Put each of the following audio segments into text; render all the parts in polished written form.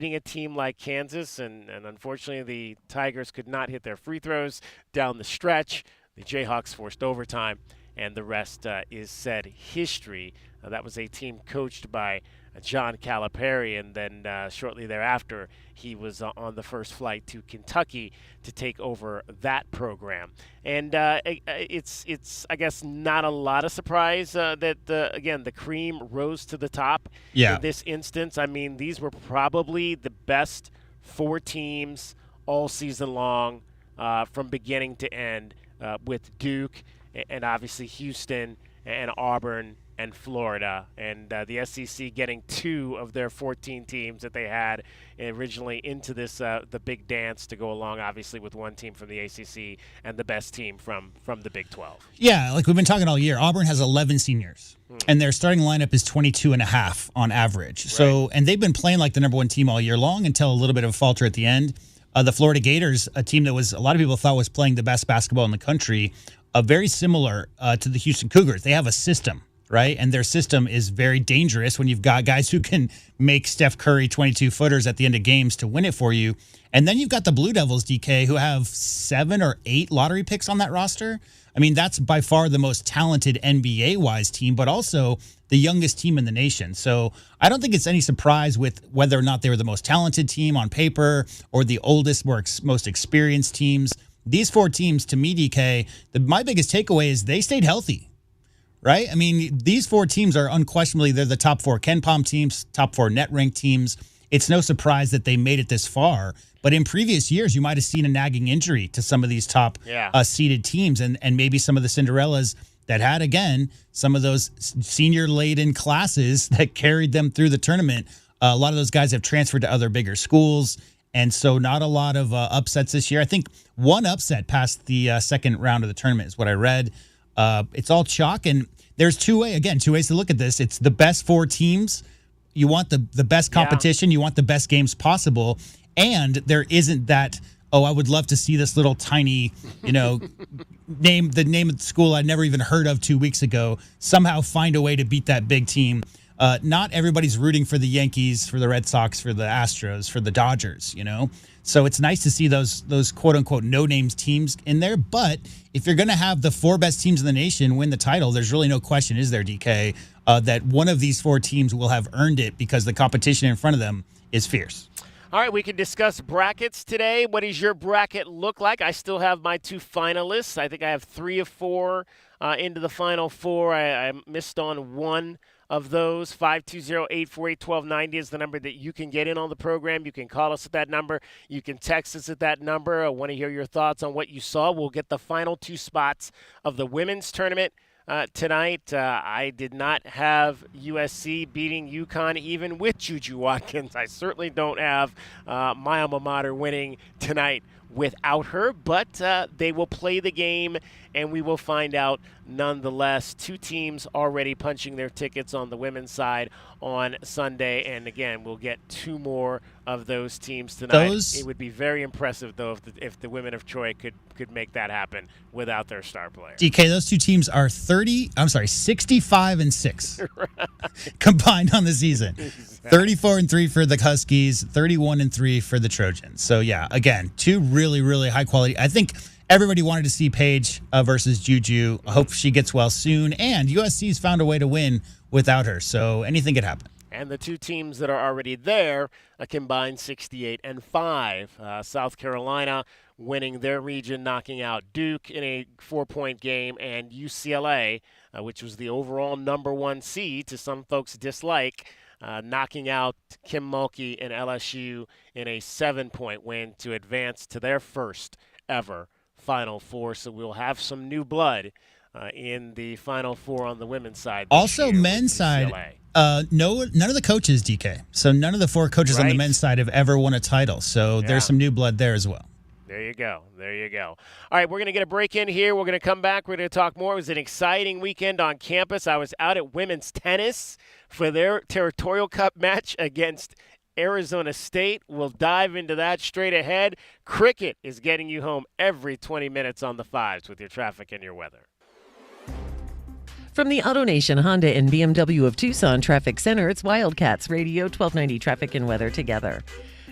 beating a team like Kansas, and unfortunately the Tigers could not hit their free throws down the stretch. The Jayhawks forced overtime, and the rest is said history. That was a team coached by John Calipari, and then shortly thereafter, he was on the first flight to Kentucky to take over that program. And it's I guess not a lot of surprise that again the cream rose to the top in this instance. I mean, these were probably the best four teams all season long from beginning to end, with Duke and obviously Houston and Auburn and Florida, and the SEC getting 2 of their 14 teams that they had originally into this the big dance to go along, obviously, with one team from the ACC and the best team from the Big 12. Yeah, like we've been talking all year, Auburn has 11 seniors, and their starting lineup is 22 and a half on average. Right. So, and they've been playing like the number one team all year long until a little bit of a falter at the end. The Florida Gators, a team that was a lot of people thought was playing the best basketball in the country, very similar to the Houston Cougars. They have a system, right? And their system is very dangerous when you've got guys who can make Steph Curry 22-footers at the end of games to win it for you. And then you've got the Blue Devils, DK, who have 7 or 8 lottery picks on that roster. I mean, that's by far the most talented NBA-wise team, but also the youngest team in the nation. So I don't think it's any surprise with whether or not they were the most talented team on paper or the oldest, most experienced teams. These 4 teams, to me, DK, my biggest takeaway is they stayed healthy. Right? I mean, these 4 teams are unquestionably, they're the top 4 KenPom teams, top 4 net ranked teams. It's no surprise that they made it this far. But in previous years, you might have seen a nagging injury to some of these top seeded teams, and maybe some of the Cinderellas that had, again, some of those senior-laden classes that carried them through the tournament. A lot of those guys have transferred to other bigger schools, and so not a lot of upsets this year. I think one upset past the second round of the tournament is what I read. It's all chalk, and there's two ways to look at this. It's the best 4 teams. You want the best competition. You want the best games possible. And there isn't that, I would love to see this little tiny, name of the school I'd never even heard of 2 weeks ago, somehow find a way to beat that big team. Not everybody's rooting for the Yankees, for the Red Sox, for the Astros, for the Dodgers, So it's nice to see those quote-unquote no-names teams in there. But if you're going to have the 4 best teams in the nation win the title, there's really no question, is there, DK, that one of these 4 teams will have earned it because the competition in front of them is fierce. All right, we can discuss brackets today. What does your bracket look like? I still have my 2 finalists. I think I have 3 of 4 into the final 4. I missed on one of those. 520-848-1290 is the number that you can get in on the program. You can call us at that number. You can text us at that number. I want to hear your thoughts on what you saw. We'll get the final 2 spots of the women's tournament tonight. I did not have USC beating UConn even with Juju Watkins. I certainly don't have my alma mater winning tonight without her, but they will play the game, and we will find out nonetheless. 2 teams already punching their tickets on the women's side on Sunday, and again, we'll get 2 more of those teams tonight. It would be very impressive, though, if the women of Troy could make that happen without their star player. DK, those 2 teams are 65-6 combined on the season. Exactly. 34-3 for the Huskies, 31-3 for the Trojans. So yeah, again, 2 really, really high quality. I think everybody wanted to see Paige versus Juju. I hope she gets well soon. And USC's found a way to win without her, so anything could happen. And the 2 teams that are already there, a combined 68-5. South Carolina winning their region, knocking out Duke in a 4-point game, and UCLA, which was the overall number 1 seed to some folks' dislike, knocking out Kim Mulkey and LSU in a 7-point win to advance to their first ever Final Four. So we'll have some new blood in the Final Four on the women's side. Also, men's side, none of the coaches, DK. So none of the 4 coaches on the men's side have ever won a title. So there's some new blood there as well. There you go. All right, we're going to get a break in here. We're going to come back. We're going to talk more. It was an exciting weekend on campus. I was out at women's tennis for their Territorial Cup match against Arizona State. We'll dive into that straight ahead. Cricket is getting you home every 20 minutes on the 5s with your traffic and your weather. From the AutoNation Honda and BMW of Tucson Traffic Center, it's Wildcats Radio 1290 Traffic and Weather together.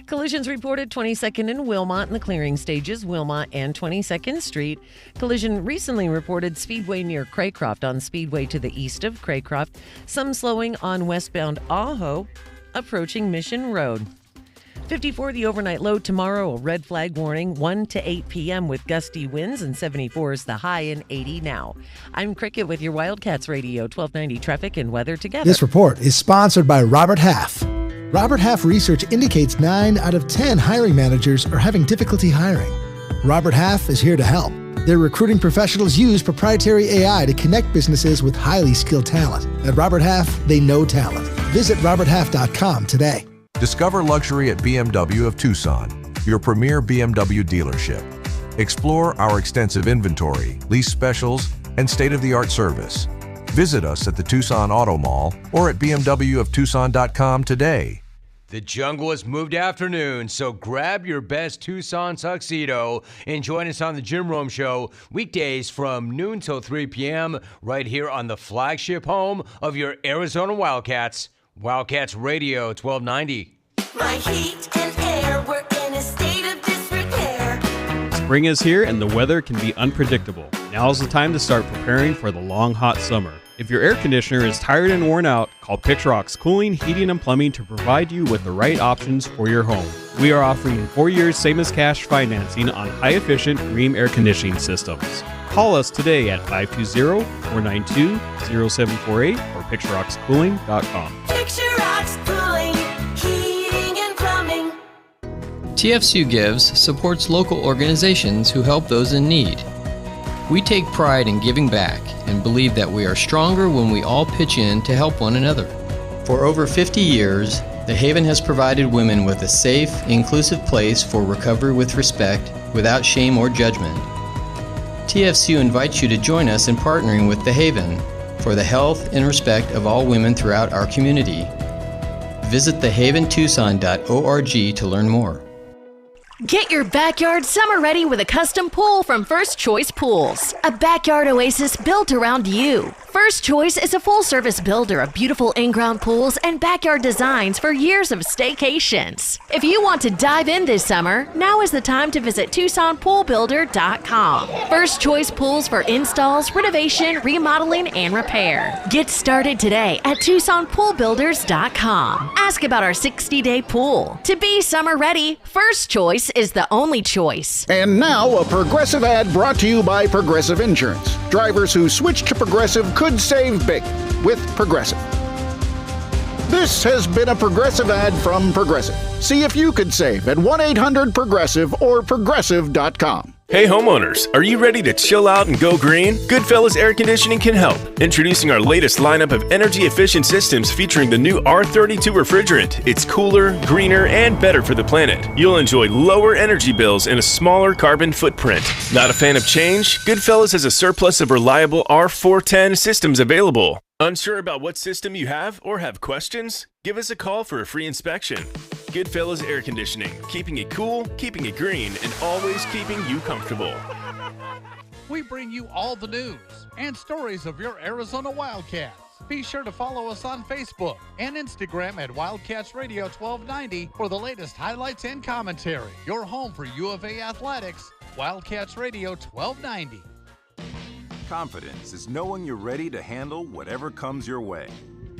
Collisions reported 22nd and Wilmot in the clearing stages, Wilmot and 22nd Street. Collision recently reported Speedway near Craycroft on Speedway to the east of Craycroft. Some slowing on westbound Ajo, approaching Mission Road. 54 the overnight low tomorrow, a red flag warning, 1 to 8 p.m. with gusty winds, and 74 is the high and 80 now. I'm Cricket with your Wildcats Radio 1290 traffic and weather together. This report is sponsored by Robert Half. Robert Half research indicates 9 out of 10 hiring managers are having difficulty hiring. Robert Half is here to help. Their recruiting professionals use proprietary AI to connect businesses with highly skilled talent. At Robert Half, they know talent. Visit roberthalf.com today. Discover luxury at BMW of Tucson, your premier BMW dealership. Explore our extensive inventory, lease specials, and state-of-the-art service. Visit us at the Tucson Auto Mall or at bmwoftucson.com today. The jungle has moved to afternoon, so grab your best Tucson tuxedo and join us on the Jim Rome Show weekdays from noon till 3 p.m. right here on the flagship home of your Arizona Wildcats, Wildcats Radio 1290. My heat and air were in a state of disrepair. Spring is here and the weather can be unpredictable. Now's the time to start preparing for the long, hot summer. If your air conditioner is tired and worn out, call Pixrock's Cooling, Heating, and Plumbing to provide you with the right options for your home. We are offering 4 years same-as-cash financing on high-efficient Rheem air conditioning systems. Call us today at 520-492-0748 or pixrockscooling.com. Picture Rocks Cooling, Heating and Plumbing. TFCU Gives supports local organizations who help those in need. We take pride in giving back and believe that we are stronger when we all pitch in to help one another. For over 50 years, The Haven has provided women with a safe, inclusive place for recovery with respect, without shame or judgment. TFCU invites you to join us in partnering with The Haven for the health and respect of all women throughout our community. Visit thehaventucson.org to learn more. Get your backyard summer ready with a custom pool from First Choice Pools. A backyard oasis built around you. First Choice is a full-service builder of beautiful in-ground pools and backyard designs for years of staycations. If you want to dive in this summer, now is the time to visit TucsonPoolBuilder.com. First Choice Pools for installs, renovation, remodeling, and repair. Get started today at TucsonPoolBuilders.com. Ask about our 60-day pool. To be summer ready, First Choice is the only choice. And now, a Progressive ad brought to you by Progressive Insurance. Drivers who switch to Progressive could save big with Progressive. This has been a Progressive ad from Progressive. See if you could save at 1-800-PROGRESSIVE or Progressive.com. Hey homeowners, are you ready to chill out and go green? Goodfellas Air Conditioning can help. Introducing our latest lineup of energy-efficient systems featuring the new R32 refrigerant. It's cooler, greener, and better for the planet. You'll enjoy lower energy bills and a smaller carbon footprint. Not a fan of change? Goodfellas has a surplus of reliable R410 systems available. Unsure about what system you have or have questions? Give us a call for a free inspection. Goodfellas Air Conditioning, keeping it cool, keeping it green, and always keeping you comfortable. We bring you all the news and stories of your Arizona Wildcats. Be sure to follow us on Facebook and Instagram at Wildcats Radio 1290 for the latest highlights and commentary. Your home for U of A athletics, Wildcats Radio 1290. Confidence is knowing you're ready to handle whatever comes your way.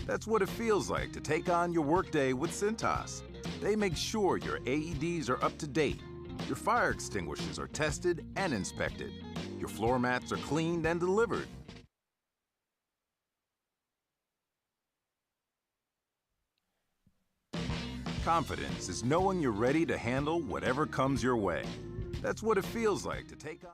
That's what it feels like to take on your workday with Cintas. They make sure your AEDs are up to date, your fire extinguishers are tested and inspected, your floor mats are cleaned and delivered. Confidence is knowing you're ready to handle whatever comes your way. That's what it feels like to take on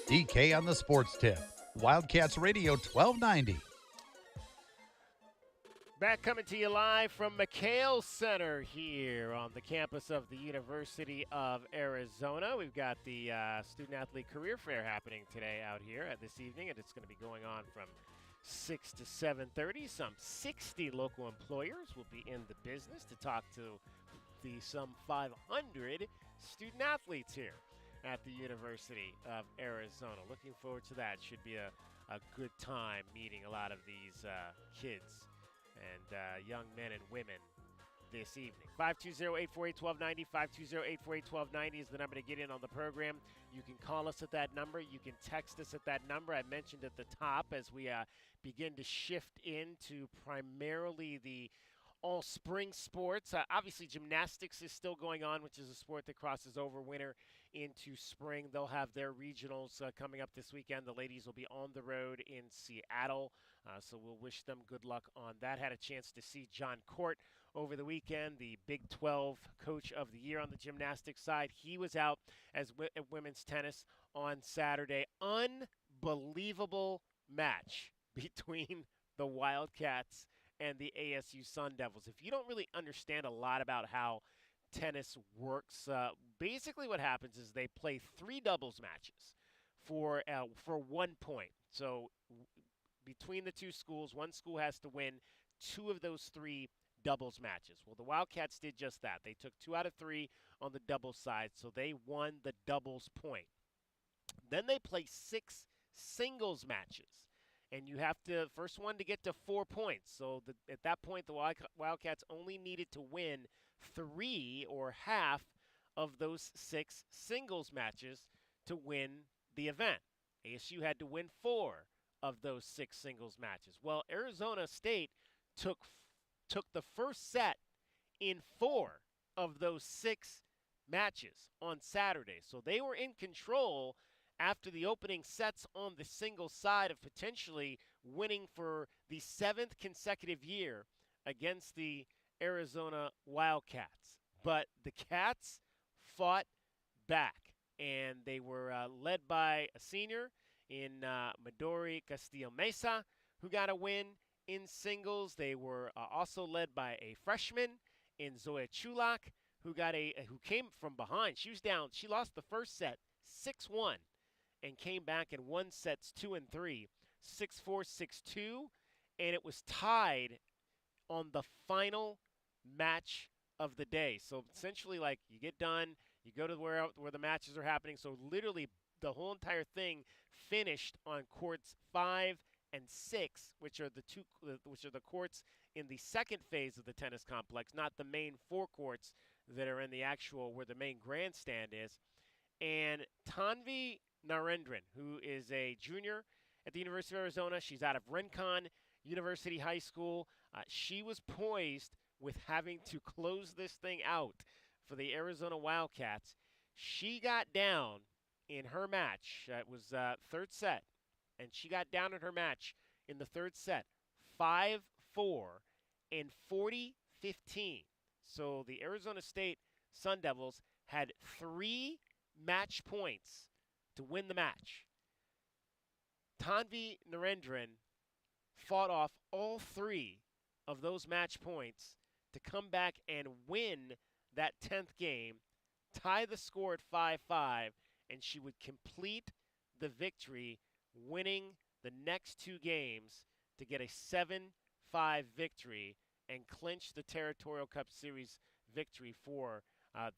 DK on the Sports Tip. Wildcats Radio 1290. Back coming to you live from McHale Center here on the campus of the University of Arizona. We've got the Student-Athlete Career Fair happening today out here this evening, and it's going to be going on from 6 to 7:30. Some 60 local employers will be in the business to talk to the some 500 student-athletes here at the University of Arizona. Looking forward to that. Should be a good time meeting a lot of these kids and young men and women this evening. 520-848-1290, 520-848-1290 is the number to get in on the program. You can call us at that number. You can text us at that number. I mentioned at the top as we begin to shift into primarily the all spring sports. Obviously, gymnastics is still going on, which is a sport that crosses over winter into spring. They'll have their regionals coming up this weekend. The ladies will be on the road in Seattle, so we'll wish them good luck on that. Had a chance to see John Court over the weekend, the Big 12 Coach of the Year on the gymnastics side. He was out as women's tennis on Saturday. Unbelievable match between the Wildcats and the ASU Sun Devils. If you don't really understand a lot about how tennis works, basically what happens is they play 3 doubles matches for 1 point. So between the two schools, one school has to win 2 of those 3 doubles matches. Well, the Wildcats did just that. They took 2 out of 3 on the doubles side, so they won the doubles point. Then they play 6 singles matches. And you have to, first one to get to 4 points. So at that point, the Wildcats only needed to win 3 or half of those 6 singles matches to win the event. ASU had to win 4 of those 6 singles matches. Well, Arizona State took the first set in 4 of those 6 matches on Saturday. So they were in control after the opening sets on the single side of potentially winning for the 7th consecutive year against the Arizona Wildcats. But the Cats fought back, and they were led by a senior in Midori Castillo-Mesa, who got a win in singles. They were also led by a freshman in Zoe Chulak, who came from behind. She was down. She lost the first set 6-1. And came back and won sets 2 and 3, 6-4, 6-2, and it was tied on the final match of the day. So essentially, like, you get done, you go to where the matches are happening. So literally, the whole entire thing finished on courts 5 and 6, which are the courts in the second phase of the tennis complex, not the main 4 courts that are in the actual where the main grandstand is. And Tanvi Narendran, who is a junior at the University of Arizona. She's out of Rincon University High School. She was poised with having to close this thing out for the Arizona Wildcats. She got down in her match. It was third set, and she got down in her match in the third set, 5-4 and 40-15. So the Arizona State Sun Devils had 3 match points to win the match. Tanvi Narendran fought off all 3 of those match points to come back and win that 10th game, tie the score at 5-5, and she would complete the victory, winning the next 2 games to get a 7-5 victory and clinch the Territorial Cup Series victory for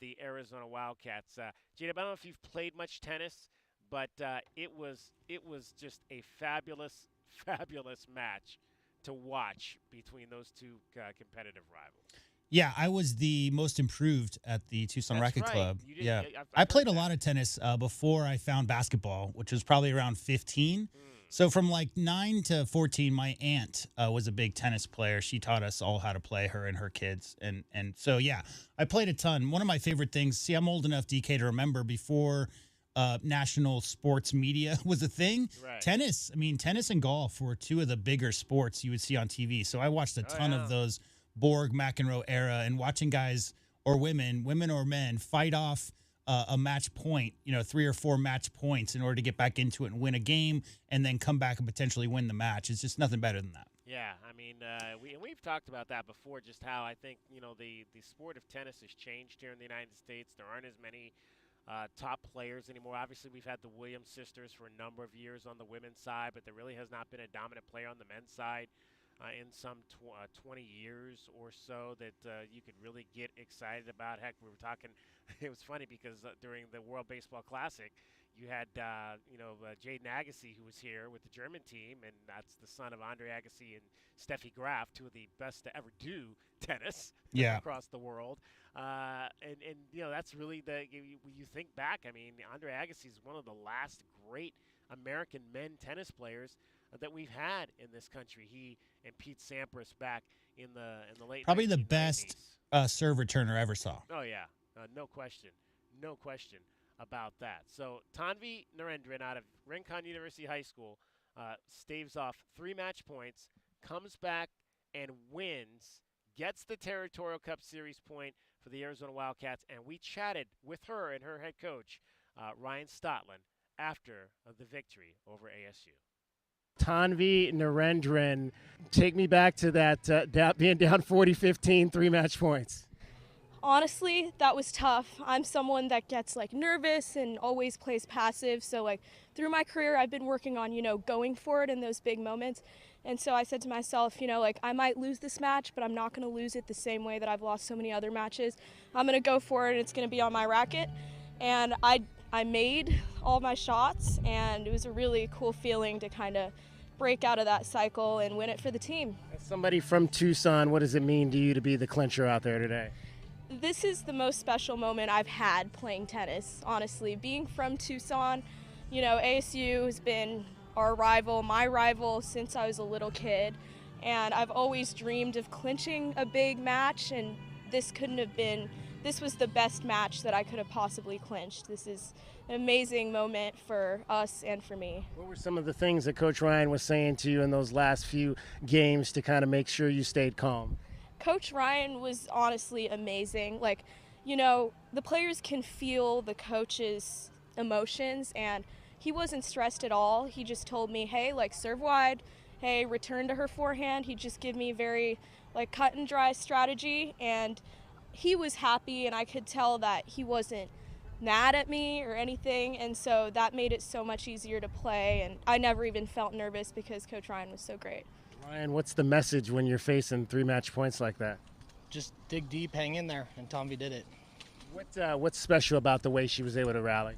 the Arizona Wildcats. Jada, I don't know if you've played much tennis, but it was just a fabulous match to watch between those 2 competitive rivals. Yeah, I was the most improved at the Tucson Racket Club. I played a lot of tennis before I found basketball, which was probably around 15. So from like 9 to 14, my aunt was a big tennis player. She taught us all how to play, her and her kids. And so, yeah, I played a ton. One of my favorite things, see, I'm old enough, DK, to remember before national sports media was a thing. Right. Tennis and golf were 2 of the bigger sports you would see on TV. So I watched a ton of those Borg, McEnroe era, and watching guys or women or men fight off a match point, 3 or 4 match points in order to get back into it and win a game and then come back and potentially win the match. It's just nothing better than that. Yeah, I mean, we've talked about that before, just how I think, the sport of tennis has changed here in the United States. There aren't as many top players anymore. Obviously, we've had the Williams sisters for a number of years on the women's side, but there really has not been a dominant player on the men's side in some 20 years or so that you could really get excited about. Heck, we were talking, it was funny because during the World Baseball Classic, you had, Jaden Agassi, who was here with the German team, and that's the son of Andre Agassi and Steffi Graf, two of the best to ever do tennis across the world. That's really when you think back, I mean, Andre Agassi is one of the last great American men tennis players that we've had in this country. He and Pete Sampras back in the late Probably 1990s. the best serve returner I ever saw. Oh, yeah. No question about that. So Tanvi Narendran out of Rincon University High School staves off 3 match points, comes back and wins, gets the Territorial Cup Series point for the Arizona Wildcats, and we chatted with her and her head coach, Ryan Stotlin, after the victory over ASU. Tanvi Narendran, take me back to that being down 40-15, 3 match points. Honestly, that was tough. I'm someone that gets nervous and always plays passive. So through my career, I've been working on, going for it in those big moments. And so I said to myself, I might lose this match, but I'm not going to lose it the same way that I've lost so many other matches. I'm going to go for it, and it's going to be on my racket. And I made all my shots, and it was a really cool feeling to kind of break out of that cycle and win it for the team. As somebody from Tucson, what does it mean to you to be the clincher out there today? This is the most special moment I've had playing tennis, honestly. Being from Tucson, ASU has been our rival, my rival, since I was a little kid. And I've always dreamed of clinching a big match, and this was the best match that I could have possibly clinched. This is an amazing moment for us and for me. What were some of the things that Coach Ryan was saying to you in those last few games to kind of make sure you stayed calm? Coach Ryan was honestly amazing. The players can feel the coach's emotions, and he wasn't stressed at all. He just told me, hey, serve wide, hey, return to her forehand. He just gave me very cut and dry strategy, and he was happy, and I could tell that he wasn't mad at me or anything, and so that made it so much easier to play, and I never even felt nervous because Coach Ryan was so great. Ryan, what's the message when you're facing 3 match points like that? Just dig deep, hang in there, and Tanvi did it. What's special about the way she was able to rally?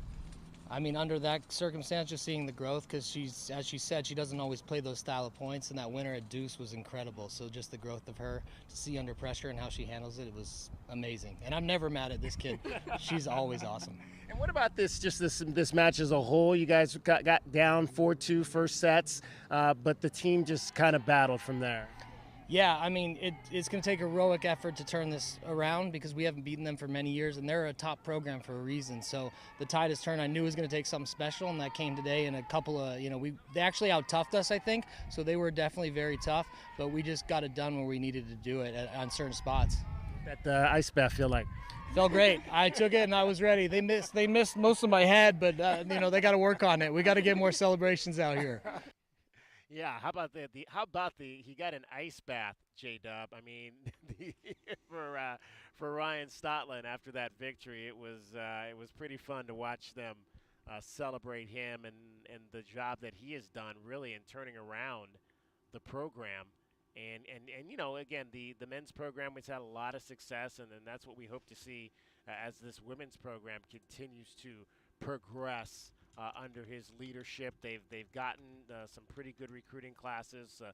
I mean, under that circumstance, just seeing the growth, because as she said, she doesn't always play those style of points, and that winner at Deuce was incredible. So just the growth of her, to see under pressure and how she handles it, it was amazing. And I'm never mad at this kid. She's always awesome. And what about this match as a whole? You guys got down 4-2 first sets, but the team just kind of battled from there. Yeah, I mean, it's going to take a heroic effort to turn this around because we haven't beaten them for many years, and they're a top program for a reason. So the tide has turned. I knew it was going to take something special, and that came today in a couple of, they actually out-toughed us, I think. So they were definitely very tough, but we just got it done where we needed to do it on certain spots. That ice bath feel like? Felt great. I took it and I was ready. They missed most of my head, but they got to work on it. We got to get more celebrations out here. Yeah, how about he got an ice bath, J-Dub. I mean, for Ryan Stotlin after that victory, it was pretty fun to watch them celebrate him and the job that he has done really in turning around the program. And again, the men's program has had a lot of success, and that's what we hope to see as this women's program continues to progress under his leadership. They've gotten some pretty good recruiting classes. I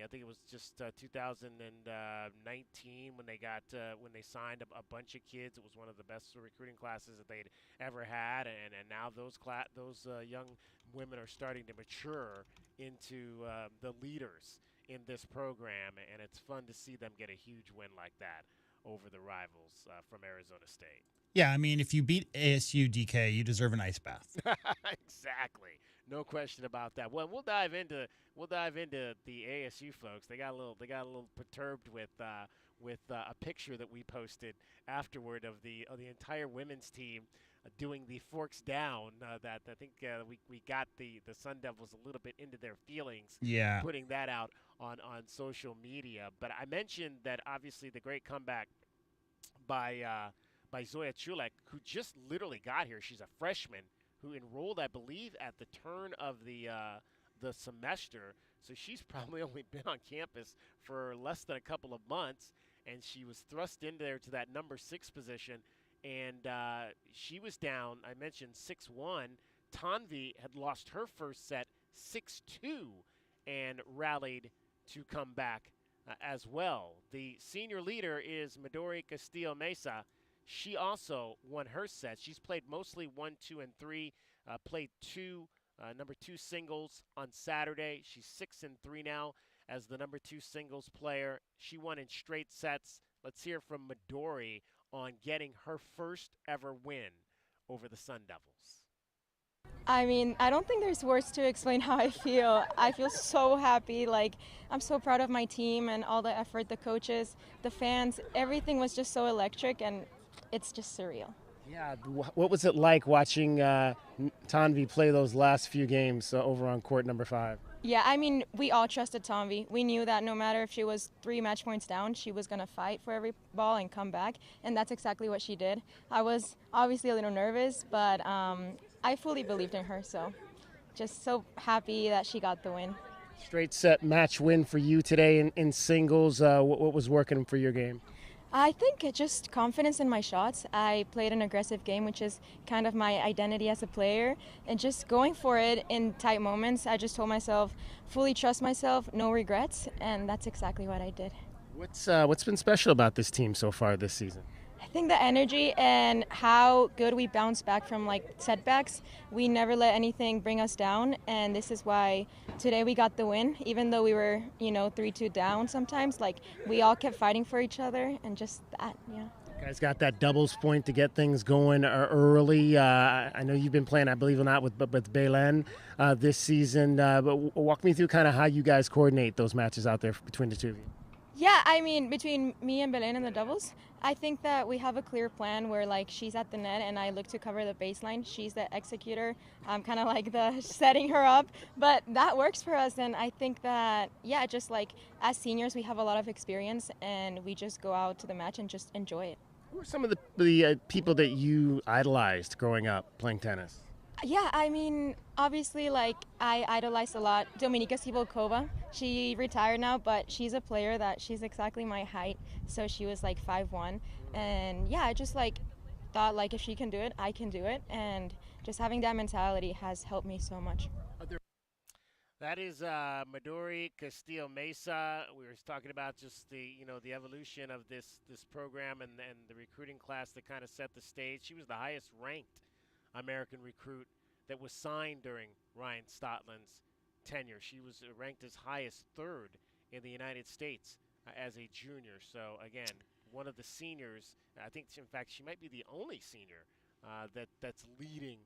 think it was just 2019 when they signed a bunch of kids. It was one of the best recruiting classes that they'd ever had, and now those young women are starting to mature into the leaders in this program, and it's fun to see them get a huge win like that over the rivals from Arizona State. Yeah, I mean, if you beat ASU DK, you deserve an ice bath. Exactly, no question about that. Well, we'll dive into the ASU folks. They got a little perturbed with a picture that we posted afterward of the entire women's team doing the forks down. That I think we got the Sun Devils a little bit into their feelings. Yeah. Putting that out on social media. But I mentioned that obviously the great comeback by Zoya Chulek, who just literally got here. She's a freshman who enrolled, I believe, at the turn of the semester. So she's probably only been on campus for less than a couple of months, and she was thrust in there to that number 6 position, and she was down, I mentioned, 6-1. Tanvi had lost her first set 6-2 and rallied to come back as well. The senior leader is Midori Castillo Mesa. She also won her set. She's played mostly 1, 2, and 3, played number 2 singles on Saturday. She's 6-3 now as the number 2 singles player. She won in straight sets. Let's hear from Midori on getting her first ever win over the Sun Devils. I mean, I don't think there's words to explain how I feel. I feel so happy. Like, I'm so proud of my team and all the effort, the coaches, the fans. Everything was just so electric, and it's just surreal. Yeah, what was it like watching Tanvi play those last few games over on court number 5? Yeah, I mean, we all trusted Tanvi. We knew that no matter if she was 3 match points down, she was going to fight for every ball and come back, and that's exactly what she did. I was obviously a little nervous, but I fully believed in her, so just so happy that she got the win. Straight set match win for you today in singles. What was working for your game? I think just confidence in my shots. I played an aggressive game, which is kind of my identity as a player, and just going for it in tight moments. I just told myself, fully trust myself, no regrets, and that's exactly what I did. What's been special about this team so far this season? I think the energy and how good we bounce back from like setbacks. We never let anything bring us down, and this is why today we got the win. Even though we were, 3-2 down sometimes, like we all kept fighting for each other, and just that, yeah. You guys got that doubles point to get things going early. I know you've been playing, I believe or not, with Belen this season. But walk me through kind of how you guys coordinate those matches out there between the two of you. Yeah, I mean, between me and Belen and the doubles, I think that we have a clear plan where, like, she's at the net and I look to cover the baseline. She's the executor. I'm kind of like the setting her up. But that works for us, and I think that, yeah, just like as seniors, we have a lot of experience, and we just go out to the match and just enjoy it. Who are some of the people that you idolized growing up playing tennis? Yeah, I mean, obviously, like, I idolized a lot Dominika Sivolkova. She retired now, but she's a player that she's exactly my height, so she was like 5'1". And yeah, I just like thought like if she can do it, I can do it, and just having that mentality has helped me so much. That is Midori Castillo Mesa. We were talking about just the the evolution of this program and the recruiting class that kind of set the stage. She was the highest ranked American recruit that was signed during Ryan Stotland's tenure. She was ranked as high as 3rd in the United States as a junior. So again, one of the seniors. I think, in fact, she might be the only senior that's leading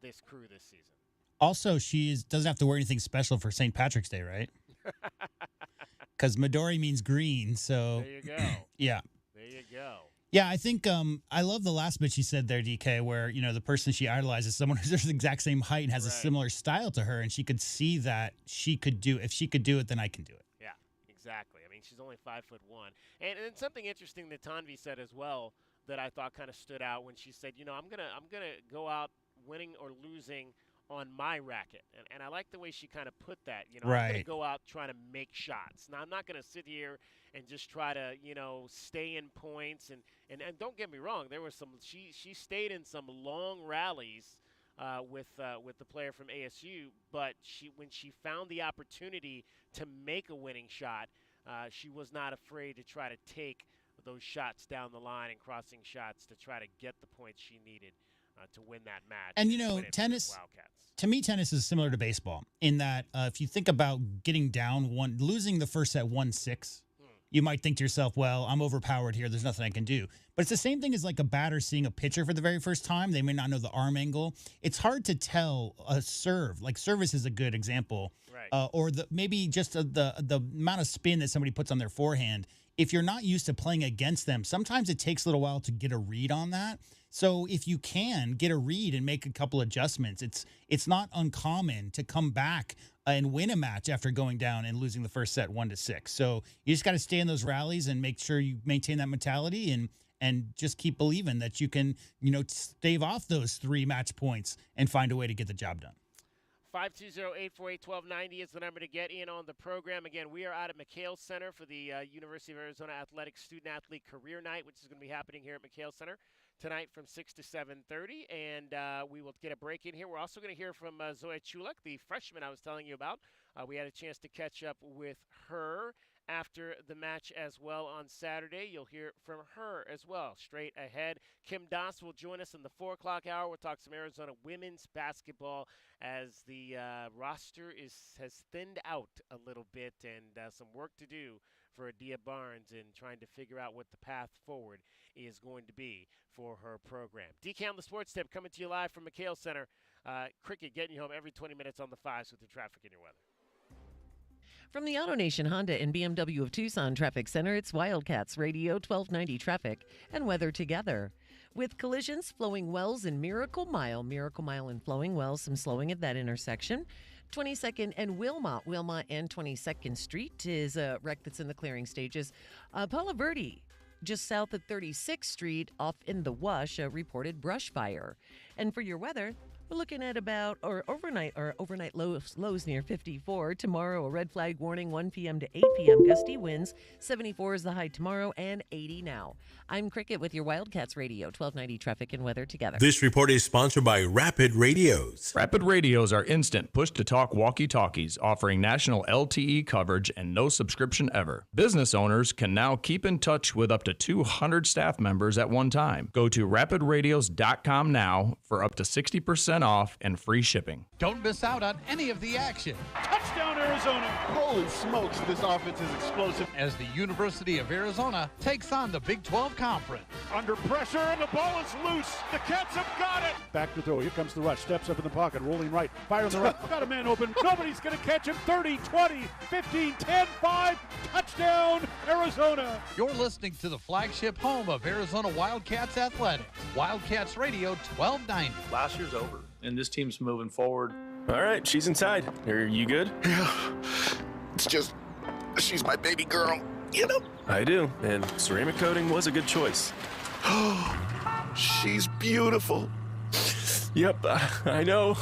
this crew this season. Also, she doesn't have to wear anything special for St. Patrick's Day, right? Because Midori means green, so there you go. Yeah. There you go. Yeah, I think I love the last bit she said there, DK, where, the person she idolizes is someone who's the exact same height and has a similar style to her, and she could see that she could do, if she could do it, then I can do it. Yeah, exactly. I mean, she's only 5'1". And something interesting that Tanvi said as well that I thought kind of stood out when she said, I'm gonna go out winning or losing on my racket. And I like the way she kind of put that. I'm going to go out trying to make shots. Now, I'm not going to sit here and just try to, stay in points. And don't get me wrong, there was she stayed in some long rallies with the player from ASU, but when she found the opportunity to make a winning shot, she was not afraid to try to take those shots down the line and crossing shots to try to get the points she needed to win that match. And, tennis, to me, tennis is similar to baseball in that if you think about getting down losing the first set 1-6, you might think to yourself, well, I'm overpowered here. There's nothing I can do. But it's the same thing as like a batter seeing a pitcher for the very first time. They may not know the arm angle. It's hard to tell a serve. Like service is a good example. Right. Or maybe just the amount of spin that somebody puts on their forehand. If you're not used to playing against them, sometimes it takes a little while to get a read on that. So if you can get a read and make a couple adjustments, it's not uncommon to come back and win a match after going down and losing the first set 1-6. So you just got to stay in those rallies and make sure you maintain that mentality and just keep believing that you can, stave off those 3 match points and find a way to get the job done. 520-848-1290 is the number to get in on the program. Again, we are out at McHale Center for the University of Arizona Athletics Student-Athlete Career Night, which is going to be happening here at McHale Center tonight from 6 to 7:30. And we will get a break in here. We're also going to hear from Zoe Chulak, the freshman I was telling you about. We had a chance to catch up with her after the match as well on Saturday. You'll hear from her as well. Straight ahead, Kim Das will join us in the 4 o'clock hour. We'll talk some Arizona women's basketball as the roster has thinned out a little bit and some work to do for Adia Barnes in trying to figure out what the path forward is going to be for her program. DK on the Sports Tip coming to you live from McHale Center. Cricket getting you home every 20 minutes on the 5s with the traffic and your weather. From the AutoNation Honda and BMW of Tucson Traffic Center, it's Wildcats Radio 1290 traffic and weather together. With collisions, Flowing Wells and Miracle Mile and Flowing Wells, some slowing at that intersection. 22nd and Wilmot and 22nd Street is a wreck that's in the clearing stages. Palo Verde, just south of 36th Street, off in the Wash, a reported brush fire. And for your weather, we're looking at overnight lows near 54. Tomorrow, a red flag warning, 1 p.m. to 8 p.m. Gusty winds. 74 is the high tomorrow and 80 now. I'm Cricket with your Wildcats Radio 1290 traffic and weather together. This report is sponsored by Rapid Radios. Rapid Radios are instant push-to-talk walkie-talkies offering national LTE coverage and no subscription ever. Business owners can now keep in touch with up to 200 staff members at one time. Go to rapidradios.com now for up to 60% off and free shipping. Don't miss out on any of the action. Touchdown, Arizona! Holy smokes, this offense is explosive as the University of Arizona takes on the Big 12 Conference. Under pressure, and the ball is loose. The Cats have got it. Back to throw. Here comes the rush. Steps up in the pocket, rolling right. Fire on the right. Got a man open. Nobody's going to catch him. 30, 20, 15, 10, 5. Touchdown, Arizona. You're listening to the flagship home of Arizona Wildcats Athletics. Wildcats Radio 1290. Last year's over, and this team's moving forward. All right, she's inside. Are you good? Yeah. It's just, she's my baby girl, you know? I do, and ceramic coating was a good choice. She's beautiful. Yep, I know.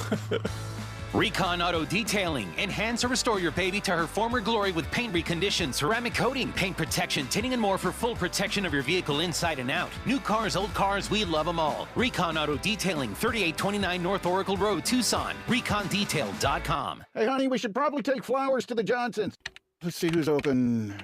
Recon Auto Detailing. Enhance or restore your baby to her former glory with paint recondition, ceramic coating, paint protection, tinting, and more for full protection of your vehicle inside and out. New cars, old cars, we love them all. Recon Auto Detailing, 3829 North Oracle Road, Tucson. ReconDetail.com. Hey, honey, we should probably take flowers to the Johnsons. Let's see who's open.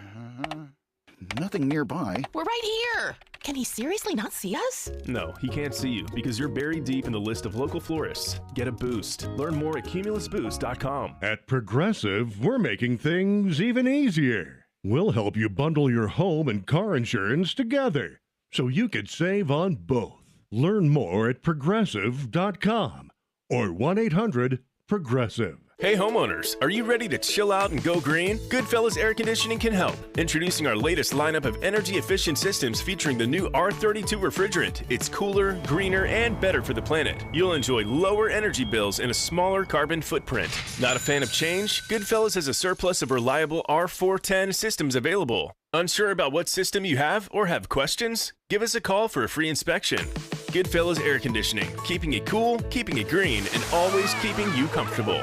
Nothing nearby. We're right here. Can he seriously not see us? No, he can't see you because you're buried deep in the list of local florists. Get a boost. Learn more at CumulusBoost.com. At Progressive, we're making things even easier. We'll help you bundle your home and car insurance together so you could save on both. Learn more at Progressive.com or 1-800-PROGRESSIVE. Hey homeowners, are you ready to chill out and go green? Goodfellas Air Conditioning can help. Introducing our latest lineup of energy-efficient systems featuring the new R32 refrigerant. It's cooler, greener, and better for the planet. You'll enjoy lower energy bills and a smaller carbon footprint. Not a fan of change? Goodfellas has a surplus of reliable R410 systems available. Unsure about what system you have or have questions? Give us a call for a free inspection. Goodfellas Air Conditioning, keeping it cool, keeping it green, and always keeping you comfortable.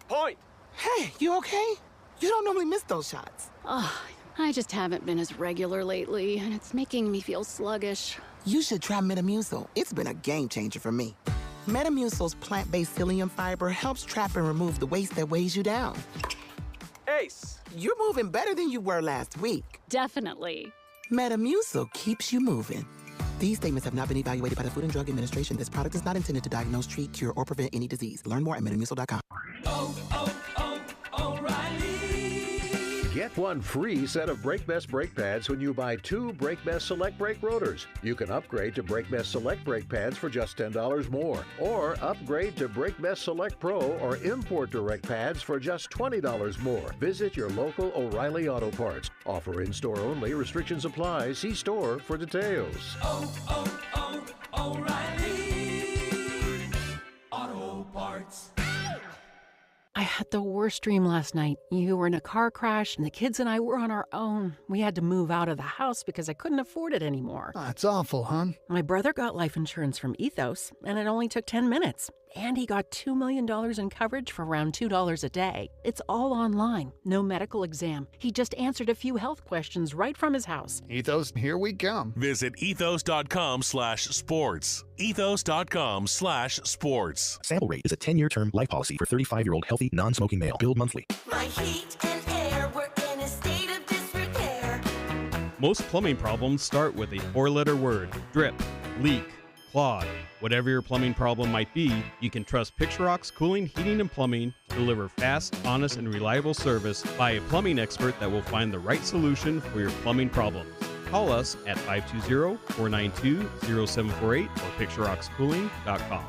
Point! Hey, you okay? You don't normally miss those shots. Oh, I just haven't been as regular lately, and it's making me feel sluggish. You should try Metamucil. It's been a game changer for me. Metamucil's plant-based psyllium fiber helps trap and remove the waste that weighs you down. Ace! You're moving better than you were last week. Definitely. Metamucil keeps you moving. These statements have not been evaluated by the Food and Drug Administration. This product is not intended to diagnose, treat, cure, or prevent any disease. Learn more at Metamucil.com. O'Reilly Get one free set of Brake Best brake pads when you buy 2 Brake Best Select brake rotors. You can upgrade to Brake Best Select brake pads for just $10 more, or upgrade to Brake Best Select Pro or import direct pads for just $20 more. Visit your local O'Reilly Auto Parts. Offer in store only. Restrictions apply. See store for details. O'Reilly Auto Parts. I had the worst dream last night. You were in a car crash, and the kids and I were on our own. We had to move out of the house because I couldn't afford it anymore. That's awful, hon. My brother got life insurance from Ethos, and it only took 10 minutes. And he got $2 million in coverage for around $2 a day. It's all online, no medical exam. He just answered a few health questions right from his house. Ethos, here we come. Visit ethos.com/sports. Ethos.com/sports. Sample rate is a 10-year term life policy for 35-year-old healthy, non-smoking male. Billed monthly. My heat and air were in a state of disrepair. Most plumbing problems start with a 4-letter word: drip, leak, clog. Whatever your plumbing problem might be, you can trust Picturox Cooling, Heating, and Plumbing to deliver fast, honest, and reliable service by a plumbing expert that will find the right solution for your plumbing problems. Call us at 520-492-0748 or picturoxcooling.com.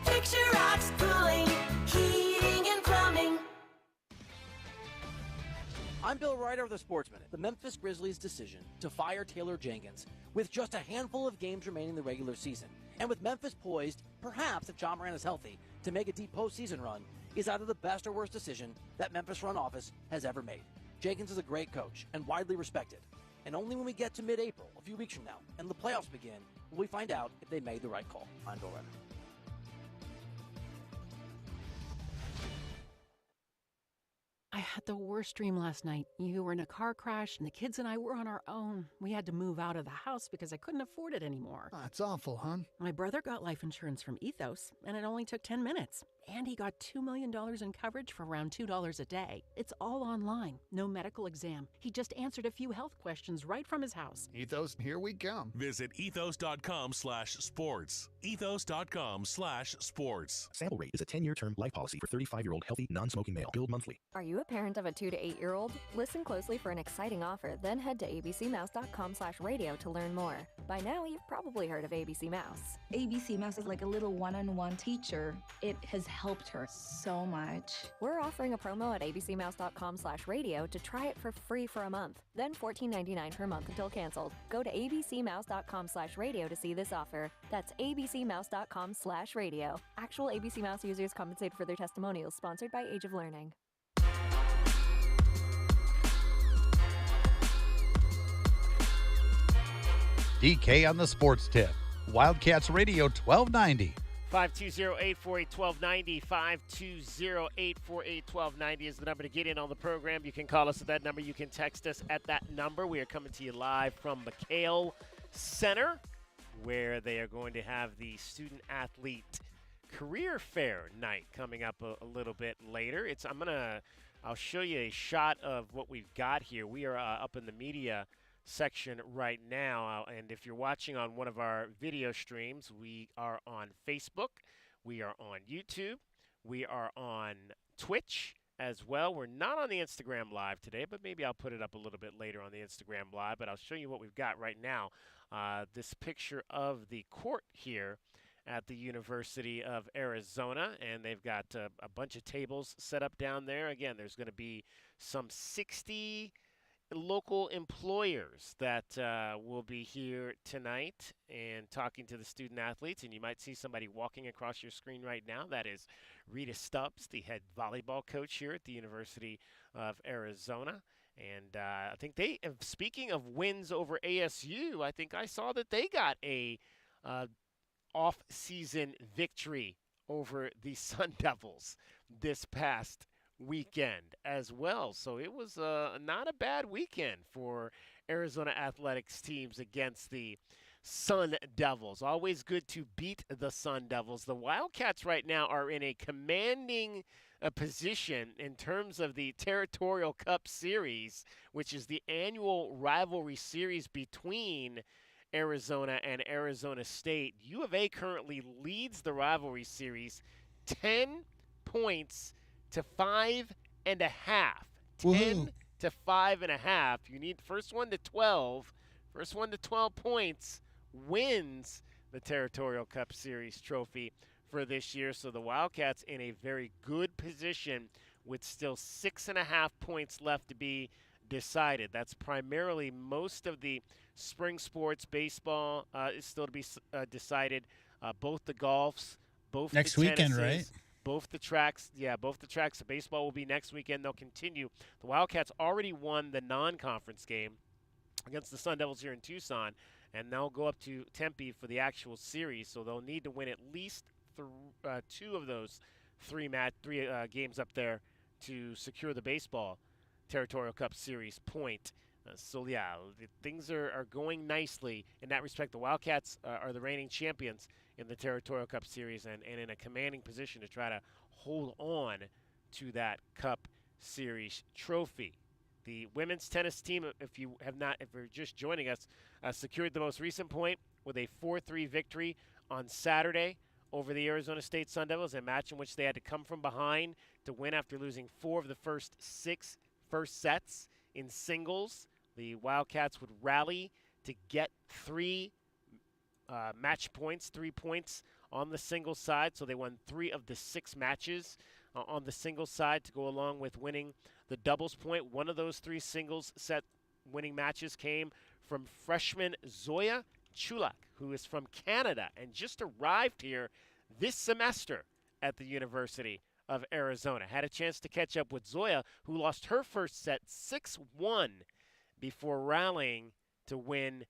Picturox Cooling, Heating and Plumbing. I'm Bill Ryder of the Sports Minute. The Memphis Grizzlies' decision to fire Taylor Jenkins with just a handful of games remaining in the regular season, and with Memphis poised, perhaps if John Moran is healthy, to make a deep postseason run, is either the best or worst decision that Memphis front office has ever made. Jenkins is a great coach and widely respected, and only when we get to mid-April, a few weeks from now, and the playoffs begin, will we find out if they made the right call. I'm Bill Ryder. I had the worst dream last night. You were in a car crash, and the kids and I were on our own. We had to move out of the house because I couldn't afford it anymore. That's awful, hon. My brother got life insurance from Ethos, and it only took 10 minutes. And he got $2 million in coverage for around $2 a day. It's all online, no medical exam. He just answered a few health questions right from his house. Ethos, here we come. Visit ethos.com/sports. Ethos.com/sports. Sample rate is a 10-year term life policy for 35-year-old healthy, non-smoking male. Billed monthly. Are you a parent of a 2 to 8-year-old? Listen closely for an exciting offer, then head to abcmouse.com/radio to learn more. By now, you've probably heard of ABC Mouse. ABC Mouse is like a little one-on-one teacher. It has helped her so much. We're offering a promo at abcmouse.com/radio to try it for free for a month, then $14.99 per month until canceled. Go to abcmouse.com/radio to see this offer. That's abcmouse.com/radio. Actual ABC Mouse users compensate for their testimonials, sponsored by Age of Learning. DK on the sports tip. Wildcats Radio 1290. 520-848-1290, 520-848-1290 is the number to get in on the program. You can call us at that number. You can text us at that number. We are coming to you live from McHale Center, where they are going to have the Student Athlete Career Fair night coming up a little bit later. I'll show you a shot of what we've got here. We are up in the media section right now, and if you're watching on one of our video streams, we are on Facebook, we are on YouTube, we are on Twitch as well. We're not on the Instagram Live today, but maybe I'll put it up a little bit later on the Instagram Live, but I'll show you what we've got right now. This picture of the court here at the University of Arizona, and they've got a bunch of tables set up down there. Again, there's going to be some 60 local employers that will be here tonight and talking to the student athletes, and you might see somebody walking across your screen right now. That is Rita Stubbs, the head volleyball coach here at the University of Arizona. And I think speaking of wins over ASU, I think I saw that they got a off-season victory over the Sun Devils this past weekend as well. So it was not a bad weekend for Arizona athletics teams against the Sun Devils. Always good to beat the Sun Devils. The Wildcats right now are in a commanding position in terms of the Territorial Cup Series, which is the annual rivalry series between Arizona and Arizona State. U of A currently leads the rivalry series 10 points to 5.5. 10 to 5.5. You need first one to 12. First one to 12 points wins the Territorial Cup Series trophy for this year. So the Wildcats in a very good position with still 6.5 points left to be decided. That's primarily most of the spring sports. Baseball is still to be decided. Both the golfs, both next the weekend, tennises, right? both the tracks. Yeah, both the tracks. The baseball will be next weekend. They'll continue. The Wildcats already won the non-conference game against the Sun Devils here in Tucson, and they'll go up to Tempe for the actual series. So they'll need to win at least two of those three games up there to secure the baseball Territorial Cup Series point. So, yeah, things are going nicely in that respect. The Wildcats are the reigning champions in the Territorial Cup Series and in a commanding position to try to hold on to that Cup Series trophy. The women's tennis team, if you're just joining us, secured the most recent point with a 4-3 victory on Saturday over the Arizona State Sun Devils, a match in which they had to come from behind to win after losing 4 of the first 6 sets in singles. The Wildcats would rally to get 3 match points, 3 points on the singles side. So they won 3 of the 6 matches on the singles side to go along with winning the doubles point. One of those 3 singles set winning matches came from freshman Zoya Chulak, who is from Canada and just arrived here this semester at the University of Arizona. Had a chance to catch up with Zoya, who lost her first set 6-1 before rallying to win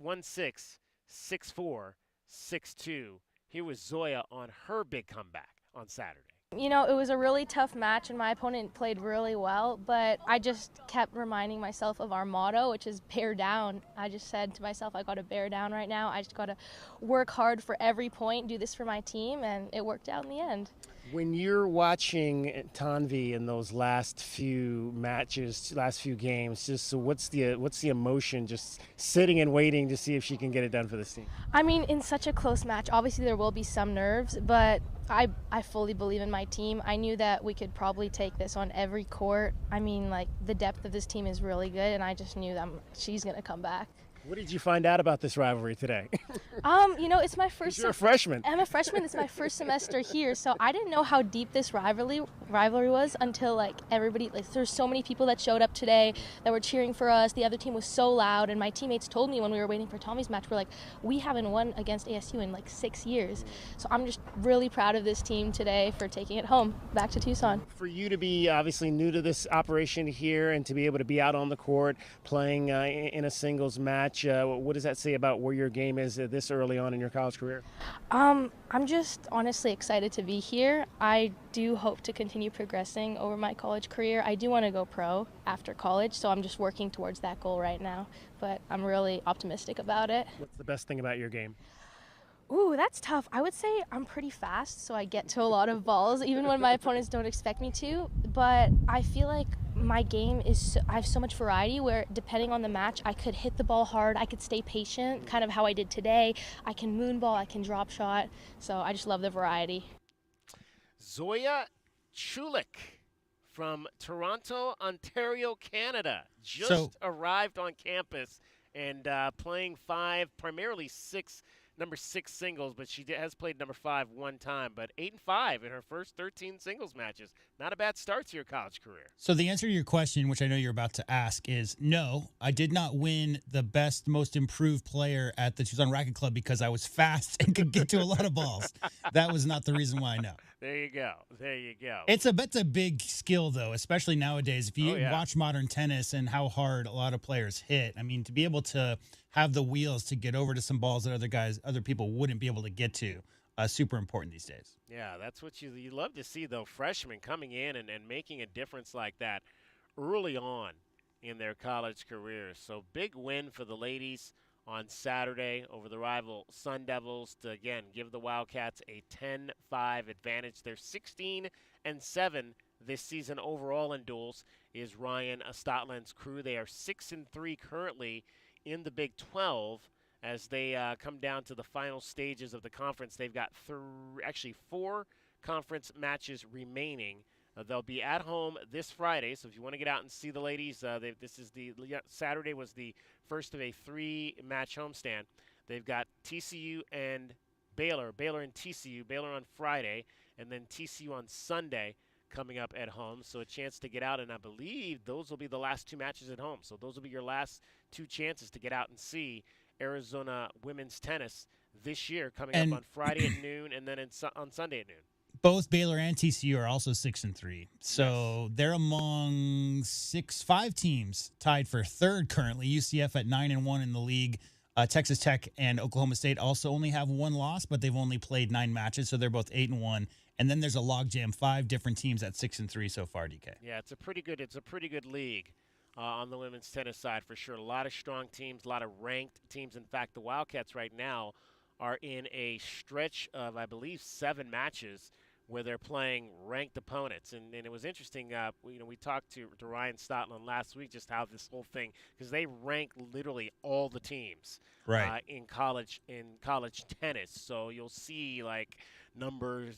1-6, 6-4, 6-2. Here was Zoya on her big comeback on Saturday. You know, it was a really tough match and my opponent played really well, but I just kept reminding myself of our motto, which is bear down. I just said to myself, I got to bear down right now. I just got to work hard for every point, do this for my team, and it worked out in the end. When you're watching Tanvi in those last few matches, last few games, just so what's the emotion just sitting and waiting to see if she can get it done for this team? I mean, in such a close match, obviously there will be some nerves, but I fully believe in my team. I knew that we could probably take this on every court. I mean, like, the depth of this team is really good, and I just knew that she's going to come back. What did you find out about this rivalry today? You know, it's my first. You're a freshman. I'm a freshman. It's my first semester here, so I didn't know how deep this rivalry was until there's so many people that showed up today that were cheering for us. The other team was so loud, and my teammates told me when we were waiting for Tommy's match, we're like, we haven't won against ASU in 6 years. So I'm just really proud of this team today for taking it home back to Tucson. For you to be obviously new to this operation here and to be able to be out on the court playing in a singles match. What does that say about where your game is this early on in your college career? I'm just honestly excited to be here. I do hope to continue progressing over my college career. I do want to go pro after college, so I'm just working towards that goal right now. But I'm really optimistic about it. What's the best thing about your game? Ooh, that's tough. I would say I'm pretty fast, so I get to a lot of balls, even when my opponents don't expect me to. But I feel like my game I have so much variety where depending on the match, I could hit the ball hard, I could stay patient, kind of how I did today. I can moonball, I can drop shot. So I just love the variety. Zoya Chulak from Toronto, Ontario, Canada, just arrived on campus and playing primarily number 6 singles, but she has played number 5 one time, but 8-5 in her first 13 singles matches. Not a bad start to your college career. So the answer to your question, which I know you're about to ask, is no, I did not win the best, most improved player at the Tucson Racket Club because I was fast and could get to a lot of balls. That was not the reason why, no. There you go. There you go. It's a big skill, though, especially nowadays. If you watch modern tennis and how hard a lot of players hit, I mean, to be able to have the wheels to get over to some balls that other people wouldn't be able to get to, super important these days. Yeah, that's what you love to see, though, freshmen coming in and making a difference like that early on in their college careers. So big win for the ladies on Saturday over the rival Sun Devils to, again, give the Wildcats a 10-5 advantage. They're 16-7 this season overall in duels is Ryan Stotland's crew. They are 6-3 currently in the Big 12 as they come down to the final stages of the conference. They've got 4 conference matches remaining They'll be at home this Friday, so if you want to get out and see the ladies, Saturday was the first of a 3-match homestand. They've got TCU and Baylor and TCU, Baylor on Friday, and then TCU on Sunday coming up at home. So a chance to get out, and I believe those will be the last 2 matches at home. So those will be your last 2 chances to get out and see Arizona women's tennis this year, coming up on Friday at noon and then on Sunday at noon. Both Baylor and TCU are also 6-3, so they're among 5 teams tied for third currently. UCF at 9-1 in the league. Texas Tech and Oklahoma State also only have 1 loss, but they've only played 9 matches, so they're both 8-1. And then there's a logjam, 5 different teams at 6-3 so far. DK. Yeah, it's a pretty good league on the women's tennis side for sure. A lot of strong teams, a lot of ranked teams. In fact, the Wildcats right now are in a stretch of, I believe, 7 matches where they're playing ranked opponents. And it was interesting, we talked to Ryan Stotland last week just how this whole thing, because they rank literally all the teams in college tennis. So you'll see like numbers,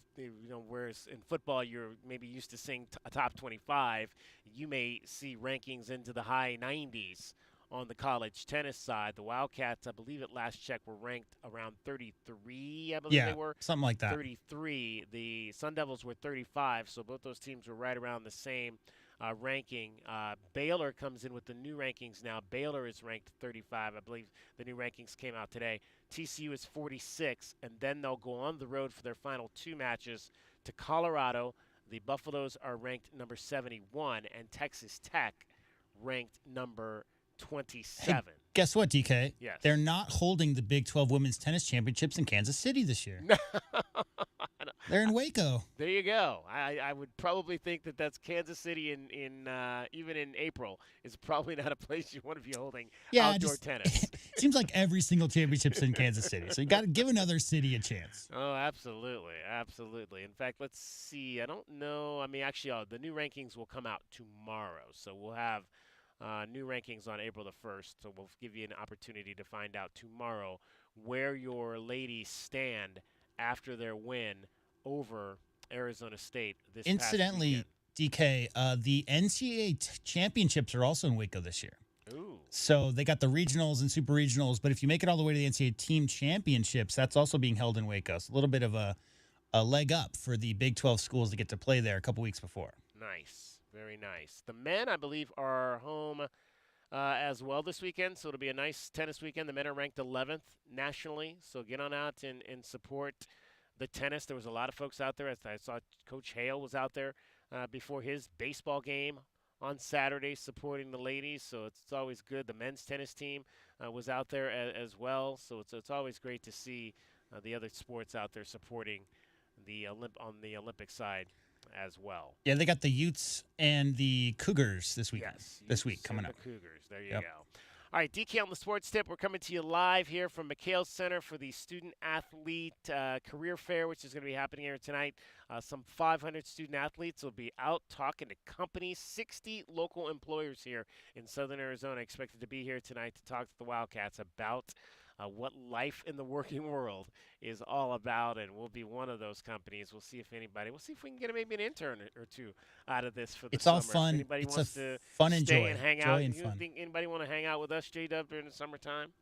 whereas in football you're maybe used to seeing a top 25, you may see rankings into the high 90s. On the college tennis side, the Wildcats, I believe at last check, were ranked around 33, I believe they were. Something like that. 33. The Sun Devils were 35, so both those teams were right around the same ranking. Baylor comes in with the new rankings now. Baylor is ranked 35. I believe the new rankings came out today. TCU is 46, and then they'll go on the road for their final 2 matches to Colorado. The Buffaloes are ranked number 71, and Texas Tech ranked number 27. Hey, guess what, DK? Yes. They're not holding the Big 12 Women's Tennis Championships in Kansas City this year. They're in Waco. There you go. I would probably think that that's City in even in April is probably not a place you want to be holding outdoor tennis. It seems like every single championship's in Kansas City, so you got to give another city a chance. Oh, absolutely. In fact, let's see. I don't know. I mean, actually, the new rankings will come out tomorrow, so we'll have new rankings on April the 1st, so we'll give you an opportunity to find out tomorrow where your ladies stand after their win over Arizona State this Incidentally, past DK, the NCAA championships are also in Waco this year. Ooh. So they got the regionals and super regionals, but if you make it all the way to the NCAA team championships, that's also being held in Waco. So a little bit of a leg up for the Big 12 schools to get to play there a couple weeks before. Nice. Very nice. The men, I believe, are home as well this weekend, so it'll be a nice tennis weekend. The men are ranked 11th nationally, so get on out and support the tennis. There was a lot of folks out there. I saw Coach Hale was out there before his baseball game on Saturday supporting the ladies, so it's always good. The men's tennis team was out there as well, so it's always great to see the other sports out there supporting on the Olympic side as well. Yeah, they got the Utes and the Cougars this week. Yes, this week coming up. The Cougars. There you go. All right, DK on the Sports Tip. We're coming to you live here from McHale Center for the Student Athlete Career Fair, which is going to be happening here tonight. Some 500 student athletes will be out talking to companies. 60 local employers here in Southern Arizona expected to be here tonight to talk to the Wildcats about what life in the working world is all about, and we'll be one of those companies. We'll see if we can get maybe an intern or 2 out of this for the summer. It's all fun. If anybody it's wants to fun and stay joy. and hang joy out, and you fun. think anybody want to hang out with us, J-Dub, during the summertime?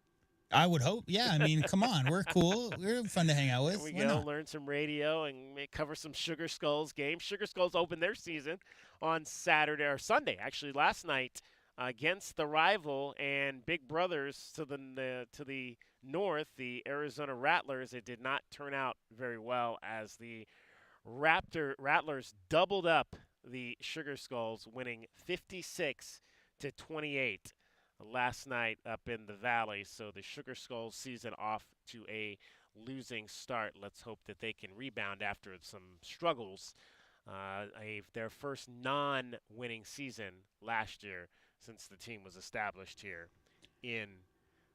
I would hope. Yeah, I mean, come on. We're cool. We're fun to hang out with. There we go. Learn some radio and cover some Sugar Skulls games. Sugar Skulls opened their season on Saturday or Sunday, actually, last night against the rival and big brothers to the north, the Arizona Rattlers. It did not turn out very well as the Rattlers doubled up the Sugar Skulls, winning 56-28 last night up in the Valley. So the Sugar Skulls season off to a losing start. Let's hope that they can rebound after some struggles. Their first non-winning season last year since the team was established here in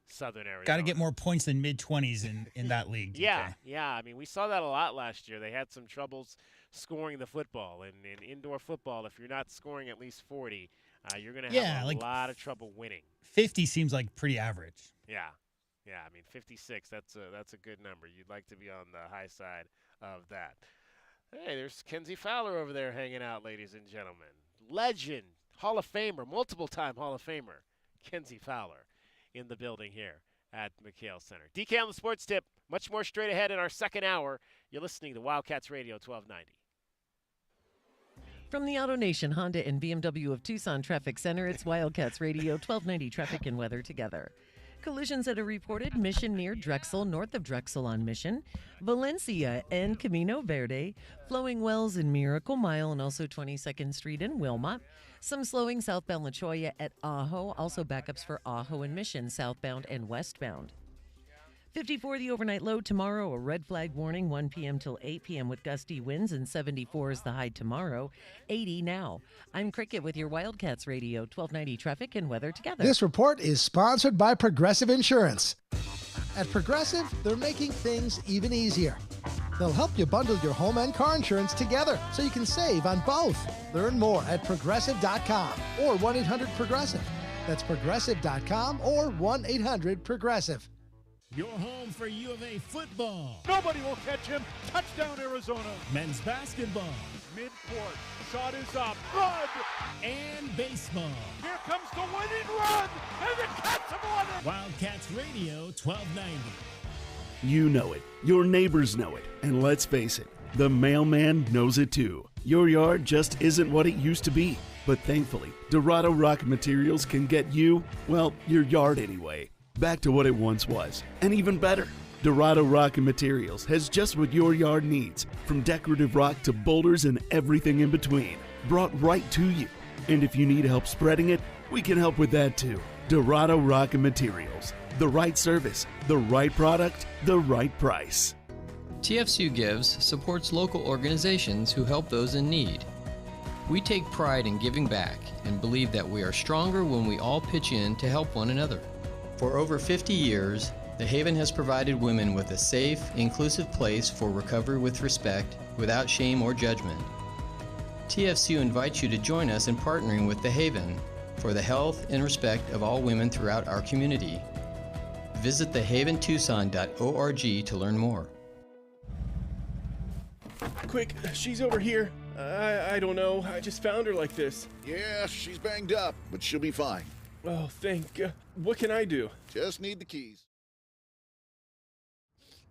Southern Arizona. Got to get more points than mid-20s in that league. Yeah. I mean, we saw that a lot last year. They had some troubles scoring the football. And in indoor football, if you're not scoring at least 40, you're going to have a lot of trouble winning. 50 seems like pretty average. Yeah. I mean, 56, that's a good number. You'd like to be on the high side of that. Hey, there's Kenzie Fowler over there hanging out, ladies and gentlemen. Legend, Hall of Famer, multiple-time Hall of Famer, Kenzie Fowler in the building here at McHale Center. DK on the Sports Tip. Much more straight ahead in our second hour. You're listening to Wildcats Radio 1290. From the Auto Nation Honda and BMW of Tucson Traffic Center, it's Wildcats Radio 1290 Traffic and Weather together. Collisions that are reported: Mission near Drexel, north of Drexel on Mission, Valencia and Camino Verde, flowing wells in Miracle Mile and also 22nd Street in Wilmot. Some slowing southbound La Cholla at Ajo, also backups for Ajo and Mission, southbound and westbound. 54 the overnight low tomorrow, a red flag warning 1 p.m. till 8 p.m. with gusty winds, and 74 is the high tomorrow, 80 now. I'm Cricket with your Wildcats Radio 1290 Traffic and Weather together. This report is sponsored by Progressive Insurance. At Progressive, they're making things even easier. They'll help you bundle your home and car insurance together so you can save on both. Learn more at Progressive.com or 1-800-PROGRESSIVE. That's Progressive.com or 1-800-PROGRESSIVE. Your home for U of A football. Nobody will catch him. Touchdown, Arizona. Men's basketball. Mid-court. Shot is up. Run. And baseball. Here comes the winning run. And the Cats have won it. Wildcats Radio 1290. You know it. Your neighbors know it. And let's face it, the mailman knows it too. Your yard just isn't what it used to be. But thankfully, Dorado Rock Materials can get you, well, your yard anyway, back to what it once was, and even better. Dorado Rock and Materials has just what your yard needs, from decorative rock to boulders and everything in between, brought right to you. And if you need help spreading it, we can help with that too. Dorado Rock and Materials. The right service, the right product, the right price. TFCU Gives supports local organizations who help those in need. We take pride in giving back and believe that we are stronger when we all pitch in to help one another. For over 50 years, The Haven has provided women with a safe, inclusive place for recovery with respect, without shame or judgment. TFCU invites you to join us in partnering with The Haven for the health and respect of all women throughout our community. Visit thehaventucson.org to learn more. Quick, she's over here. I don't know. I just found her like this. Yeah, she's banged up, but she'll be fine. Oh, thank God. What can I do? Just need the keys.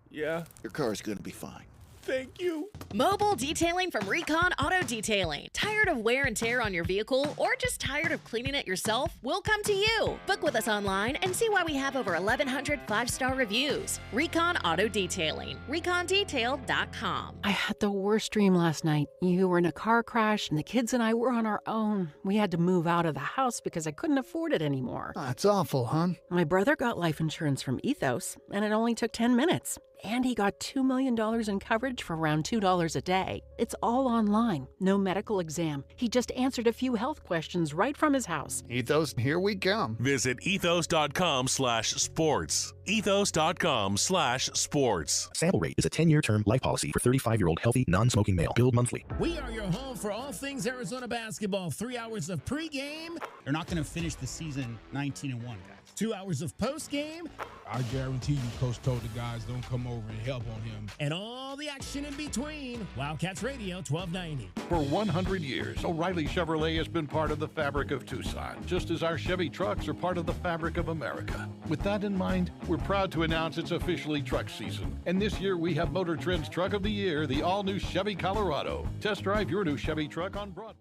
Yeah? Your car's gonna be fine. Thank you. Mobile detailing from Recon Auto Detailing. Tired of wear and tear on your vehicle, or just tired of cleaning it yourself? We'll come to you. Book with us online and see why we have over 1,100 5-star reviews. Recon Auto Detailing. ReconDetail.com. I had the worst dream last night. You were in a car crash, and the kids and I were on our own. We had to move out of the house because I couldn't afford it anymore. That's awful, hon. My brother got life insurance from Ethos, and it only took 10 minutes. And he got $2 million in coverage for around $2 a day. It's all online, no medical exam. He just answered a few health questions right from his house. Ethos, here we come. Visit ethos.com/sports. Ethos.com/sports. Sample rate is a 10-year term life policy for 35-year-old healthy, non-smoking male. Billed monthly. We are your home for all things Arizona basketball. 3 hours of pregame. They're not going to finish the season 19-1, guys. 2 hours of postgame. I guarantee you, Coach told the guys don't come over and help on him. And all the action in between. Wildcats Radio 1290. For 100 years, O'Reilly Chevrolet has been part of the fabric of Tucson, just as our Chevy trucks are part of the fabric of America. With that in mind, we're proud to announce it's officially truck season. And this year we have Motor Trend's Truck of the Year, the all-new Chevy Colorado. Test drive your new Chevy truck on Broadway.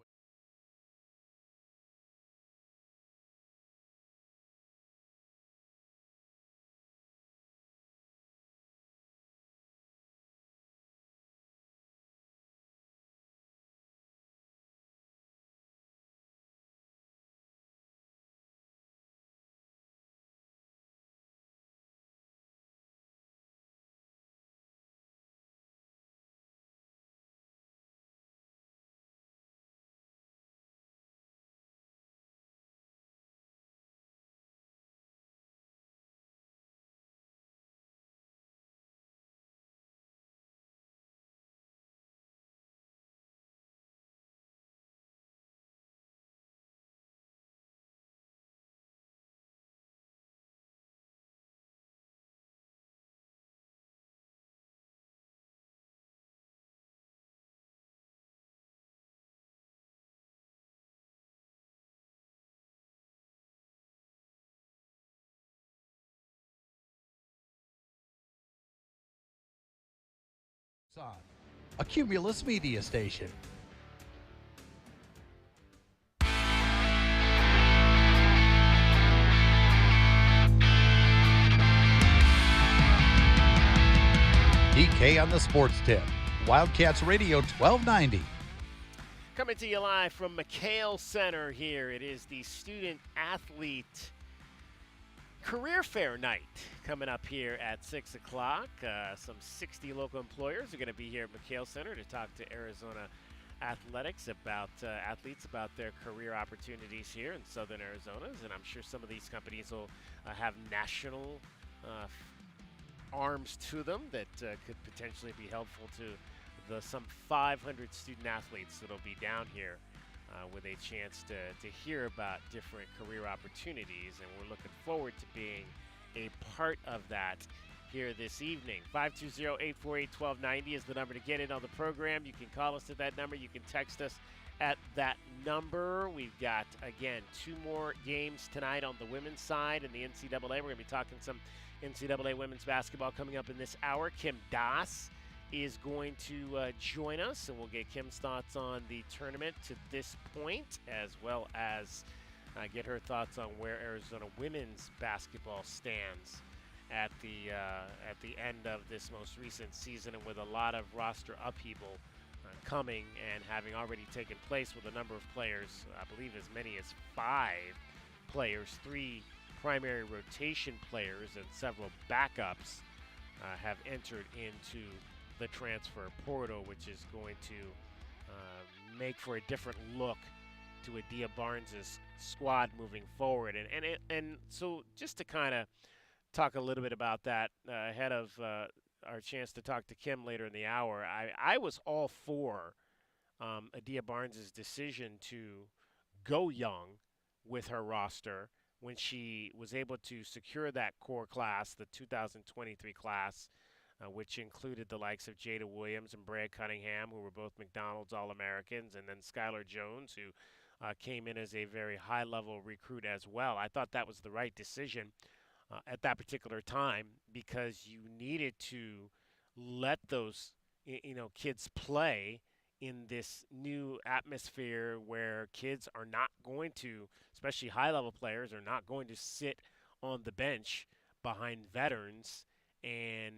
A Cumulus media station. DK on the Sports Tip. Wildcats Radio 1290. Coming to you live from McHale Center here. It is the Student Athlete Career Fair night coming up here at 6 o'clock. Some 60 local employers are going to be here at McHale Center to talk to Arizona athletes about their career opportunities here in Southern Arizona. And I'm sure some of these companies will have national arms to them that could potentially be helpful to the some 500 student athletes that will be down here with a chance to hear about different career opportunities, and we're looking forward to being a part of that here this evening. 520-848-1290 is the number to get in on the program. You can call us at that number. You can text us at that number. We've got, again, 2 more games tonight on the women's side in the NCAA. We're going to be talking some NCAA women's basketball coming up in this hour. Kim Das is going to join us, and we'll get Kim's thoughts on the tournament to this point, as well as get her thoughts on where Arizona women's basketball stands at the end of this most recent season, and with a lot of roster upheaval coming and having already taken place with a number of players, I believe as many as 5 players, 3 primary rotation players and several backups have entered into the transfer portal, which is going to make for a different look to Adia Barnes' squad moving forward. And so just to kind of talk a little bit about that ahead of our chance to talk to Kim later in the hour, I was all for Adia Barnes' decision to go young with her roster when she was able to secure that core class, the 2023 class, which included the likes of Jada Williams and Brad Cunningham, who were both McDonald's All-Americans, and then Skylar Jones, who came in as a very high-level recruit as well. I thought that was the right decision at that particular time, because you needed to let those kids play in this new atmosphere where kids are not going to, especially high-level players, are not going to sit on the bench behind veterans and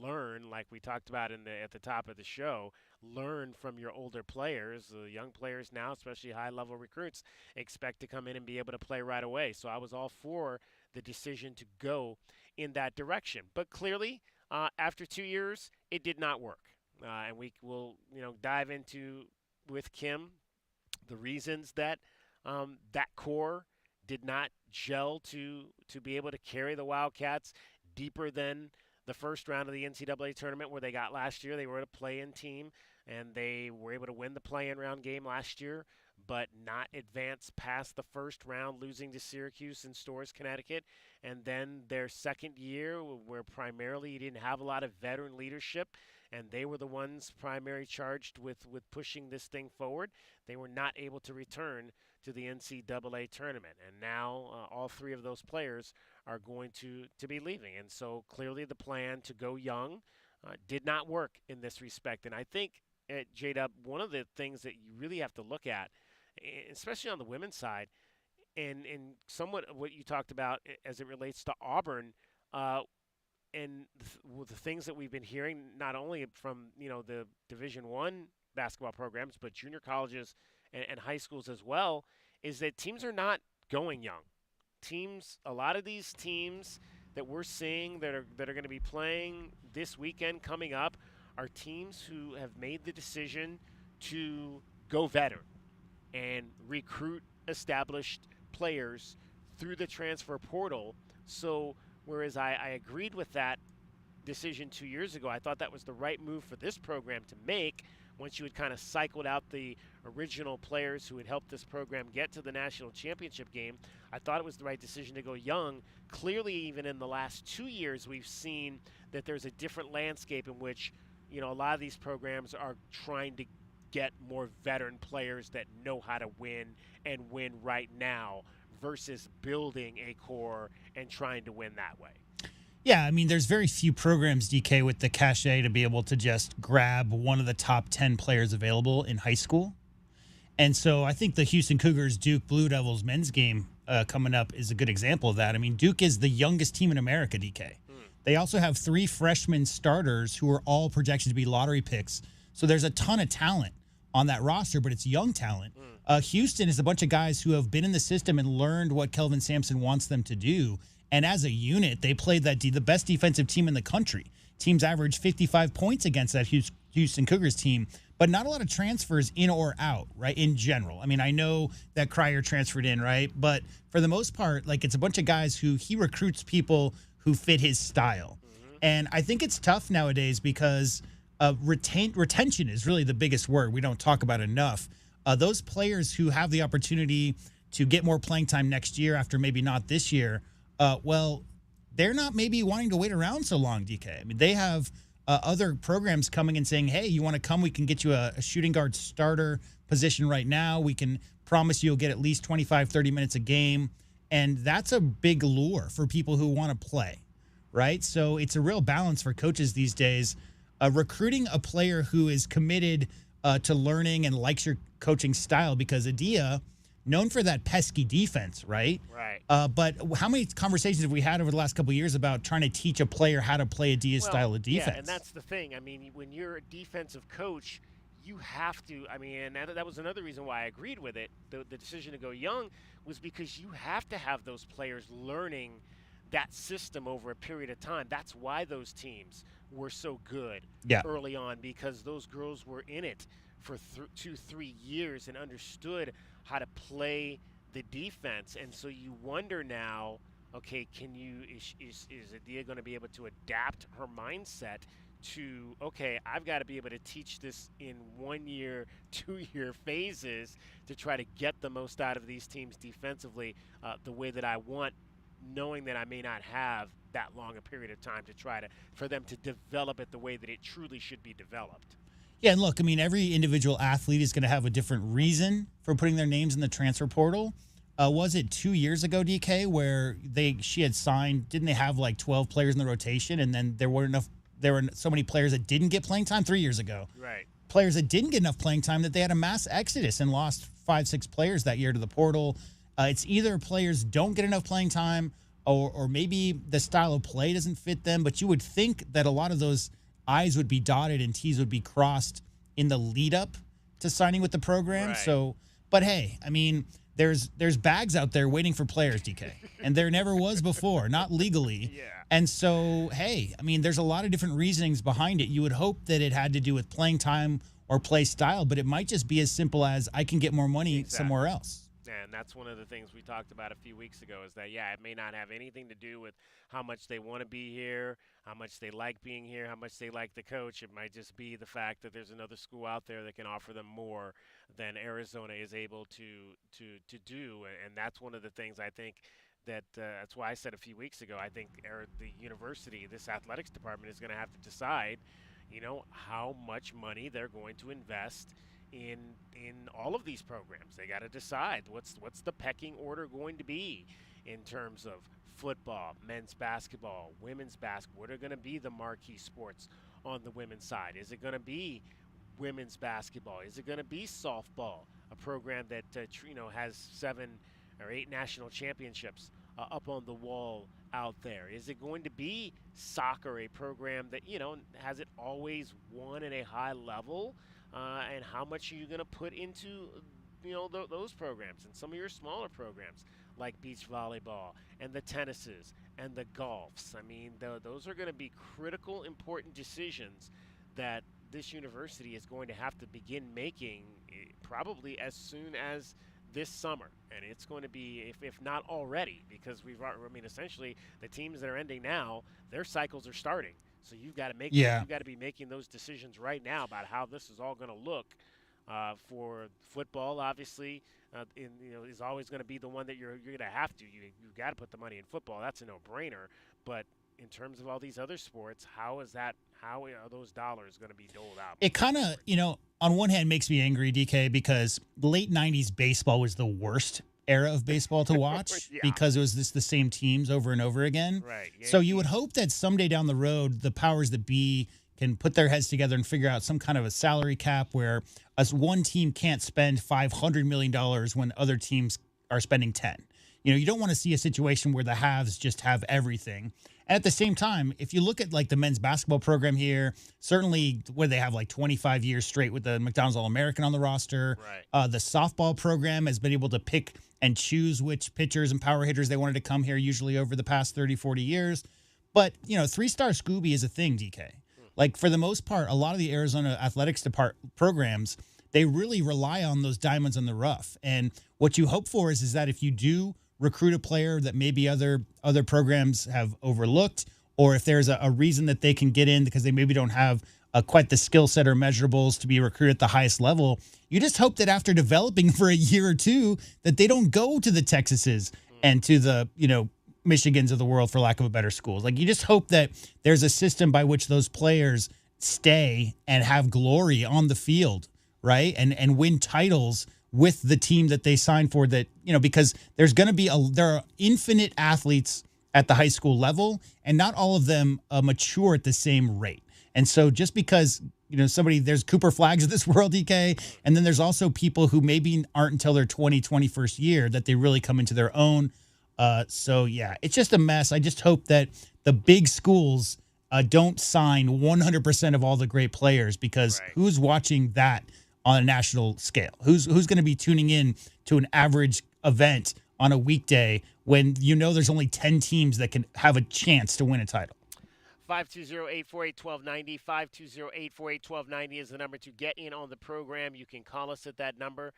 learn, like we talked about at the top of the show, learn from your older players. The young players now, especially high-level recruits, expect to come in and be able to play right away. So I was all for the decision to go in that direction. But clearly, after 2 years, it did not work. And we will, dive into with Kim the reasons that that core did not gel to be able to carry the Wildcats deeper than the first round of the NCAA tournament where they got last year. They were a play-in team, and they were able to win the play-in round game last year, but not advance past the first round, losing to Syracuse in Storrs, Connecticut. And then their second year, where primarily you didn't have a lot of veteran leadership, and they were the ones primarily charged with pushing this thing forward, they were not able to return to the NCAA tournament. And now all 3 of those players are going to be leaving. And so clearly the plan to go young did not work in this respect. And I think, J-Dub, one of the things that you really have to look at, especially on the women's side, and somewhat what you talked about as it relates to Auburn, and the things that we've been hearing, not only from the Division I basketball programs, but junior colleges and high schools as well, is that teams are not going young. A lot of these teams that we're seeing that are going to be playing this weekend coming up are teams who have made the decision to go veteran and recruit established players through the transfer portal. So whereas I agreed with that decision 2 years ago, I thought that was the right move for this program to make once you had kind of cycled out the original players who had helped this program get to the national championship game. I thought it was the right decision to go young. Clearly, even in the last 2 years, we've seen that there's a different landscape in which, a lot of these programs are trying to get more veteran players that know how to win and win right now versus building a core and trying to win that way. Yeah, I mean, there's very few programs, DK, with the cachet to be able to just grab one of the top 10 players available in high school. And so I think the Houston Cougars Duke Blue Devils men's game coming up is a good example of that. I mean, Duke is the youngest team in America, DK. They also have 3 freshman starters who are all projected to be lottery picks. So there's a ton of talent on that roster, but it's young talent. Houston is a bunch of guys who have been in the system and learned what Kelvin Sampson wants them to do. And as a unit, they played the best defensive team in the country. Teams averaged 55 points against that Houston Cougars team, but not a lot of transfers in or out, right, in general. I mean, I know that Cryer transferred in, right? But for the most part, like, it's a bunch of guys who he recruits people who fit his style. And I think it's tough nowadays because retention is really the biggest word we don't talk about enough. Those players who have the opportunity to get more playing time next year after maybe not this year, well, they're not maybe wanting to wait around so long, DK. I mean, they have other programs coming and saying, hey, you want to come? We can get you a shooting guard starter position right now. We can promise you'll get at least 25, 30 minutes a game. And that's a big lure for people who want to play, right? So it's a real balance for coaches these days. Recruiting a player who is committed to learning and likes your coaching style, because Adia, known for that pesky defense, right? Right. But how many conversations have we had over the last couple of years about trying to teach a player how to play Adia's style of defense? Yeah, and that's the thing. I mean, when you're a defensive coach, you have to, I mean, and that was another reason why I agreed with it. The decision to go young was because you have to have those players learning that system over a period of time. That's why those teams were so good early on, because those girls were in it for 2-3 years and understood how to play the defense. And so you wonder now, okay, is Adia going to be able to adapt her mindset to, okay, I've got to be able to teach this in 1 year, 2 year phases to try to get the most out of these teams defensively the way that I want, knowing that I may not have that long a period of time to try for them to develop it the way that it truly should be developed. Yeah, and look, I mean, every individual athlete is going to have a different reason for putting their names in the transfer portal. Was it 2 years ago, DK, where she had signed, didn't they have like 12 players in the rotation, and then there were so many players that didn't get playing time 3 years ago. Right. Players that didn't get enough playing time that they had a mass exodus and lost 5-6 players that year to the portal. It's either players don't get enough playing time or maybe the style of play doesn't fit them, but you would think that a lot of those I's would be dotted and T's would be crossed in the lead up to signing with the program. Right. So, but hey, I mean, there's bags out there waiting for players, DK, and there never was before, not legally. Yeah. And so, hey, I mean, there's a lot of different reasonings behind it. You would hope that it had to do with playing time or play style, but it might just be as simple as I can get more money somewhere else. And that's one of the things we talked about a few weeks ago, is that, yeah, it may not have anything to do with how much they want to be here, how much they like being here, how much they like the coach. It might just be the fact that there's another school out there that can offer them more than Arizona is able to do. And that's one of the things I think that's why I said a few weeks ago, I think the university, this athletics department, is going to have to decide, how much money they're going to invest in all of these programs. They got to decide what's the pecking order going to be in terms of football, men's basketball, women's basketball. What are going to be the marquee sports on the women's side? Is it going to be women's basketball? Is it going to be softball, a program that has 7 or 8 national championships up on the wall out there? Is it going to be soccer, a program that has it always won at a high level? And how much are you going to put into those programs and some of your smaller programs like beach volleyball and the tennises and the golfs? I mean, those are going to be critical, important decisions that this university is going to have to begin making probably as soon as this summer. And it's going to be, if not already, because essentially the teams that are ending now, their cycles are starting. So you've got to you've got to be making those decisions right now about how this is all going to look. For football, obviously, is always going to be the one that you're going to have to. You've got to put the money in football. That's a no-brainer. But in terms of all these other sports, how are those dollars going to be doled out? It kind of, on one hand makes me angry, DK, because the late 90s baseball was the worst era of baseball to watch because it was the same teams over and over again. Right. So you would hope that someday down the road, the powers that be can put their heads together and figure out some kind of a salary cap where us one team can't spend $500 million when other teams are spending 10. You don't want to see a situation where the haves just have everything. And at the same time, if you look at like the men's basketball program here, certainly where they have like 25 years straight with the McDonald's All-American on the roster. Right. The softball program has been able to pick and choose which pitchers and power hitters they wanted to come here usually over the past 30, 40 years. But, 3-star Scooby is a thing, DK. Like, for the most part, a lot of the Arizona athletics programs, they really rely on those diamonds in the rough. And what you hope for is that if you do recruit a player that maybe other programs have overlooked, or if there's a reason that they can get in because they maybe don't have quite the skill set or measurables to be recruited at the highest level, you just hope that after developing for a year or two that they don't go to the Texases and to the, Michigans of the world, for lack of a better schools. Like, you just hope that there's a system by which those players stay and have glory on the field, right? And win titles with the team that they sign for, that, because there's going to be there are infinite athletes at the high school level, and not all of them mature at the same rate. And so just because, there's Cooper Flags of this world, DK, and then there's also people who maybe aren't until their 21st year that they really come into their own. So, yeah, it's just a mess. I just hope that the big schools don't sign 100% of all the great players, because who's watching that on a national scale? Who's going to be tuning in to an average event on a weekday when there's only 10 teams that can have a chance to win a title? 520-848-1290. 520-848-1290 is the number to get in on the program. You can call us at that number.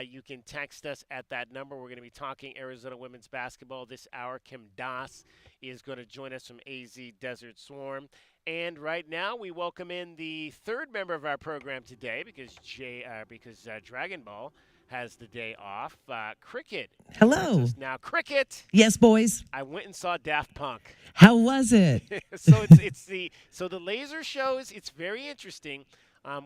You can text us at that number. We're going to be talking Arizona women's basketball this hour. Kim Das is going to join us from AZ Desert Swarm. And right now we welcome in the third member of our program today because Dragon Ball has the day off. Cricket. Hello. Now, Cricket. Yes, boys. I went and saw Daft Punk. How was it? So the laser shows. It's very interesting.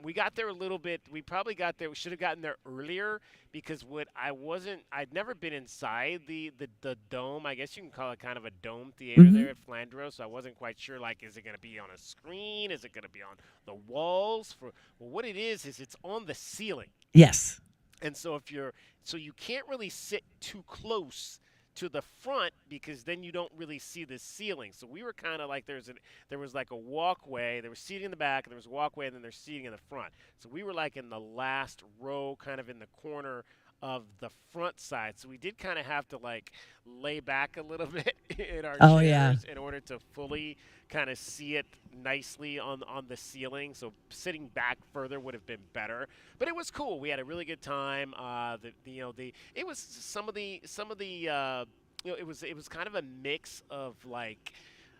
We got there a little bit. We probably got there. We should have gotten there earlier because I'd never been inside the dome. I guess you can call it kind of a dome theater there at Flandreau. So I wasn't quite sure, like, is it going to be on a screen? Is it going to be on the walls? Well, what it is it's on the ceiling. Yes. And so you can't really sit too close to the front because then you don't really see the ceiling. So we were kind of like there was like a walkway. There was seating in the back, and there was a walkway, and then there's seating in the front. So we were like in the last row, kind of in the corner of the front side. So we did kind of have to like lay back a little bit in our chairs in order to fully kind of see it nicely on the ceiling. So sitting back further would have been better, but it was cool. We had a really good time. It was some of the it was kind of a mix of like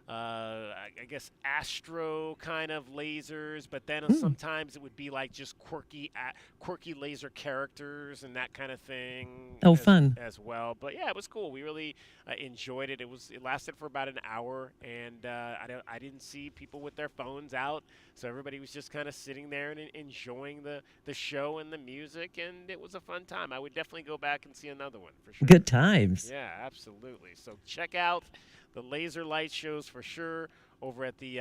I guess astro kind of lasers, but then sometimes it would be like just quirky laser characters and that kind of thing. Fun as well. But yeah, it was cool. We really enjoyed it. It lasted for about an hour, and I didn't see people with their phones out, so everybody was just kind of sitting there and enjoying the show and the music, and it was a fun time. I would definitely go back and see another one for sure. Good times. Yeah, absolutely. So check out the laser light shows for sure over at the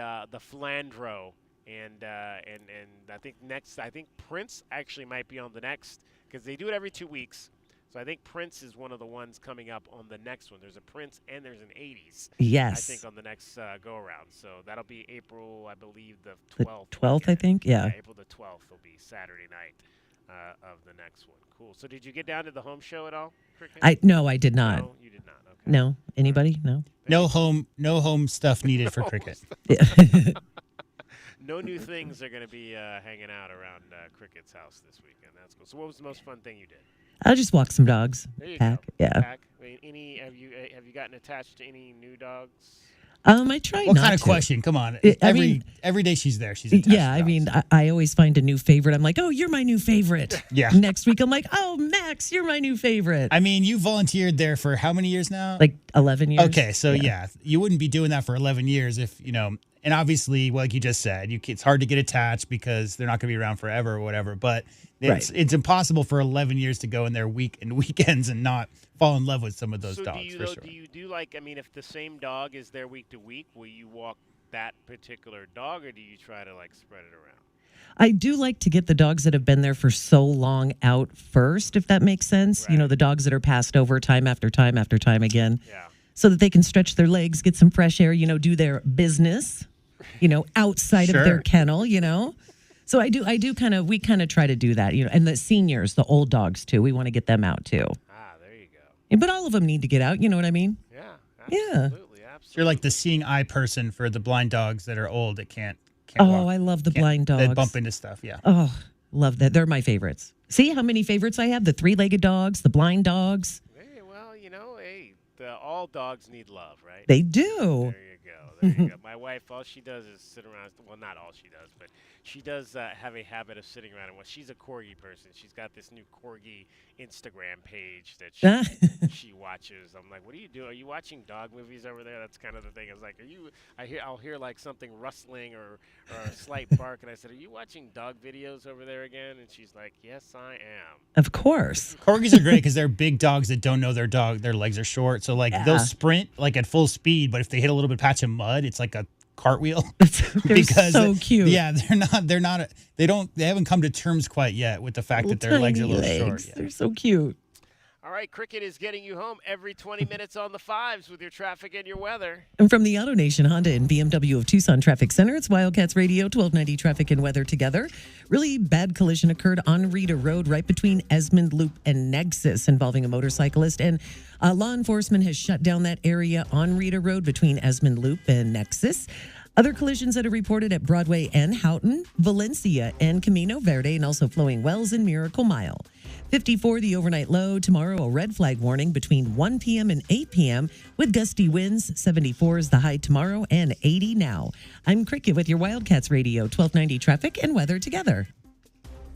Flandreau, and I think Prince actually might be on the next, because they do it every 2 weeks. So I think Prince is one of the ones coming up on the next one. There's a Prince and there's an 80s. Yes. I think on the next go around. So that'll be April, I believe, the 12th. The 12th, I think. Yeah. April the 12th will be Saturday night of the next one. Cool. So did you get down to the home show at all, Cricket? No, I did not. No, you did not. Okay. No. Anybody? No. No home stuff needed for cricket. No new things are going to be hanging out around Cricket's house this weekend. That's cool. So what was the most fun thing you did? I'll just walk some dogs. There you Pack. go. Yeah. Pack. I mean, have you gotten attached to any new dogs? I try what not kind of to. question? Come on. Every day she's there. She's attached yeah. to I mean, I always find a new favorite. I'm like, oh, you're my new favorite. Yeah. Next week, I'm like, oh, Max, you're my new favorite. I mean, you volunteered there for how many years now? Like 11 years. Okay, so yeah, you wouldn't be doing that for 11 years if, and obviously, like you just said, it's hard to get attached because they're not going to be around forever or whatever. But It's impossible for 11 years to go in their weekends and not fall in love with some of those dogs. Do you do if the same dog is there week to week, will you walk that particular dog, or do you try to spread it around? I do like to get the dogs that have been there for so long out first, if that makes sense. Right. The dogs that are passed over time after time after time again. Yeah. So that they can stretch their legs, get some fresh air, do their business, outside of their kennel, So we kind of try to do that, and the seniors, the old dogs too. We want to get them out too. There you go. But all of them need to get out, you know what I mean? Yeah. Absolutely. You're like the seeing eye person for the blind dogs that are old that can't walk. I love the blind dogs. They bump into stuff, yeah. Oh, love that. They're my favorites. See how many favorites I have? The three-legged dogs, the blind dogs. Hey, well, all dogs need love, right? They do. There you go. My wife, all she does is sit around. Well, not all she does, but she does have a habit of sitting around. And she's a corgi person. She's got this new corgi Instagram page that she watches. I'm like, what do you do? Are you watching dog movies over there? That's kind of the thing. I was like, I'll hear something rustling or a slight bark, and I said, are you watching dog videos over there again? And she's like, yes, I am. Of course. Corgis are great because they're big dogs that don't know their dog. Their legs are short, so they'll sprint at full speed. But if they hit a little bit of patch of mud, it's like a cartwheel. They're so cute. Yeah, they haven't come to terms quite yet with the fact that their legs are a little short. Yeah. They're so cute. All right, Cricket is getting you home every 20 minutes on the fives with your traffic and your weather. And from the Auto Nation Honda and BMW of Tucson Traffic Center, it's Wildcats Radio 1290 traffic and weather together. Really bad collision occurred on Rita Road right between Esmond Loop and Nexus involving a motorcyclist. And law enforcement has shut down that area on Rita Road between Esmond Loop and Nexus. Other collisions that are reported at Broadway and Houghton, Valencia and Camino Verde, and also Flowing Wells and Miracle Mile. 54, the overnight low. Tomorrow, a red flag warning between 1 p.m. and 8 p.m. with gusty winds. 74 is the high tomorrow and 80 now. I'm Cricket with your Wildcats Radio 1290 traffic and weather together.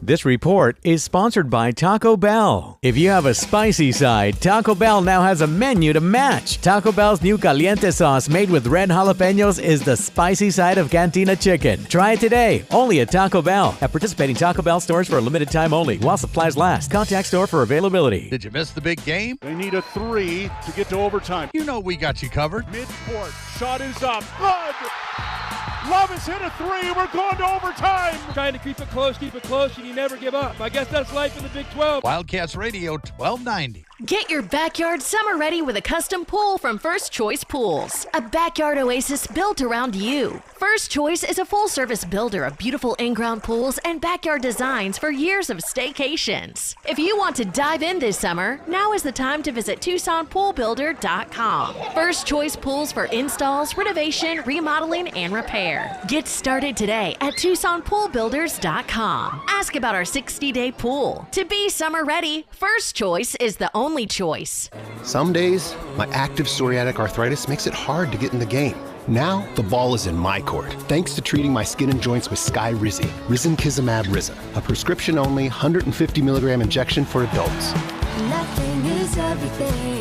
This report is sponsored by Taco Bell. If you have a spicy side, Taco Bell now has a menu to match. Taco Bell's new caliente sauce made with red jalapenos is the spicy side of Cantina chicken. Try it today, only at Taco Bell. At participating Taco Bell stores for a limited time only, while supplies last. Contact store for availability. Did you miss the big game? They need a 3 to get to overtime. You know we got you covered. Mid-court, shot is up. Good! Love has hit a 3. We're going to overtime. Trying to keep it close, and you never give up. I guess that's life in the Big 12. Wildcats Radio 1290. Get your backyard summer ready with a custom pool from First Choice Pools. A backyard oasis built around you. First Choice is a full-service builder of beautiful in-ground pools and backyard designs for years of staycations. If you want to dive in this summer, now is the time to visit TucsonPoolBuilder.com. First Choice Pools for installs, renovation, remodeling, and repair. Get started today at TucsonPoolBuilders.com. Ask about our 60-day pool. To be summer ready, First Choice is the only choice. Some days, my active psoriatic arthritis makes it hard to get in the game. Now, the ball is in my court, thanks to treating my skin and joints with Skyrizi, Risankizumab Riza, a prescription-only 150 milligram injection for adults. Nothing is everything.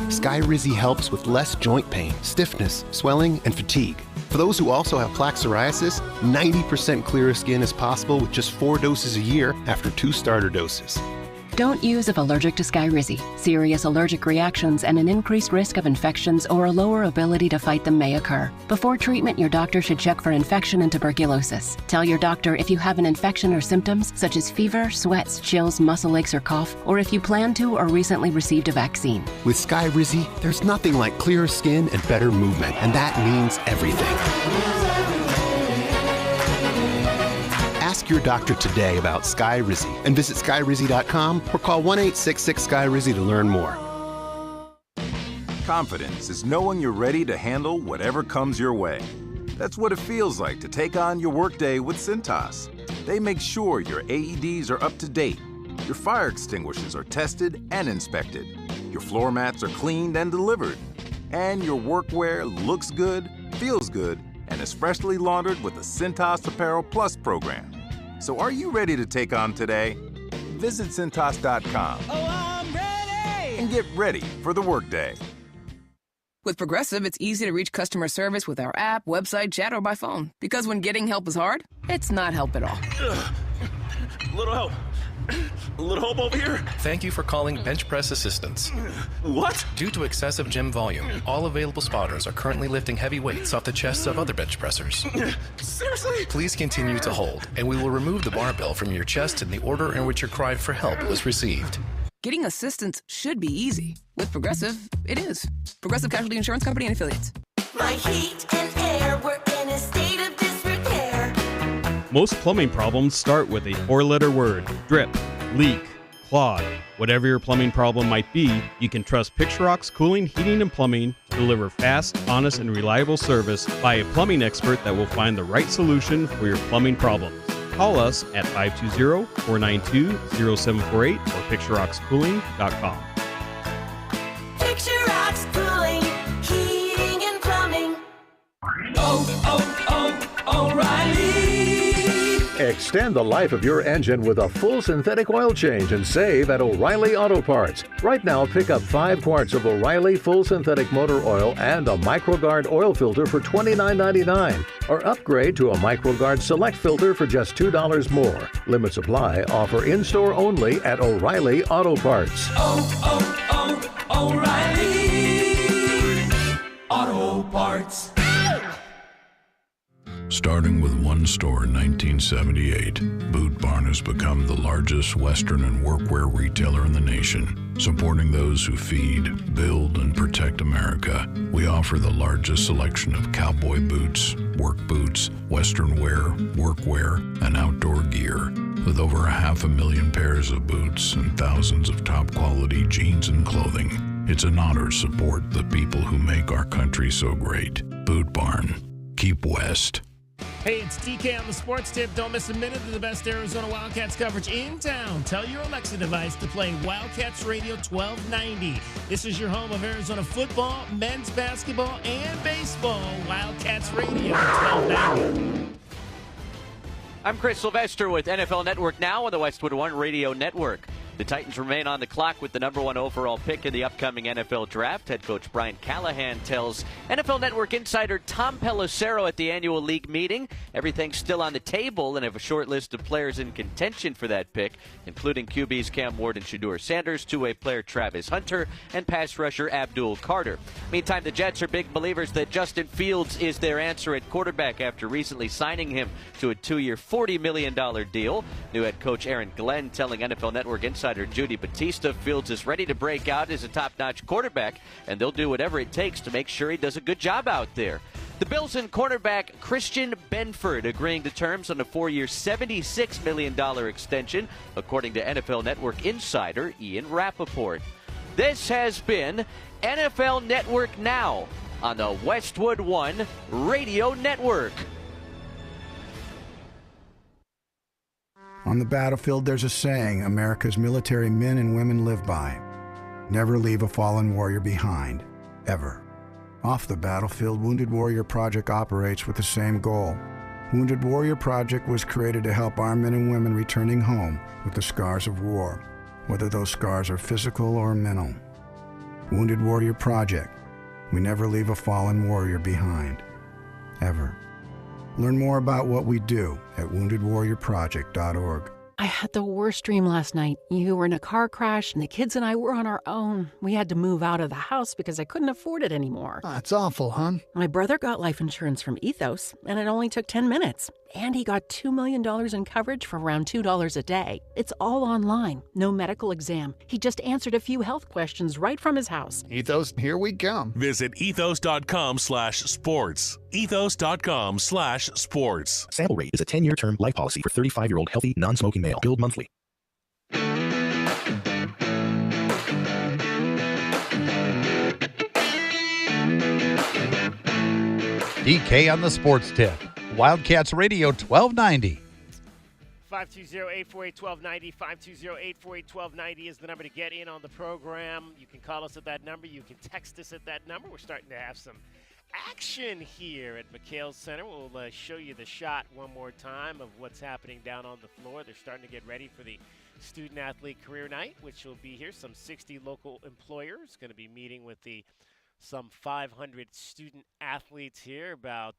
Skyrizi helps with less joint pain, stiffness, swelling, and fatigue. For those who also have plaque psoriasis, 90% clearer skin is possible with just 4 doses a year after 2 starter doses. Don't use if allergic to Skyrizi. Serious allergic reactions and an increased risk of infections or a lower ability to fight them may occur. Before treatment, your doctor should check for infection and tuberculosis. Tell your doctor if you have an infection or symptoms such as fever, sweats, chills, muscle aches, or cough, or if you plan to or recently received a vaccine. With Skyrizi, there's nothing like clearer skin and better movement, and that means everything. Ask your doctor today about Skyrizi and visit Skyrizi.com or call 1-866-SKYRIZI to learn more. Confidence is knowing you're ready to handle whatever comes your way. That's what it feels like to take on your workday with Cintas. They make sure your AEDs are up to date, your fire extinguishers are tested and inspected, your floor mats are cleaned and delivered, and your workwear looks good, feels good, and is freshly laundered with the Cintas Apparel Plus program. So are you ready to take on today? Visit Cintas.com. Oh, I'm ready! And get ready for the workday. With Progressive, it's easy to reach customer service with our app, website, chat, or by phone. Because when getting help is hard, it's not help at all. Little help. A little help over here. Thank you for calling Bench Press Assistance. What? Due to excessive gym volume, all available spotters are currently lifting heavy weights off the chests of other bench pressers. Seriously? Please continue to hold, and we will remove the barbell from your chest in the order in which your cry for help was received. Getting assistance should be easy. With Progressive, it is. Progressive Casualty Insurance Company and Affiliates. My heat and air were in a state of disrepair. Most plumbing problems start with a four-letter word: drip, leak, clog. Whatever your plumbing problem might be, you can trust Picturox Cooling, Heating, and Plumbing to deliver fast, honest, and reliable service by a plumbing expert that will find the right solution for your plumbing problems. Call us at 520-492-0748 or picturoxcooling.com. Picturox Cooling, Heating and Plumbing. O'Reilly. Extend the life of your engine with a full synthetic oil change and save at O'Reilly Auto Parts. Right now, pick up 5 quarts of O'Reilly full synthetic motor oil and a MicroGuard oil filter for $29.99. Or upgrade to a MicroGuard Select filter for just $2 more. Limit supply. Offer in-store only at O'Reilly Auto Parts. O'Reilly Auto Parts. Starting with one store in 1978, Boot Barn has become the largest Western and workwear retailer in the nation. Supporting those who feed, build, and protect America, we offer the largest selection of cowboy boots, work boots, Western wear, workwear, and outdoor gear. With over 500,000 pairs of boots and thousands of top-quality jeans and clothing, it's an honor to support the people who make our country so great. Boot Barn. Keep West. Hey, it's DK on the Sports Tip. Don't miss a minute of the best Arizona Wildcats coverage in town. Tell your Alexa device to play Wildcats Radio 1290. This is your home of Arizona football, men's basketball, and baseball. Wildcats Radio 1290. I'm Chris Sylvester with NFL Network Now on the Westwood One Radio Network. The Titans remain on the clock with the number 1 overall pick in the upcoming NFL Draft. Head coach Brian Callahan tells NFL Network insider Tom Pelissero at the annual league meeting everything's still on the table and have a short list of players in contention for that pick, including QBs Cam Ward and Shedeur Sanders, two-way player Travis Hunter, and pass rusher Abdul Carter. Meantime, the Jets are big believers that Justin Fields is their answer at quarterback after recently signing him to a 2-year, $40 million deal. New head coach Aaron Glenn telling NFL Network insider Judy Batista Fields is ready to break out as a top-notch quarterback, and they'll do whatever it takes to make sure he does a good job out there. The Bills and cornerback Christian Benford agreeing to terms on a 4-year, $76 million extension, according to NFL Network insider Ian Rappaport. This has been NFL Network Now on the Westwood One Radio Network. On the battlefield, there's a saying America's military men and women live by. Never leave a fallen warrior behind, ever. Off the battlefield, Wounded Warrior Project operates with the same goal. Wounded Warrior Project was created to help our men and women returning home with the scars of war, whether those scars are physical or mental. Wounded Warrior Project. We never leave a fallen warrior behind, ever. Learn more about what we do at woundedwarriorproject.org. I had the worst dream last night. You were in a car crash, and the kids and I were on our own. We had to move out of the house because I couldn't afford it anymore. That's awful, hon. My brother got life insurance from Ethos, and it only took 10 minutes. And he got $2 million in coverage for around $2 a day. It's all online, no medical exam. He just answered a few health questions right from his house. Ethos, here we come. Visit ethos.com/sports. Ethos.com/sports. Sample rate is a 10-year term life policy for 35-year-old healthy, non-smoking male. Billed monthly. DK on the Sports Tip. Wildcats Radio 1290. 520-848-1290. 520-848-1290 is the number to get in on the program. You can call us at that number. You can text us at that number. We're starting to have some action here at McHale Center. We'll show you the shot one more time of what's happening down on the floor. They're starting to get ready for the Student Athlete Career Night, which will be here. Some 60 local employers going to be meeting with some 500 student athletes here about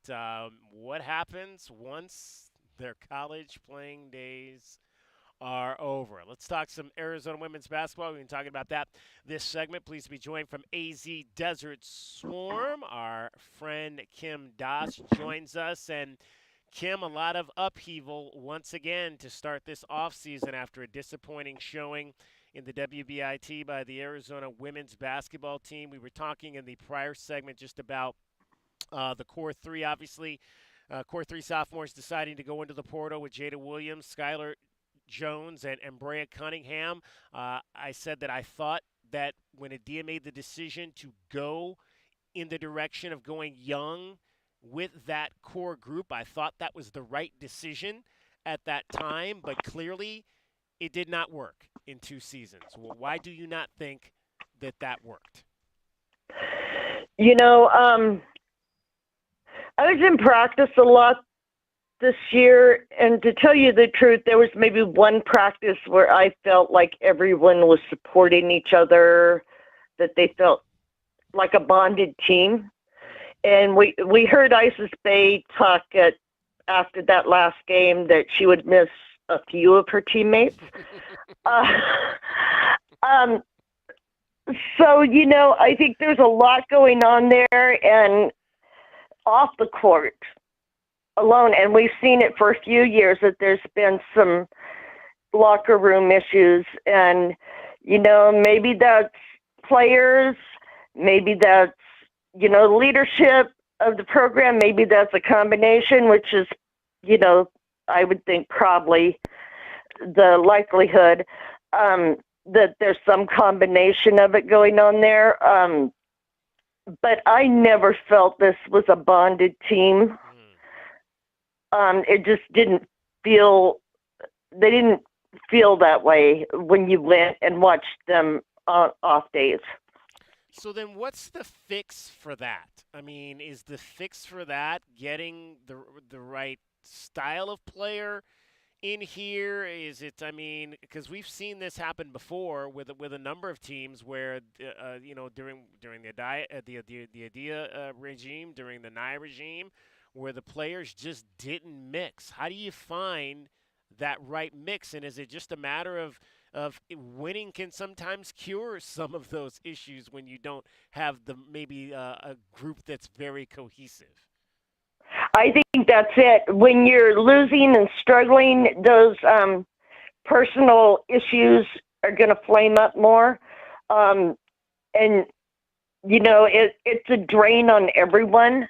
what happens once their college playing days are over. Let's talk some Arizona women's basketball. We've been talking about that this segment. Pleased to be joined from AZ Desert Swarm. Our friend Kim Das joins us. And Kim, a lot of upheaval once again to start this offseason after a disappointing showing in the WBIT by the Arizona women's basketball team. We were talking in the prior segment just about the core three, obviously. Core three sophomores deciding to go into the portal with Jada Williams, Skylar Jones, and Brea Cunningham. I said that I thought that when Adia made the decision to go in the direction of going young with that core group, I thought that was the right decision at that time, but clearly it did not work in 2 seasons. Well, why do you not think that that worked? I was in practice a lot this year, and to tell you the truth, there was maybe one practice where I felt like everyone was supporting each other, that they felt like a bonded team. And we heard Isis Bay talk after that last game that she would miss a few of her teammates. So, I think there's a lot going on there, and off the court alone, and we've seen it for a few years that there's been some locker room issues, and maybe that's players, maybe that's leadership of the program, maybe that's a combination, which is I would think probably the likelihood that there's some combination of it going on there. But I never felt this was a bonded team. It just didn't feel, they didn't feel that way when you went and watched them on off days. So then what's the fix for that? I mean, is the fix for that getting the right style of player in here? Is it, because we've seen this happen before with a number of teams where, during the Adia regime, during the Nye regime, where the players just didn't mix. How do you find that right mix? And is it just a matter of winning can sometimes cure some of those issues when you don't have maybe a group that's very cohesive? I think that's it. When you're losing and struggling, those personal issues are going to flame up more. And, it's a drain on everyone,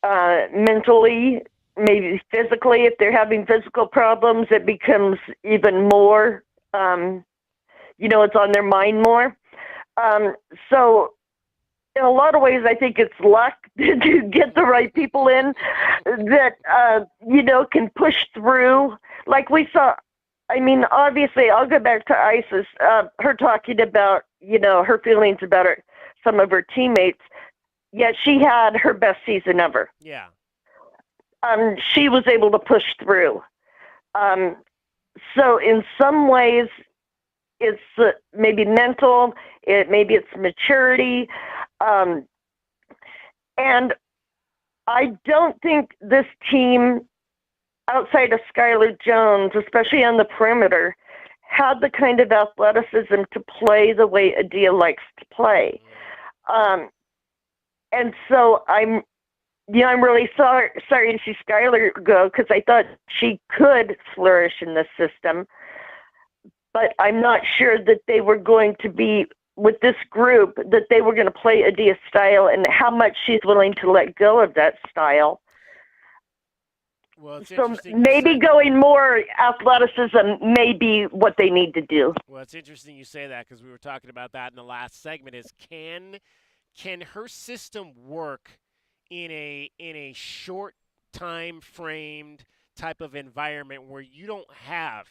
mentally, maybe physically. If they're having physical problems, it becomes even more, it's on their mind more. So in a lot of ways, I think it's luck to get the right people in that, can push through. Like we saw, obviously, I'll go back to Isis, her talking about, her feelings about some of her teammates, yet she had her best season ever. Yeah. She was able to push through. So in some ways, it's maybe mental, maybe it's maturity. And I don't think this team, outside of Skylar Jones, especially on the perimeter, had the kind of athleticism to play the way Adia likes to play. And so I'm really sorry to see Skylar go, because I thought she could flourish in this system. But I'm not sure that they were going to be, with this group, that they were going to play Adia's style and how much she's willing to let go of that style. Well, it's so interesting. Maybe going more athleticism may be what they need to do. Well, it's interesting you say that, because we were talking about that in the last segment. Is can her system work in a short time framed type of environment where you don't have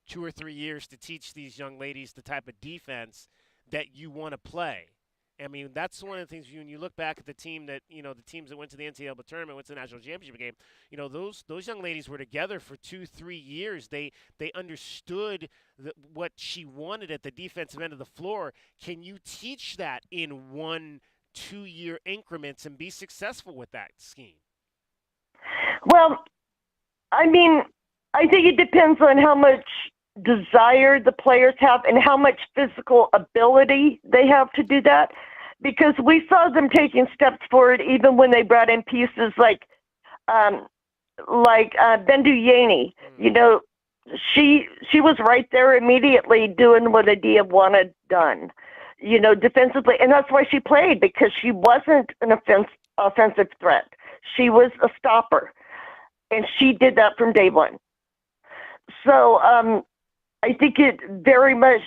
2 or 3 years to teach these young ladies the type of defense that you want to play? That's one of the things when you look back at the team that, the teams that went to the NCAA tournament, went to the national championship game, those young ladies were together for 2-3 years. They understood what she wanted at the defensive end of the floor. Can you teach that in 1-2 year increments and be successful with that scheme? Well, I think it depends on how much desire the players have and how much physical ability they have to do that. Because we saw them taking steps forward even when they brought in pieces like Bendu Yaney. You know, she was right there immediately doing what Adia wanted done, you know, defensively. And that's why she played, because she wasn't an offensive threat. She was a stopper. And she did that from day one. So I think it very much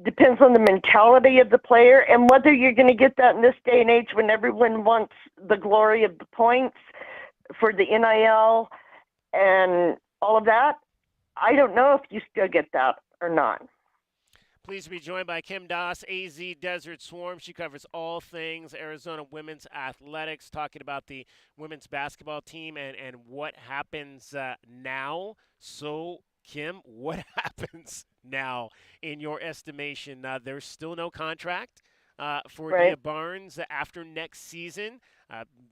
depends on the mentality of the player and whether you're going to get that in this day and age when everyone wants the glory of the points for the NIL and all of that. I don't know if you still get that or not. Pleased to be joined by Kim Doss, AZ Desert Swarm. She covers all things Arizona women's athletics, talking about the women's basketball team and what happens now. So, Kim, what happens now in your estimation? There's still no contract for Adia Barnes after next season.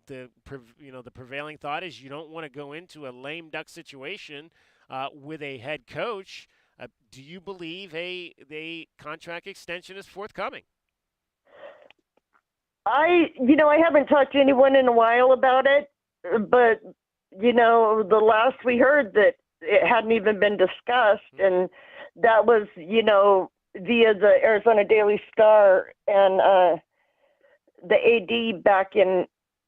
The prevailing thought is you don't want to go into a lame duck situation with a head coach. Do you believe a contract extension is forthcoming? I haven't talked to anyone in a while about it, but, you know, the last we heard that it hadn't even been discussed, and that was, you know, via the Arizona Daily Star and the AD back in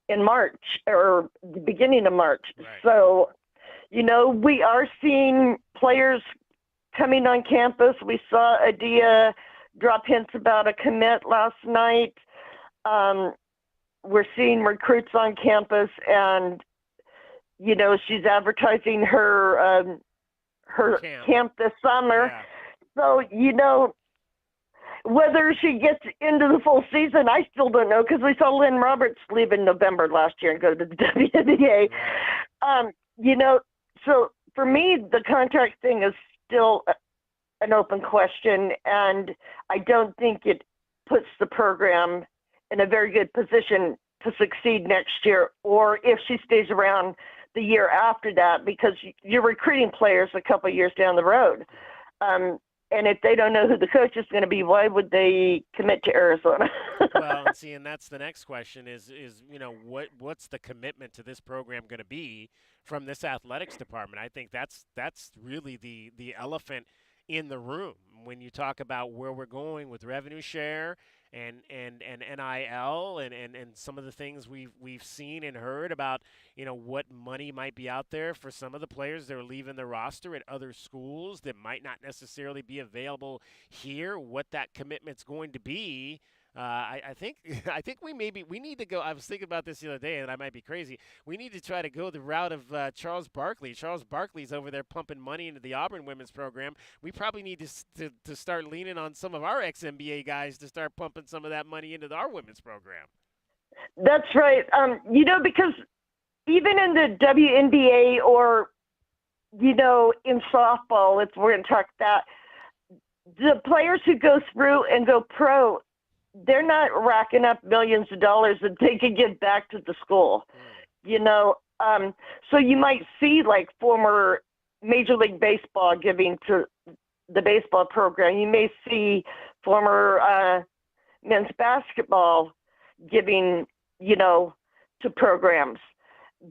March, or the beginning of March. Right. So, you know, we are seeing players coming on campus. We saw Adia drop hints about a commit last night. We're seeing recruits on campus, and, you know, she's advertising her camp this summer. Yeah. So, you know, whether she gets into the full season, I still don't know, because we saw Lynn Roberts leave in November last year and go to the WNBA. You know, so for me, the contract thing is still an open question, and I don't think it puts the program in a very good position to succeed next year, or if she stays around the year after that, because you're recruiting players a couple of years down the road. And if they don't know who the coach is going to be, why would they commit to Arizona? Well, see, and that's the next question is you know, what's the commitment to this program going to be from this athletics department? I think that's really the elephant in the room when you talk about where we're going with revenue share and NIL and some of the things we've seen and heard about, you know, what money might be out there for some of the players that are leaving the roster at other schools that might not necessarily be available here, what that commitment's going to be. I think we need to go. I was thinking about this the other day, and I might be crazy. We need to try to go the route of Charles Barkley. Charles Barkley's over there pumping money into the Auburn women's program. We probably need to start leaning on some of our ex-NBA guys to start pumping some of that money into our women's program. That's right. You know, because even in the WNBA or, you know, in softball, if we're going to talk that, the players who go through and go pro, they're not racking up millions of dollars that they could give back to the school, you know. So you might see like former Major League Baseball giving to the baseball program. You may see former men's basketball giving, you know, to programs.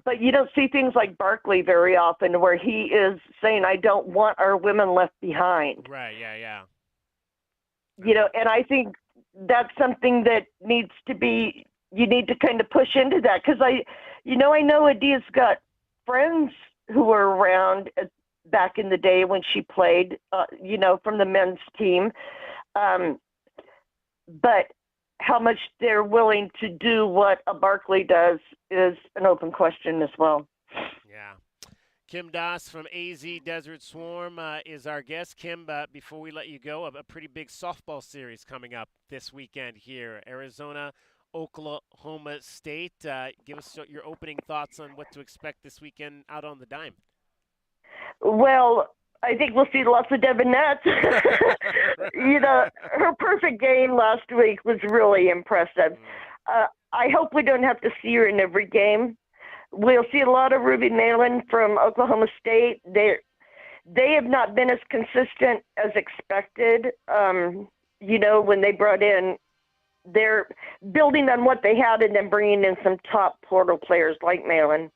But you don't see things like Barkley very often where he is saying, I don't want our women left behind. Right, yeah. You know, and I think that's something that needs to be, you need to kind of push into that, because I know Adia's got friends who were around back in the day when she played, you know, from the men's team. But how much they're willing to do what a Barkley does is an open question as well. Yeah. Kim Doss from AZ Desert Swarm is our guest. Kim, before we let you go, a pretty big softball series coming up this weekend here. Arizona, Oklahoma State. Give us your opening thoughts on what to expect this weekend out on the dime. Well, I think we'll see lots of Devin Nets. You know, her perfect game last week was really impressive. I hope we don't have to see her in every game. We'll see a lot of Ruby Malin from Oklahoma State. they have not been as consistent as expected. When they brought in, they're building on what they had and then bringing in some top portal players like Malin.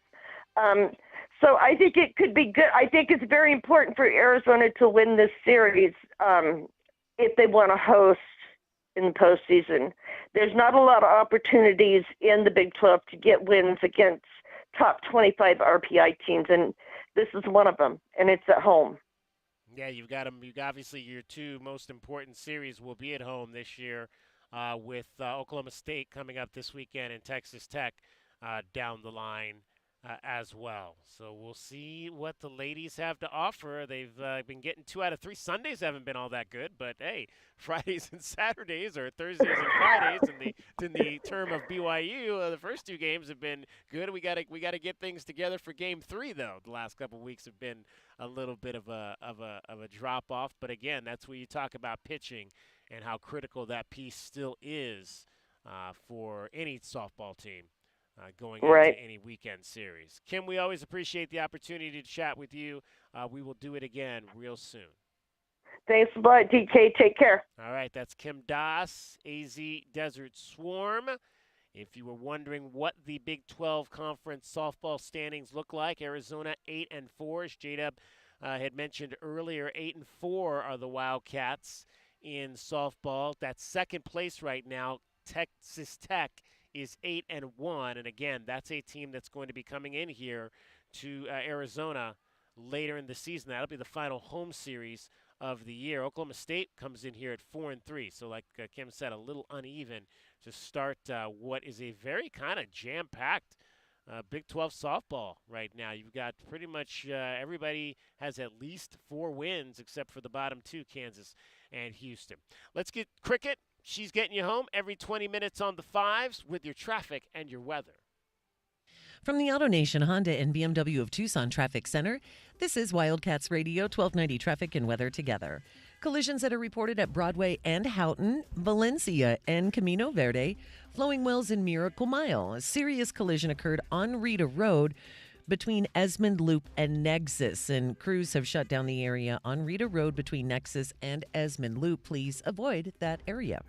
So I think it could be good. I think it's very important for Arizona to win this series if they want to host in the postseason. There's not a lot of opportunities in the Big 12 to get wins against top 25 RPI teams, and this is one of them, and it's at home. Yeah, you've got them. Obviously, your two most important series will be at home this year with Oklahoma State coming up this weekend and Texas Tech down the line as well. So we'll see what the ladies have to offer. They've been getting 2 out of 3. Sundays haven't been all that good, but hey, Fridays and Saturdays, or Thursdays and Fridays in the term of BYU, the first 2 games have been good. We got to get things together for Game 3 though. The last couple of weeks have been a little bit of a drop off, but again, that's where you talk about pitching and how critical that piece still is for any softball team. Going into any weekend series. Kim, we always appreciate the opportunity to chat with you. We will do it again real soon. Thanks a lot, DK. Take care. All right, that's Kim Doss, AZ Desert Swarm. If you were wondering what the Big 12 Conference softball standings look like, Arizona 8-4, as J-Dub had mentioned earlier, 8-4 are the Wildcats in softball. That's second place right now. Texas Tech is 8-1, and again, that's a team that's going to be coming in here to Arizona later in the season. That'll be the final home series of the year. Oklahoma State comes in here at 4-3, so like Kim said, a little uneven to start what is a very kind of jam-packed Big 12 softball right now. You've got pretty much everybody has at least 4 wins except for the bottom 2, Kansas and Houston. Let's get cricket. She's getting you home every 20 minutes on the 5s with your traffic and your weather. From the AutoNation Honda and BMW of Tucson Traffic Center, this is Wildcats Radio 1290 Traffic and Weather together. Collisions that are reported at Broadway and Houghton, Valencia and Camino Verde, Flowing Wells and Miracle Mile. A serious collision occurred on Rita Road between Esmond Loop and Nexus, and crews have shut down the area on Rita Road between Nexus and Esmond Loop. Please avoid that area.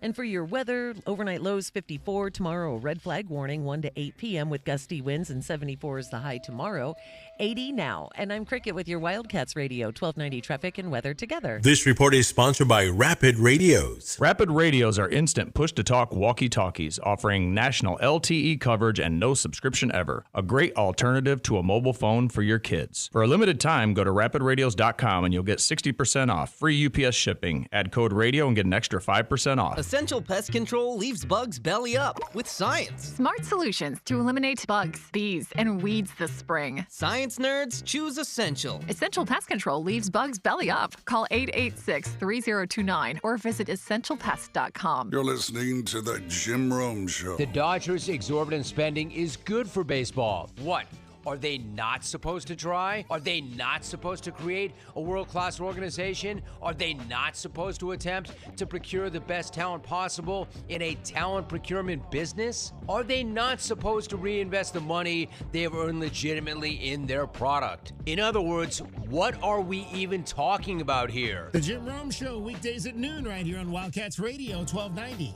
And for your weather, overnight lows 54. Tomorrow, a red flag warning 1 to 8 p.m. with gusty winds, and 74 is the high tomorrow. 80 now. And I'm Cricket with your Wildcats Radio 1290 Traffic and Weather together. This report is sponsored by Rapid Radios. Rapid Radios are instant push-to-talk walkie-talkies offering national LTE coverage and no subscription ever. A great alternative to a mobile phone for your kids. For a limited time, go to rapidradios.com and you'll get 60% off. Free UPS shipping. Add code radio and get an extra 5% off. Essential Pest Control leaves bugs belly up with science. Smart solutions to eliminate bugs, bees, and weeds this spring. Science nerds, choose Essential. Essential Pest Control leaves bugs belly up. Call 886-3029 or visit essentialpest.com. You're listening to The Jim Rome Show. The Dodgers' exorbitant spending is good for baseball. What? Are they not supposed to try? Are they not supposed to create a world-class organization? Are they not supposed to attempt to procure the best talent possible in a talent procurement business? Are they not supposed to reinvest the money they have earned legitimately in their product? In other words, what are we even talking about here? The Jim Rome Show, weekdays at noon right here on Wildcats Radio 1290.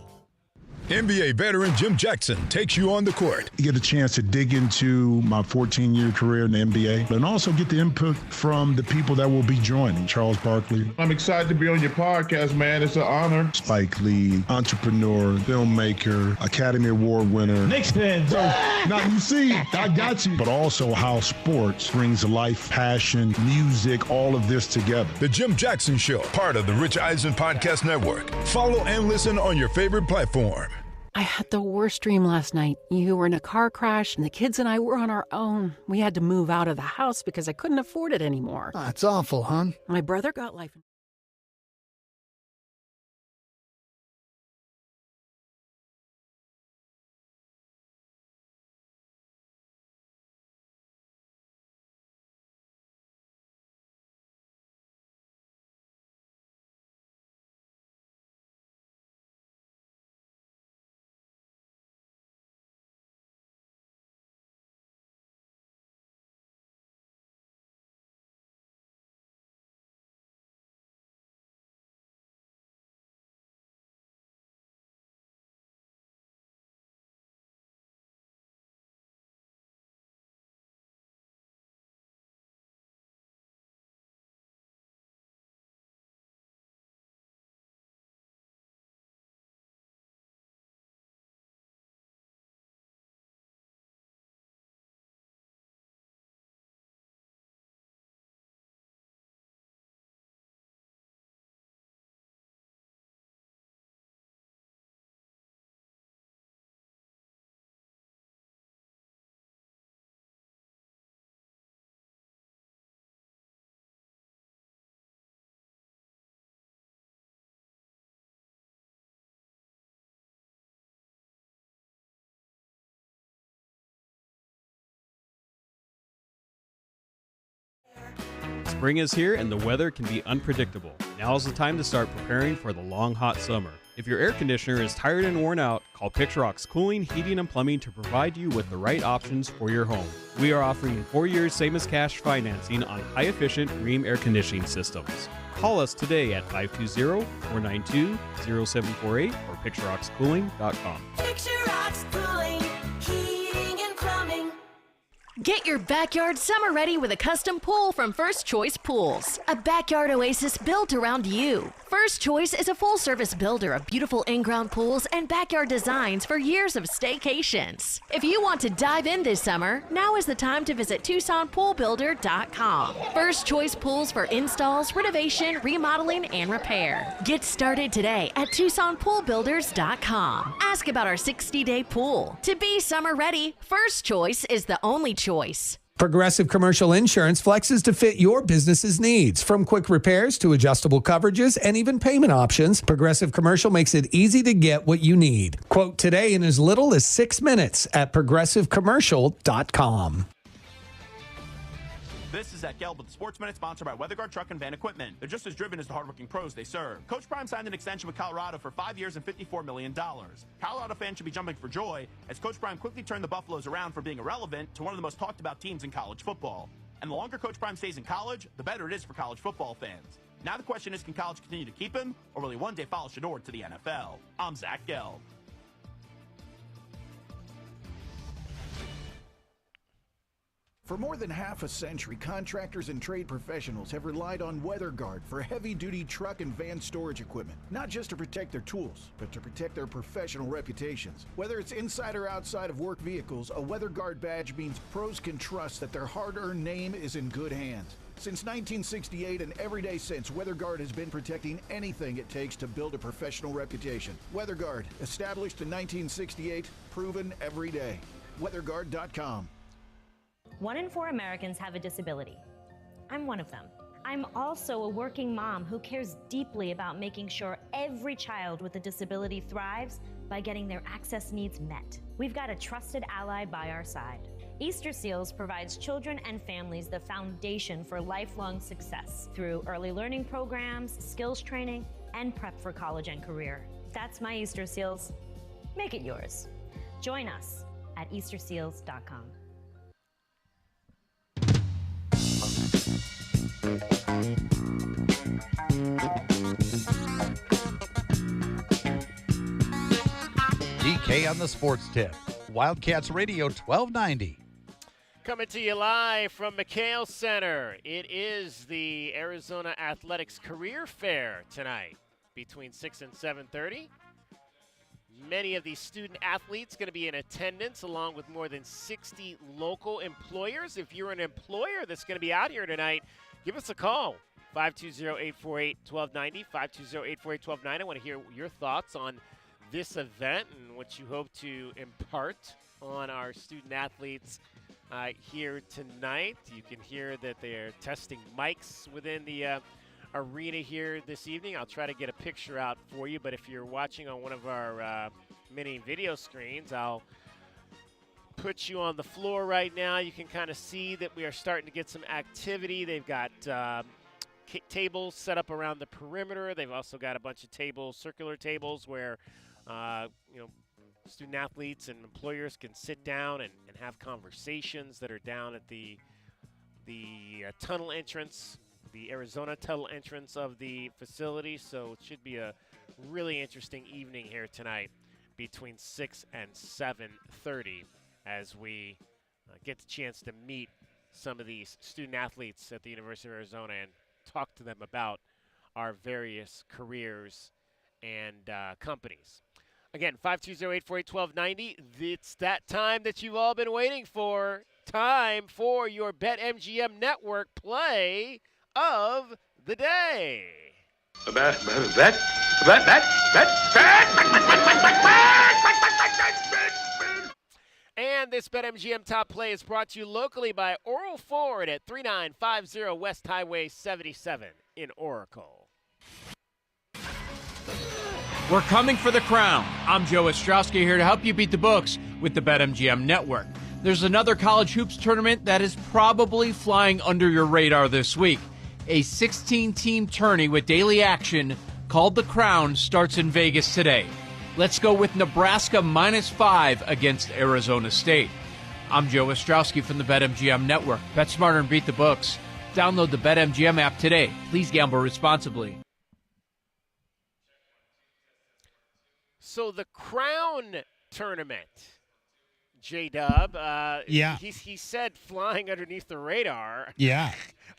NBA veteran Jim Jackson takes you on the court. You get a chance to dig into my 14-year career in the NBA and also get the input from the people that will be joining. Charles Barkley. I'm excited to be on your podcast, man. It's an honor. Spike Lee, entrepreneur, filmmaker, Academy Award winner. Knicks fans. Now, you see, I got you. But also how sports brings life, passion, music, all of this together. The Jim Jackson Show, part of the Rich Eisen Podcast Network. Follow and listen on your favorite platform. I had the worst dream last night. You were in a car crash, and the kids and I were on our own. We had to move out of the house because I couldn't afford it anymore. That's awful, hon. My brother got life insurance. Spring is here and the weather can be unpredictable. Now is the time to start preparing for the long, hot summer. If your air conditioner is tired and worn out, call Picturox Cooling, Heating, and Plumbing to provide you with the right options for your home. We are offering 4 years same-as-cash financing on high-efficient Rheem air conditioning systems. Call us today at 520-492-0748 or picturoxcooling.com. Picturox Cooling, Heating and Plumbing. Get your backyard summer ready with a custom pool from First Choice Pools. A backyard oasis built around you. First Choice is a full-service builder of beautiful in-ground pools and backyard designs for years of staycations. If you want to dive in this summer, now is the time to visit TucsonPoolBuilder.com. First Choice Pools for installs, renovation, remodeling, and repair. Get started today at TucsonPoolBuilders.com. Ask about our 60-day pool. To be summer ready, First Choice is the only choice. Progressive Commercial Insurance flexes to fit your business's needs. From quick repairs to adjustable coverages and even payment options, Progressive Commercial makes it easy to get what you need. Quote today in as little as 6 minutes at progressivecommercial.com. This is Zach Gelb with the Sports Minute, sponsored by WeatherGuard Truck and Van Equipment. They're just as driven as the hardworking pros they serve. Coach Prime signed an extension with Colorado for 5 years and $54 million. Colorado fans should be jumping for joy as Coach Prime quickly turned the Buffaloes around from being irrelevant to one of the most talked about teams in college football. And the longer Coach Prime stays in college, the better it is for college football fans. Now the question is, can college continue to keep him, or will he one day follow Shedeur to the NFL? I'm Zach Gelb. For more than half a century, contractors and trade professionals have relied on WeatherGuard for heavy-duty truck and van storage equipment, not just to protect their tools, but to protect their professional reputations. Whether it's inside or outside of work vehicles, a WeatherGuard badge means pros can trust that their hard-earned name is in good hands. Since 1968 and every day since, WeatherGuard has been protecting anything it takes to build a professional reputation. WeatherGuard, established in 1968, proven every day. WeatherGuard.com. 1 in 4 Americans have a disability. I'm one of them. I'm also a working mom who cares deeply about making sure every child with a disability thrives by getting their access needs met. We've got a trusted ally by our side. Easter Seals provides children and families the foundation for lifelong success through early learning programs, skills training, and prep for college and career. That's my Easter Seals. Make it yours. Join us at easterseals.com. DK on the Sports Tip. Wildcats Radio 1290. Coming to you live from McHale Center. It is the Arizona Athletics Career Fair tonight between 6 and 7:30. Many of these student athletes going to be in attendance, along with more than 60 local employers. If you're an employer that's going to be out here tonight, give us a call. 520-848-1290, 520-848-1290. I want to hear your thoughts on this event and what you hope to impart on our student athletes here tonight. You can hear that they're testing mics within the arena here this evening. I'll try to get a picture out for you, but if you're watching on one of our mini video screens, I'll put you on the floor right now. You can kind of see that we are starting to get some activity. They've got tables set up around the perimeter. They've also got a bunch of tables, circular tables, where student athletes and employers can sit down and have conversations that are down at the tunnel entrance, the Arizona tunnel entrance of the facility. So it should be a really interesting evening here tonight between 6 and 7:30 as we get the chance to meet some of these student athletes at the University of Arizona and talk to them about our various careers and companies. Again, 520-848-1290. It's that time that you've all been waiting for. Time for your BetMGM Network play of the day. And this BetMGM top play is brought to you locally by Oral Ford at 3950 West Highway 77 in Oracle. We're coming for the crown. I'm Joe Ostrowski here to help you beat the books with the BetMGM Network. There's another college hoops tournament that is probably flying under your radar this week. A 16-team tourney with daily action called The Crown starts in Vegas today. Let's go with Nebraska -5 against Arizona State. I'm Joe Ostrowski from the BetMGM Network. Bet smarter and beat the books. Download the BetMGM app today. Please gamble responsibly. So the Crown tournament, J-Dub, Yeah. he said flying underneath the radar. Yeah.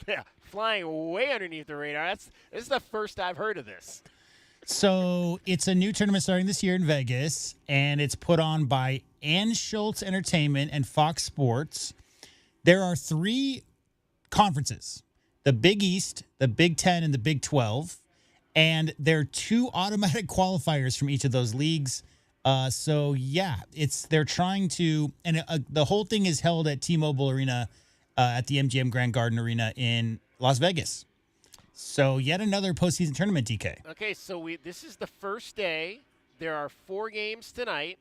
Yeah, flying way underneath the radar. This is the first I've heard of this. So it's a new tournament starting this year in Vegas, and it's put on by Ann Schultz Entertainment and Fox Sports. There are 3 conferences, the Big East, the Big 10, and the Big 12. And there are 2 automatic qualifiers from each of those leagues. So, yeah, they're trying to – and the whole thing is held at T-Mobile Arena at the MGM Grand Garden Arena in Las Vegas. So, yet another postseason tournament, DK. Okay, so this is the first day. There are 4 games tonight.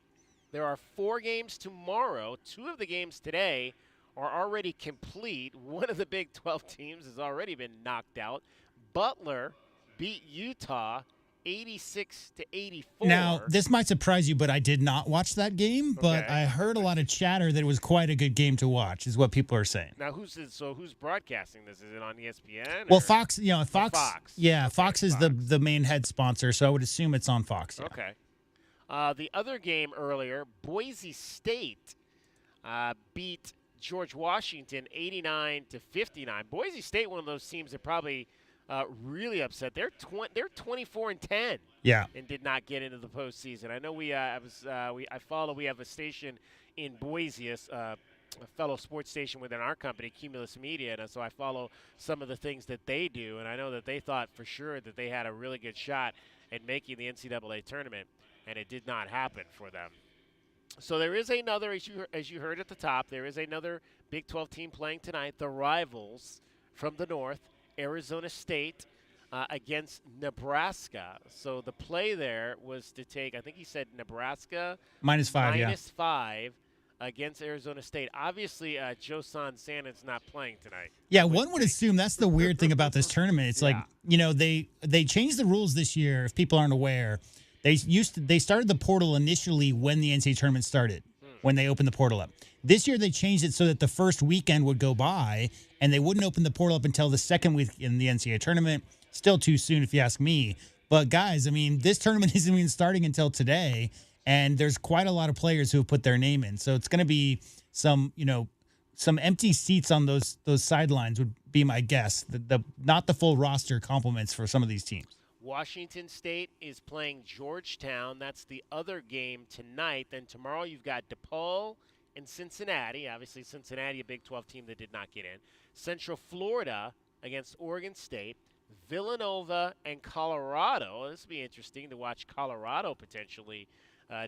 There are 4 games tomorrow. 2 of the games today are already complete. One of the Big 12 teams has already been knocked out. Butler beat Utah 86-84. Now, this might surprise you, but I did not watch that game. But I heard a lot of chatter that it was quite a good game to watch, is what people are saying. Now, who's broadcasting this? Is it on ESPN? Well, Fox, Fox. Fox. Yeah, okay, Fox is the main head sponsor, so I would assume it's on Fox. Yeah. Okay. The other game earlier, Boise State beat George Washington 89-59. Boise State, one of those teams that probably really upset. They're 24-10. Yeah. And did not get into the postseason. I know we have a station in Boise, a fellow sports station within our company, Cumulus Media, and so I follow some of the things that they do, and I know that they thought for sure that they had a really good shot at making the NCAA tournament, and it did not happen for them. So there is another, as you heard at the top, there is another Big 12 team playing tonight, the rivals from the north, Arizona State against Nebraska. So the play there was to take, I think he said Nebraska -5 against Arizona State. Obviously, Joe Santa's not playing tonight. Yeah, one would assume that's the weird thing about this tournament. It's like, they changed the rules this year, if people aren't aware. They started the portal initially when the NCAA tournament started, when they opened the portal up. This year they changed it so that the first weekend would go by and they wouldn't open the portal up until the second week in the NCAA tournament. Still too soon if you ask me. But guys, I mean, this tournament isn't even starting until today, and there's quite a lot of players who have put their name in. So it's going to be some empty seats on those sidelines would be my guess. Not the full roster complements for some of these teams. Washington State is playing Georgetown. That's the other game tonight. Then tomorrow you've got DePaul and Cincinnati. Obviously, Cincinnati, a Big 12 team that did not get in. Central Florida against Oregon State. Villanova and Colorado. This will be interesting to watch Colorado potentially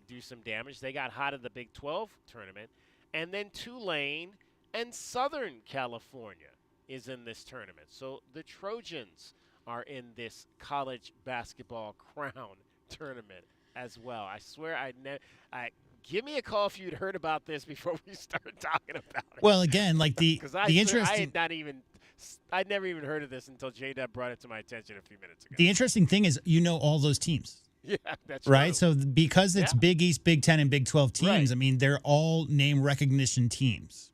do some damage. They got hot at the Big 12 tournament. And then Tulane and Southern California is in this tournament. So the Trojans are in this college basketball crown tournament as well. I swear give me a call if you'd heard about this before we start talking about it. Well, again, like the interesting, I'd never even heard of this until J-Dub brought it to my attention a few minutes ago. The interesting thing is, all those teams. Yeah, that's right. True. So because it's Big East, Big 10, and Big 12 teams, right. I mean, they're all name recognition teams.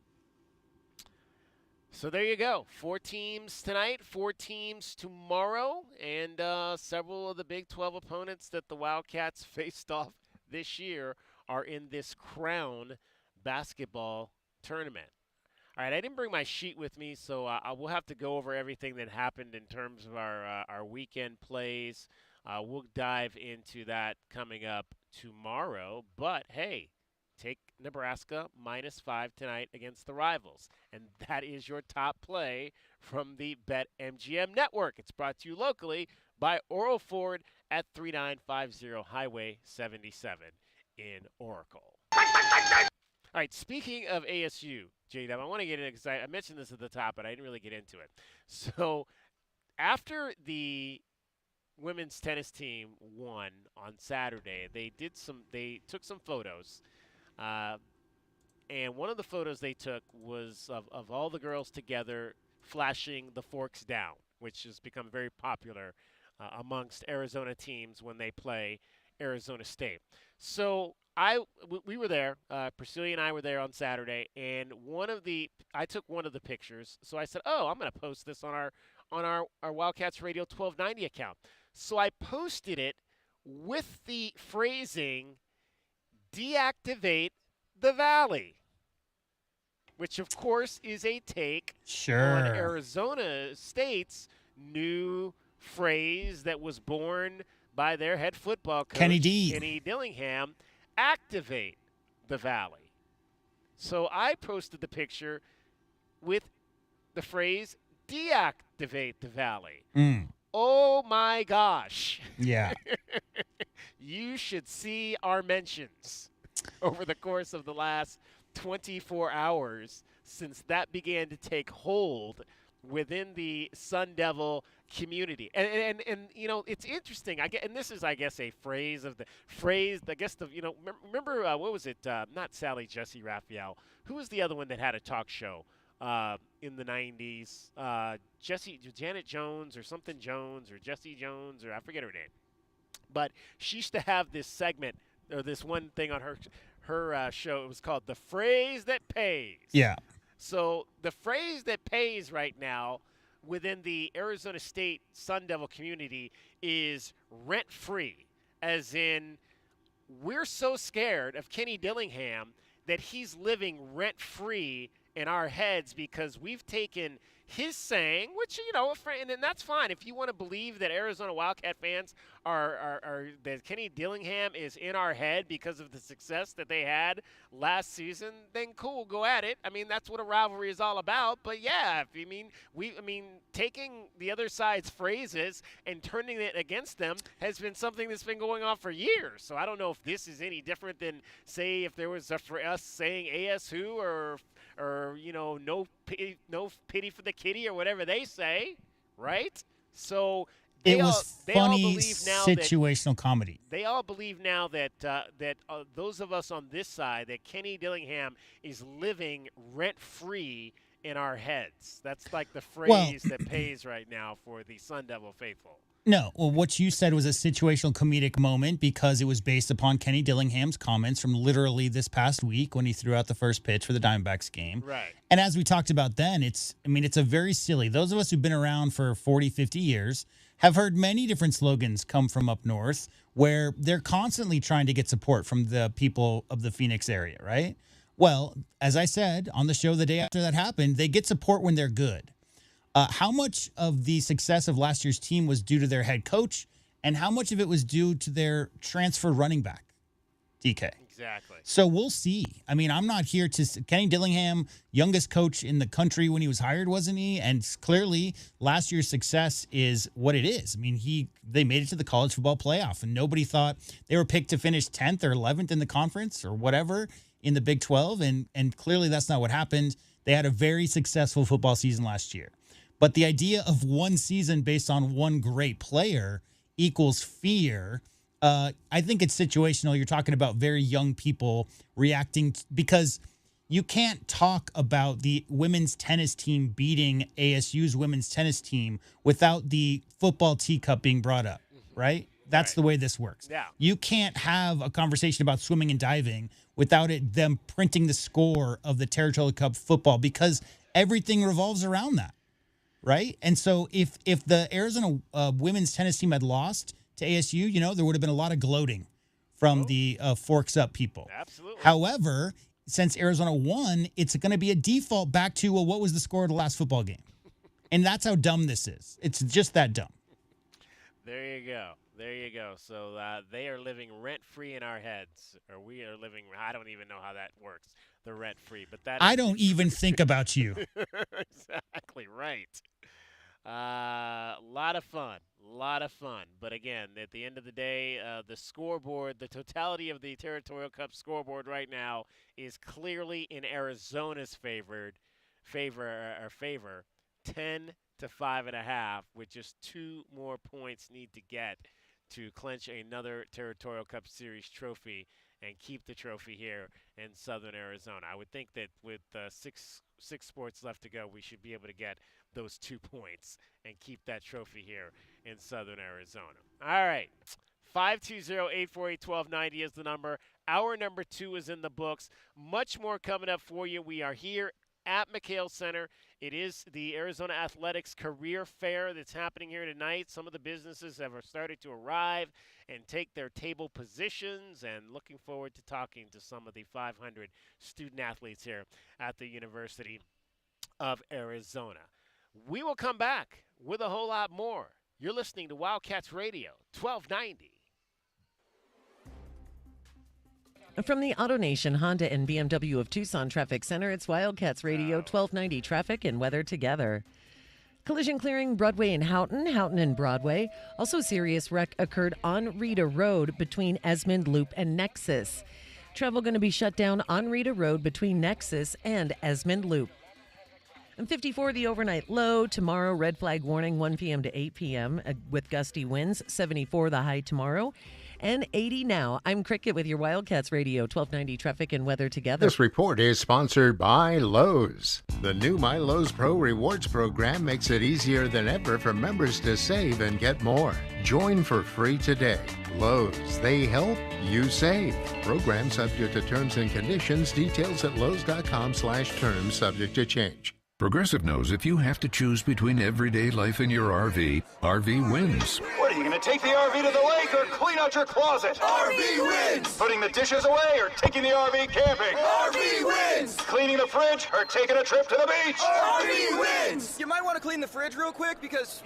So there you go. 4 teams tonight, 4 teams tomorrow, and several of the Big 12 opponents that the Wildcats faced off this year are in this Crown basketball tournament. All right, I didn't bring my sheet with me, so I will have to go over everything that happened in terms of our weekend plays. We'll dive into that coming up tomorrow. But, hey, take Nebraska -5 tonight against the rivals. And that is your top play from the BetMGM Network. It's brought to you locally by Oral Ford at 3950 Highway 77 in Oracle. All right, speaking of ASU, J-Dub, I want to get in because I mentioned this at the top, but I didn't really get into it. So after the women's tennis team won on Saturday, they took some photos. And one of the photos they took was of all the girls together flashing the forks down. which has become very popular amongst Arizona teams when they play Arizona State. So we were there. Priscilla and I were there on Saturday, and I took one of the pictures. So I said, "Oh, I'm going to post this on our Wildcats Radio 1290 account." So I posted it with the phrasing, "Deactivate the Valley," which of course is a take on Arizona State's new phrase that was born by their head football coach, Kenny Dillingham, "Activate the Valley." So I posted the picture with the phrase, "Deactivate the Valley." Oh my gosh. Yeah. You should see our mentions over the course of the last 24 hours since that began to take hold within the Sun Devil community. And you know, it's interesting. And this is, I guess, a phrase, remember, what was it? Not Sally Jesse Raphael. Who was the other one that had a talk show in the 90s? Janet Jones or something Jones or Jesse Jones, or I forget her name. But she used to have this segment, or this one thing on her show. It was called "The Phrase That Pays." Yeah. So the phrase that pays right now within the Arizona State Sun Devil community is rent-free, as in we're so scared of Kenny Dillingham that he's living rent-free in our heads because we've taken his saying, which, you know, and that's fine. If you want to believe that Arizona Wildcat fans are that Kenny Dillingham is in our head because of the success that they had last season, then cool, go at it. I mean, that's what a rivalry is all about. But yeah, taking the other side's phrases and turning it against them has been something that's been going on for years. So I don't know if this is any different than, say, if there was for us saying ASU or you know, no pity for the kitty or whatever they say, right? So it was funny situational comedy. They all believe now that those of us on this side, that Kenny Dillingham is living rent-free in our heads. That's like the phrase that pays right now for the Sun Devil faithful. No, well, what you said was a situational comedic moment because it was based upon Kenny Dillingham's comments from literally this past week when he threw out the first pitch for the Diamondbacks game. Right. And as we talked about then, it's a very silly. Those of us who've been around for 40, 50 years have heard many different slogans come from up north where they're constantly trying to get support from the people of the Phoenix area, right? Well, as I said on the show the day after that happened, they get support when they're good. How much of the success of last year's team was due to their head coach, and how much of it was due to their transfer running back, DK? Exactly. So we'll see. I mean, I'm not here to – Kenny Dillingham, youngest coach in the country when he was hired, wasn't he? And clearly last year's success is what it is. I mean, they made it to the college football playoff, and nobody thought they were picked to finish 10th or 11th in the conference or whatever in the Big 12, and clearly that's not what happened. They had a very successful football season last year. But the idea of one season based on one great player equals fear. I think it's situational. You're talking about very young people reacting because you can't talk about the women's tennis team beating ASU's women's tennis team without the football teacup being brought up, right? That's the way this works. Yeah. You can't have a conversation about swimming and diving without them printing the score of the Territorial Cup football because everything revolves around that. Right. And so if the Arizona women's tennis team had lost to ASU, you know, there would have been a lot of gloating from the Forks Up people. Absolutely. However, since Arizona won, it's going to be a default back to, well, what was the score of the last football game? And that's how dumb this is. It's just that dumb. There you go. There you go. So they are living rent-free in our heads, or we are living – I don't even know how that works, the rent-free. But that I don't even think about you. Exactly right. Lot of fun. But again, at the end of the day, the scoreboard, the totality of the Territorial Cup scoreboard right now is clearly in Arizona's favor, 10 to 5.5, with just 2 more points need to get to clinch another Territorial Cup Series trophy and keep the trophy here in Southern Arizona. I would think that with six sports left to go, we should be able to get those 2 points and keep that trophy here in Southern Arizona. All right. 520-848-1290 is the number. Hour number 2 is in the books. Much more coming up for you. We are here at McHale Center. It is the Arizona Athletics Career Fair that's happening here tonight. Some of the businesses have started to arrive and take their table positions, and looking forward to talking to some of the 500 student athletes here at the University of Arizona. We will come back with a whole lot more. You're listening to Wildcats Radio, 1290. From the AutoNation Honda and BMW of Tucson Traffic Center, it's Wildcats Radio 1290 traffic and weather together. Collision clearing Broadway and Houghton and Broadway. Also, serious wreck occurred on Rita Road between Esmond Loop and Nexus. Travel going to be shut down on Rita Road between Nexus and Esmond Loop. And 54, the overnight low. Tomorrow, red flag warning 1 p.m. to 8 p.m. With gusty winds. 74, the high tomorrow. And 80 now. I'm Cricket with your Wildcats Radio 1290 traffic and weather together. This report is sponsored by Lowe's. The new My Lowe's Pro Rewards program makes it easier than ever for members to save and get more. Join for free today. Lowe's, they help, you save. Program subject to terms and conditions. Details at lowes.com/terms subject to change. Progressive knows if you have to choose between everyday life and your RV, RV wins. What, are you going to take the RV to the lake or clean out your closet? RV wins! Putting the dishes away or taking the RV camping? RV wins! Cleaning the fridge or taking a trip to the beach? RV wins! You might want to clean the fridge real quick because,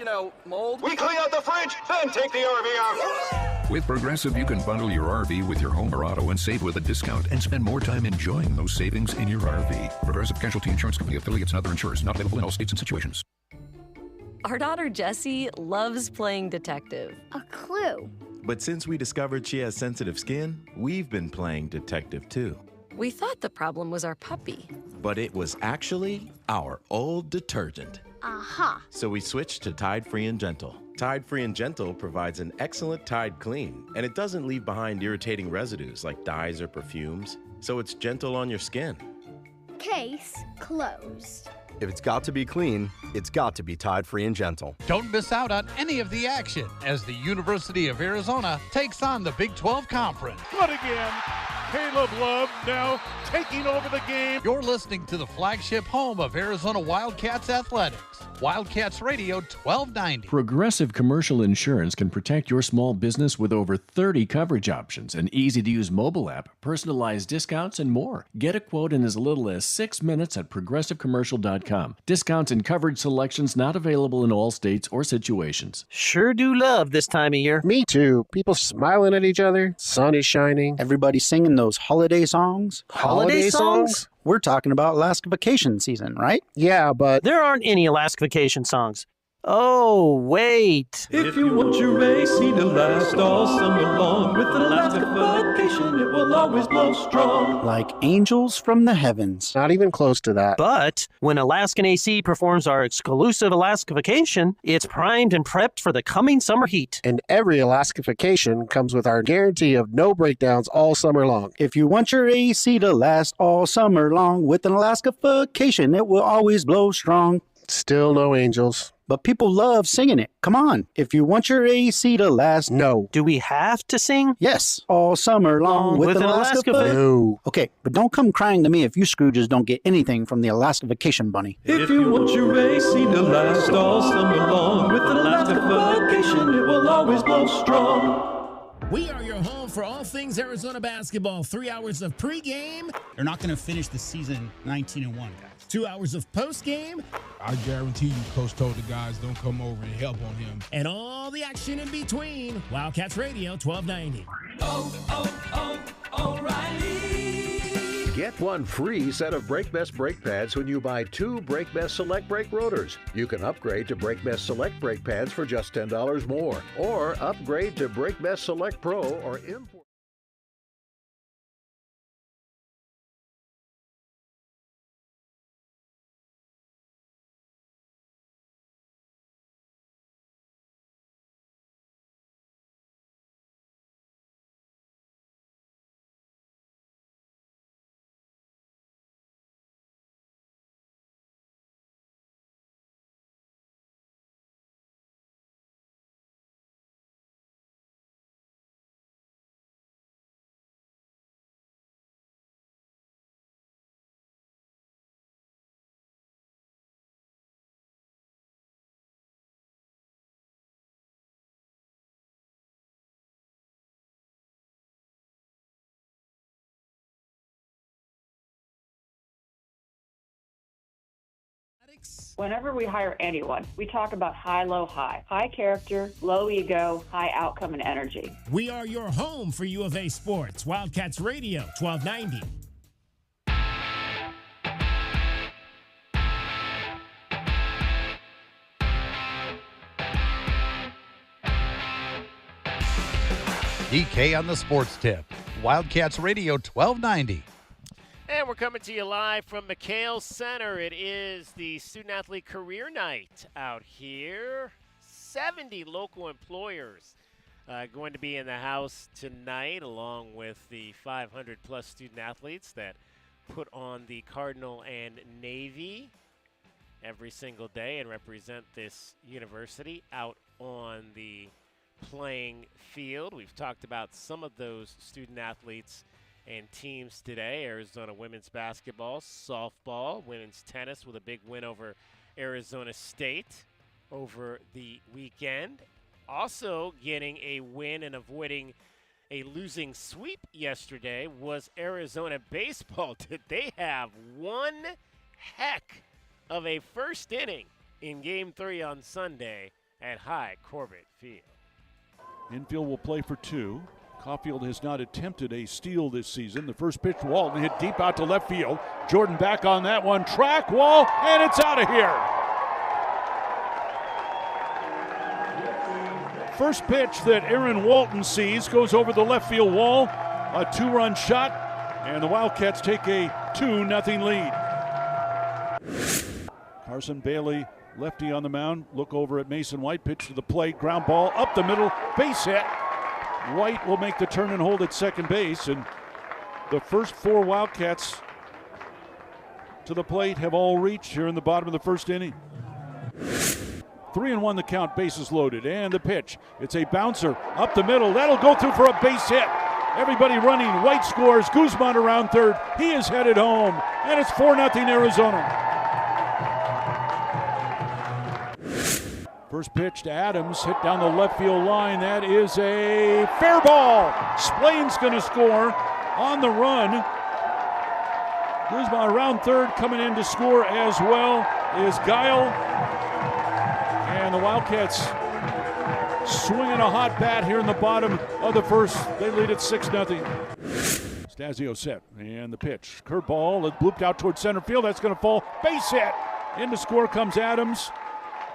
mold. We clean out the fridge, then take the RV out. With Progressive, you can bundle your RV with your home or auto and save with a discount and spend more time enjoying those savings in your RV. Progressive Casualty Insurance Company, affiliates, and other insurers. Not available in all states and situations. Our daughter Jessie loves playing detective. A clue. But since we discovered she has sensitive skin, we've been playing detective too. We thought the problem was our puppy. But it was actually our old detergent. Aha. So we switched to Tide Free and Gentle. Tide Free and Gentle provides an excellent Tide clean, and it doesn't leave behind irritating residues like dyes or perfumes, so it's gentle on your skin. Case closed. If it's got to be clean, it's got to be Tide Free and Gentle. Don't miss out on any of the action as the University of Arizona takes on the Big 12 Conference. But again, Caleb Love now taking over the game. You're listening to the flagship home of Arizona Wildcats athletics. Wildcats Radio 1290. Progressive Commercial Insurance can protect your small business with over 30 coverage options, an easy-to-use mobile app, personalized discounts, and more. Get a quote in as little as 6 minutes at progressivecommercial.com. Discounts and coverage selections not available in all states or situations. Sure do love this time of year. Me too. People smiling at each other, sun is shining. Everybody singing those holiday songs. Holiday songs? We're talking about Alaska vacation season, right? Yeah, but there aren't any Alaska vacation songs. Oh, wait. If you want your AC to last all summer long, with Alaska vacation, it will always blow strong. Like angels from the heavens. Not even close to that. But when Alaskan AC performs our exclusive Alaska vacation, it's primed and prepped for the coming summer heat. And every Alaska vacation comes with our guarantee of no breakdowns all summer long. If you want your AC to last all summer long, with an Alaska vacation, it will always blow strong. Still no angels. But people love singing it. Come on. If you want your AC to last. No. Do we have to sing? Yes. All summer long with an Alaska No. Okay, but don't come crying to me if you Scrooges don't get anything from the Alaska Vacation Bunny. If you want your AC to last all summer long, with an Alaska vacation, it will always blow strong. We are your home for all things Arizona basketball. 3 hours of pregame. They're not going to finish the season 19-1, guys. 2 hours of postgame. I guarantee you Coach told the guys don't come over and help on him. And all the action in between. Wildcats Radio 1290. O'Reilly. Get one free set of Brake Best brake pads when you buy 2 Brake Best Select brake rotors. You can upgrade to Brake Best Select brake pads for just $10 more. Or upgrade to Brake Best Select Pro or import. Whenever we hire anyone, we talk about high, low, high. High character, low ego, high outcome and energy. We are your home for U of A sports. Wildcats Radio, 1290. DK on the Sports Tip. Wildcats Radio 1290. And we're coming to you live from McHale Center. It is the Student Athlete Career Night out here. 70 local employers going to be in the house tonight, along with the 500-plus student athletes that put on the Cardinal and Navy every single day and represent this university out on the playing field. We've talked about some of those student athletes and teams today. Arizona women's basketball, softball, women's tennis with a big win over Arizona State over the weekend. Also getting a win and avoiding a losing sweep yesterday was Arizona baseball. Did they have one heck of a first inning in Game 3 on Sunday at High Corbett Field? Infield will play for two. Caulfield has not attempted a steal this season. The first pitch, Walton hit deep out to left field. Jordan back on that one. Track wall, and it's out of here. First pitch that Aaron Walton sees goes over the left field wall. A two-run shot, and the Wildcats take a 2-0 lead. Carson Bailey, lefty on the mound. Look over at Mason White. Pitch to the plate. Ground ball up the middle. Base hit. White will make the turn and hold at second base. And the first four Wildcats to the plate have all reached here in the bottom of the first inning. 3-1 the count. Bases loaded. And the pitch. It's a bouncer up the middle. That'll go through for a base hit. Everybody running. White scores. Guzman around third. He is headed home. And it's 4-0 Arizona. First pitch to Adams, hit down the left field line. That is a fair ball. Splain's going to score on the run. Guzman around third, coming in to score as well is Guile. And the Wildcats swinging a hot bat here in the bottom of the first. They lead at 6-0. Stasio set, and the pitch. Curveball, it blooped out towards center field. That's going to fall. Base hit. In to score comes Adams.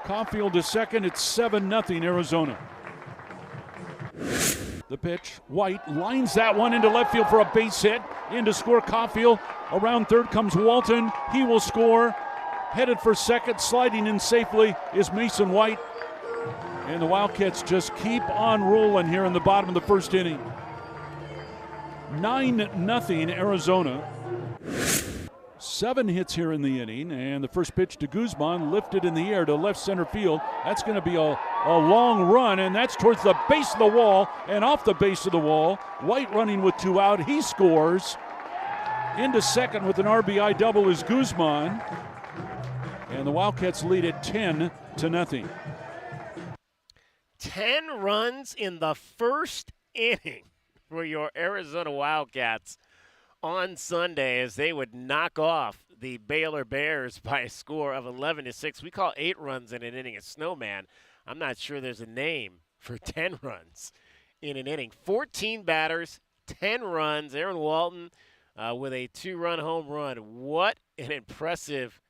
Caulfield is second. It's 7-0 Arizona. The pitch. White lines that one into left field for a base hit. In to score Caulfield. Around third comes Walton. He will score. Headed for second. Sliding in safely is Mason White. And the Wildcats just keep on rolling here in the bottom of the first inning. 9-0 Arizona. 7 hits here in the inning, and the first pitch to Guzman lifted in the air to left center field. That's going to be a long run, and that's towards the base of the wall and off the base of the wall. White running with 2 out. He scores. Into second with an RBI double is Guzman. And the Wildcats lead at 10-0. 10 runs in the first inning for your Arizona Wildcats on Sunday as they would knock off the Baylor Bears by a score of 11-6. We call 8 runs in an inning a snowman. I'm not sure there's a name for 10 runs in an inning. 14 batters, 10 runs. Aaron Walton with a 2-run home run. What an impressive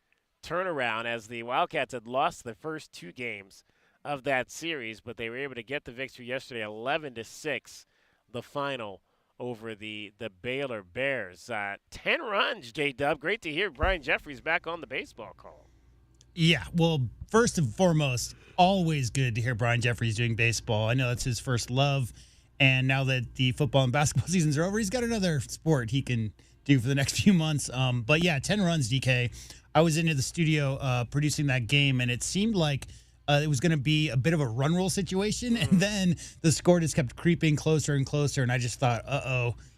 turnaround, as the Wildcats had lost the first 2 games of that series, but they were able to get the victory yesterday, 11-6, the final over the Baylor Bears. 10 runs, J-Dub. Great to hear Brian Jeffries back on the baseball call. Yeah, well, first and foremost, always good to hear Brian Jeffries doing baseball. I know that's his first love, and now that the football and basketball seasons are over, he's got another sport he can do for the next few months. But yeah, 10 runs, DK. I was into the studio producing that game, and it seemed like it was going to be a bit of a run rule situation, and then the score just kept creeping closer and closer, and I just thought,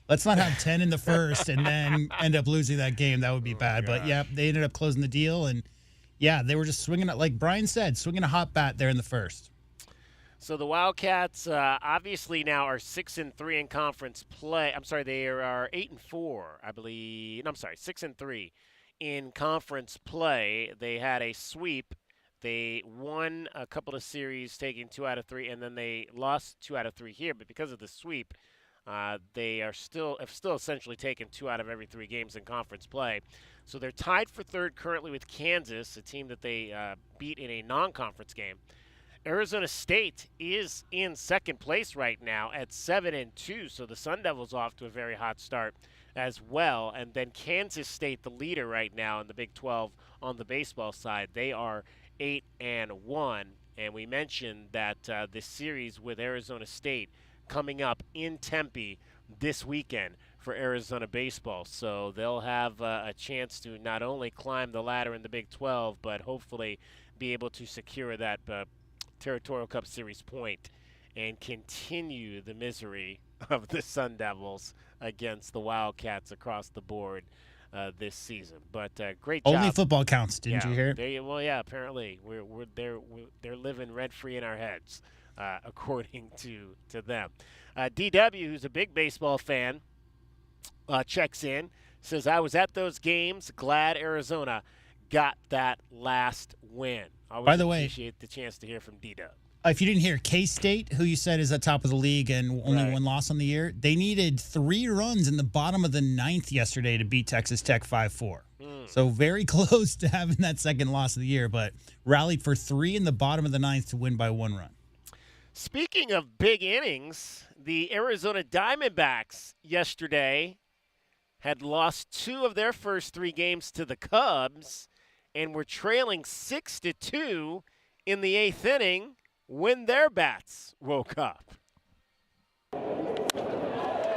let's not have 10 in the first and then end up losing that game. That would be bad. But, yeah, they ended up closing the deal, and, yeah, they were just swinging it, like Brian said, swinging a hot bat there in the first. So the Wildcats obviously now are 6-3 in conference play. I'm sorry, they are 8-4, I believe. No, I'm sorry, 6-3 in conference play. They had a sweep. They won a couple of series, taking 2 out of 3, and then they lost 2 out of 3 here. But because of the sweep, they have still essentially taken 2 out of every 3 games in conference play. So they're tied for third currently with Kansas, a team that they beat in a non-conference game. Arizona State is in second place right now at 7-2, so the Sun Devils off to a very hot start as well. And then Kansas State, the leader right now in the Big 12 on the baseball side, they are 8-1. And we mentioned that this series with Arizona State coming up in Tempe this weekend for Arizona baseball. So they'll have a chance to not only climb the ladder in the Big 12, but hopefully be able to secure that Territorial Cup Series point and continue the misery of the Sun Devils against the Wildcats across the board this season. But great job. Only football counts, didn't you hear? Apparently they're living rent free in our heads, according to them. DW, who's a big baseball fan, checks in, says, I was at those games, glad Arizona got that last win. By the way, appreciate the chance to hear from D-Dub. If you didn't hear, K-State, who you said is at top of the league and only one loss on the year, they needed 3 runs in the bottom of the 9th yesterday to beat Texas Tech 5-4. So very close to having that second loss of the year, but rallied for 3 in the bottom of the 9th to win by 1 run. Speaking of big innings, the Arizona Diamondbacks yesterday had lost 2 of their first 3 games to the Cubs and were trailing 6-2 in the 8th inning when their bats woke up.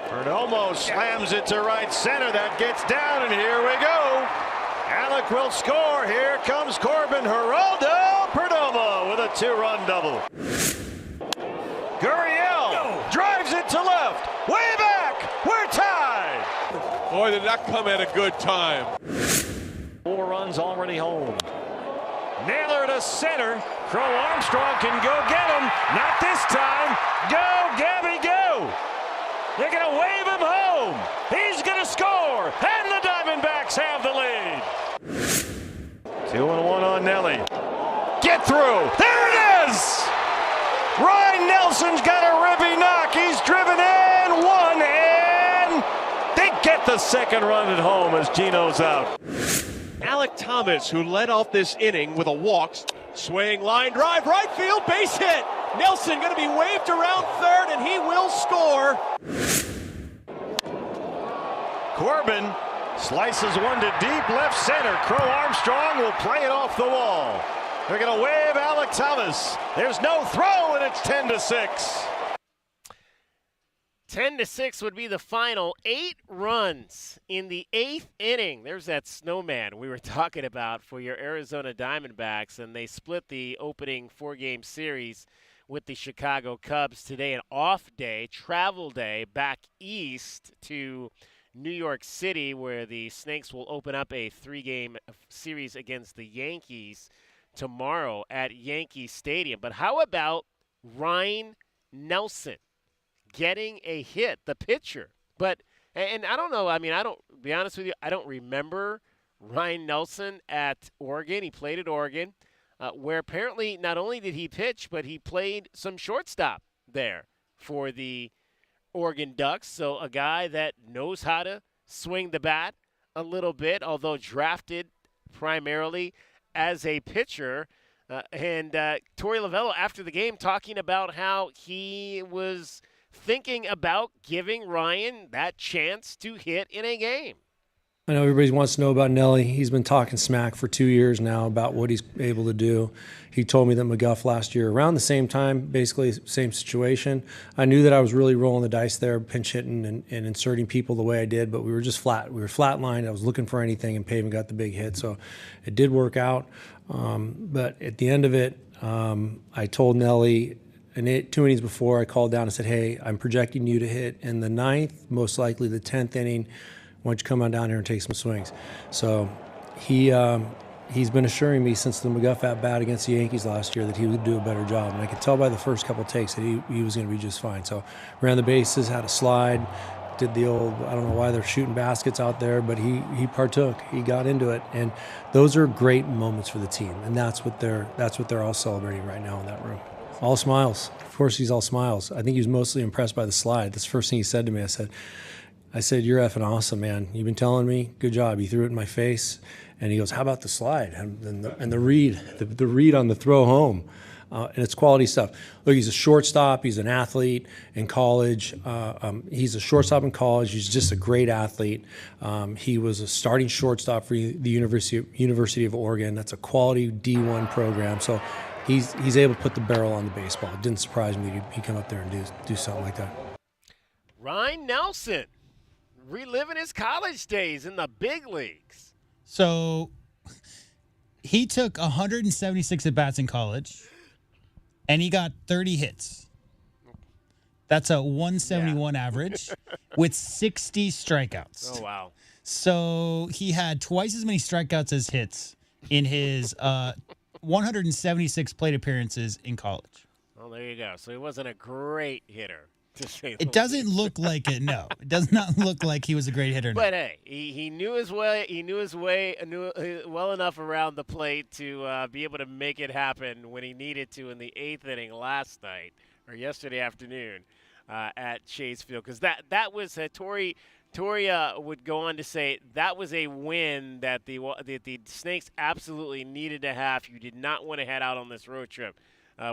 Perdomo slams it to right center. That gets down, and here we go. Alec will score. Here comes Corbin. Geraldo Perdomo with a 2-run double. Gurriel drives it to left. Way back. We're tied. Boy, did that come at a good time. 4 runs already home. Naylor to center. Crow Armstrong can go get him. Not this time. Go, Gabby, go. They're going to wave him home. He's going to score. And the Diamondbacks have the lead. 2-1 on Nelly. Get through. There it is. Ryan Nelson's got a ribby knock. He's driven in 1, and they get the second run at home as Gino's out. Alec Thomas, who led off this inning with a walk, swing line drive, right field, base hit. Nelson going to be waved around third, and he will score. Corbin slices one to deep left center. Crow Armstrong will play it off the wall. They're going to wave Alec Thomas. There's no throw, and it's 10-6. 10-6 would be the final. 8 runs in the 8th inning. There's that snowman we were talking about for your Arizona Diamondbacks, and they split the opening 4-game series with the Chicago Cubs today. An off day, travel day, back east to New York City, where the Snakes will open up a 3-game series against the Yankees tomorrow at Yankee Stadium. But how about Ryan Nelson getting a hit, the pitcher? And I don't know, I mean, be honest with you, I don't remember Ryan Nelson at Oregon. He played at Oregon, where apparently not only did he pitch, but he played some shortstop there for the Oregon Ducks. So a guy that knows how to swing the bat a little bit, although drafted primarily as a pitcher. And Torey Lovello, after the game, talking about how he was thinking about giving Ryan that chance to hit in a game. I know everybody wants to know about Nelly. He's been talking smack for 2 years now about what he's able to do. He told me that McGuff last year, around the same time, basically same situation. I knew that I was really rolling the dice there, pinch hitting and inserting people the way I did, but we were just flat. We were flatlined. I was looking for anything, and Pavin got the big hit. So it did work out. But at the end of it, I told Nelly, and 2 innings before, I called down and said, hey, I'm projecting you to hit in the 9th, most likely the 10th inning. Why don't you come on down here and take some swings? So he's been assuring me since the McGuff at-bat against the Yankees last year that he would do a better job. And I could tell by the first couple takes that he was going to be just fine. So ran the bases, had a slide, did the old, I don't know why they're shooting baskets out there, but he partook. He got into it. And those are great moments for the team. And that's what they're all celebrating right now in that room. All smiles. Of course, he's all smiles. I think he was mostly impressed by the slide. That's the first thing he said to me. I said, "You're effing awesome, man. You've been telling me. Good job." He threw it in my face. And he goes, "How about the slide and the read, the read on the throw home?" And it's quality stuff. Look, he's a shortstop. He's an athlete in college. He's a shortstop in college. He's just a great athlete. He was a starting shortstop for the University of Oregon. That's a quality D1 program. So he's able to put the barrel on the baseball. It didn't surprise me that he'd come up there and do something like that. Ryan Nelson, reliving his college days in the big leagues. So he took 176 at-bats in college, and he got 30 hits. That's a 171 average with 60 strikeouts. Oh, wow. So he had twice as many strikeouts as hits in his 176 plate appearances in college. Well, there you go. So he wasn't a great hitter, to say the It doesn't look like it, no. It does not look like he was a great hitter. But hey, he knew his way. He knew his way well enough around the plate to be able to make it happen when he needed to in the 8th inning last night or yesterday afternoon at Chase Field. Because that was Torrey would go on to say that was a win that the Snakes absolutely needed to have. You did not want to head out on this road trip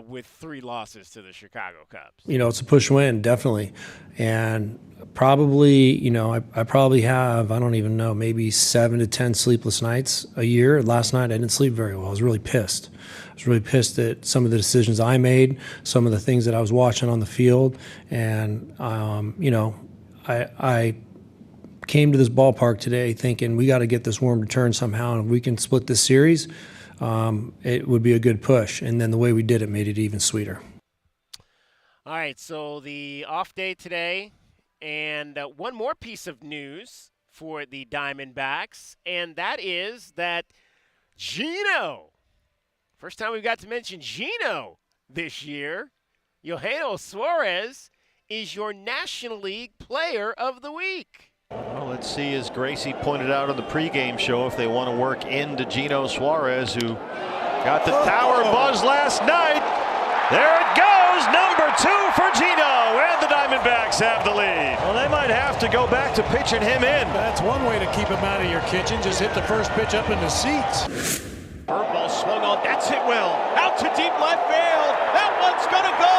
with 3 losses to the Chicago Cubs. It's a push win, definitely. And probably, I probably have, I don't even know, maybe 7 to 10 sleepless nights a year. Last night I didn't sleep very well. I was really pissed. I was really pissed at some of the decisions I made, some of the things that I was watching on the field. And, I came to this ballpark today thinking we got to get this worm to turn somehow, and if we can split this series, it would be a good push. And then the way we did it made it even sweeter. All right, so the off day today, and one more piece of news for the Diamondbacks, and that is that Gino, first time we've got to mention Gino this year, Eugenio Suarez is your National League Player of the Week. Well, let's see, as Gracie pointed out on the pregame show, if they want to work into Gino Suarez, who got the tower buzz last night. There it goes, number 2 for Gino, and the Diamondbacks have the lead. Well, they might have to go back to pitching him in. That's one way to keep him out of your kitchen. Just hit the first pitch up in the seats. Curveball swung on, that's hit well. Out to deep left field. That one's going to go.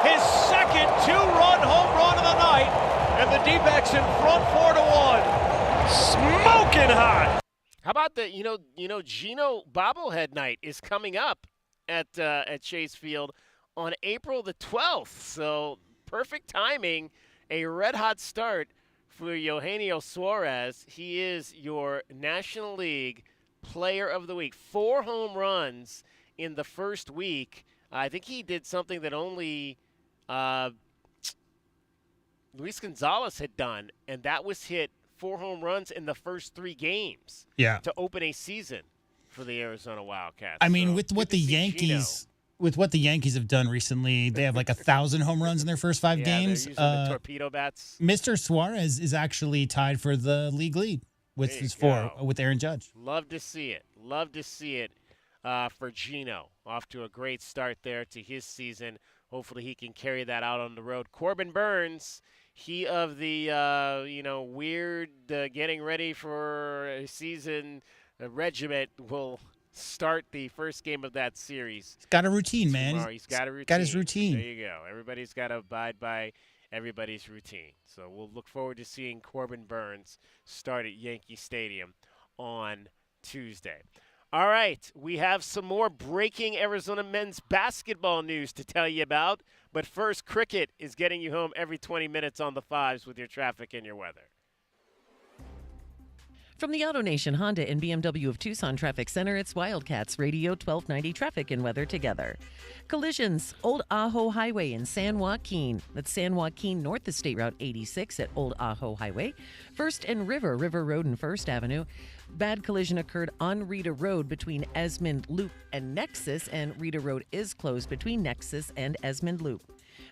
His second 2-run home run of the night. And the D-backs in front 4-1. Smoking hot. How about the Gino bobblehead night is coming up at Chase Field on April the 12th. So perfect timing, a red hot start for Eugenio Suarez. He is your National League Player of the Week. 4 home runs in the first week. I think he did something that only Luis Gonzalez had done, and that was hit 4 home runs in the first 3 games to open a season for the Arizona Wildcats. I mean, with what the Yankees have done recently, they have like 1,000 home runs in their first 5 games. They're using the torpedo bats. Mr. Suarez is actually tied for the league lead with his 4 with Aaron Judge. Love to see it. Love to see it for Gino. Off to a great start there to his season. Hopefully he can carry that out on the road. Corbin Burns, he of the weird getting ready for a season regiment, will start the first game of that series. He's got a routine, man. He's got a routine. Got his routine. There you go. Everybody's got to abide by everybody's routine. So we'll look forward to seeing Corbin Burns start at Yankee Stadium on Tuesday. All right, we have some more breaking Arizona men's basketball news to tell you about. But first, cricket is getting you home every 20 minutes on the 5s with your traffic and your weather. From the AutoNation Honda and BMW of Tucson Traffic Center, it's Wildcats Radio 1290 Traffic and Weather together. Collisions, Old Ajo Highway in San Joaquin. That's San Joaquin north of State Route 86 at Old Ajo Highway. First and River Road and First Avenue. Bad collision occurred on Rita Road between Esmond Loop and Nexus, and Rita Road is closed between Nexus and Esmond Loop.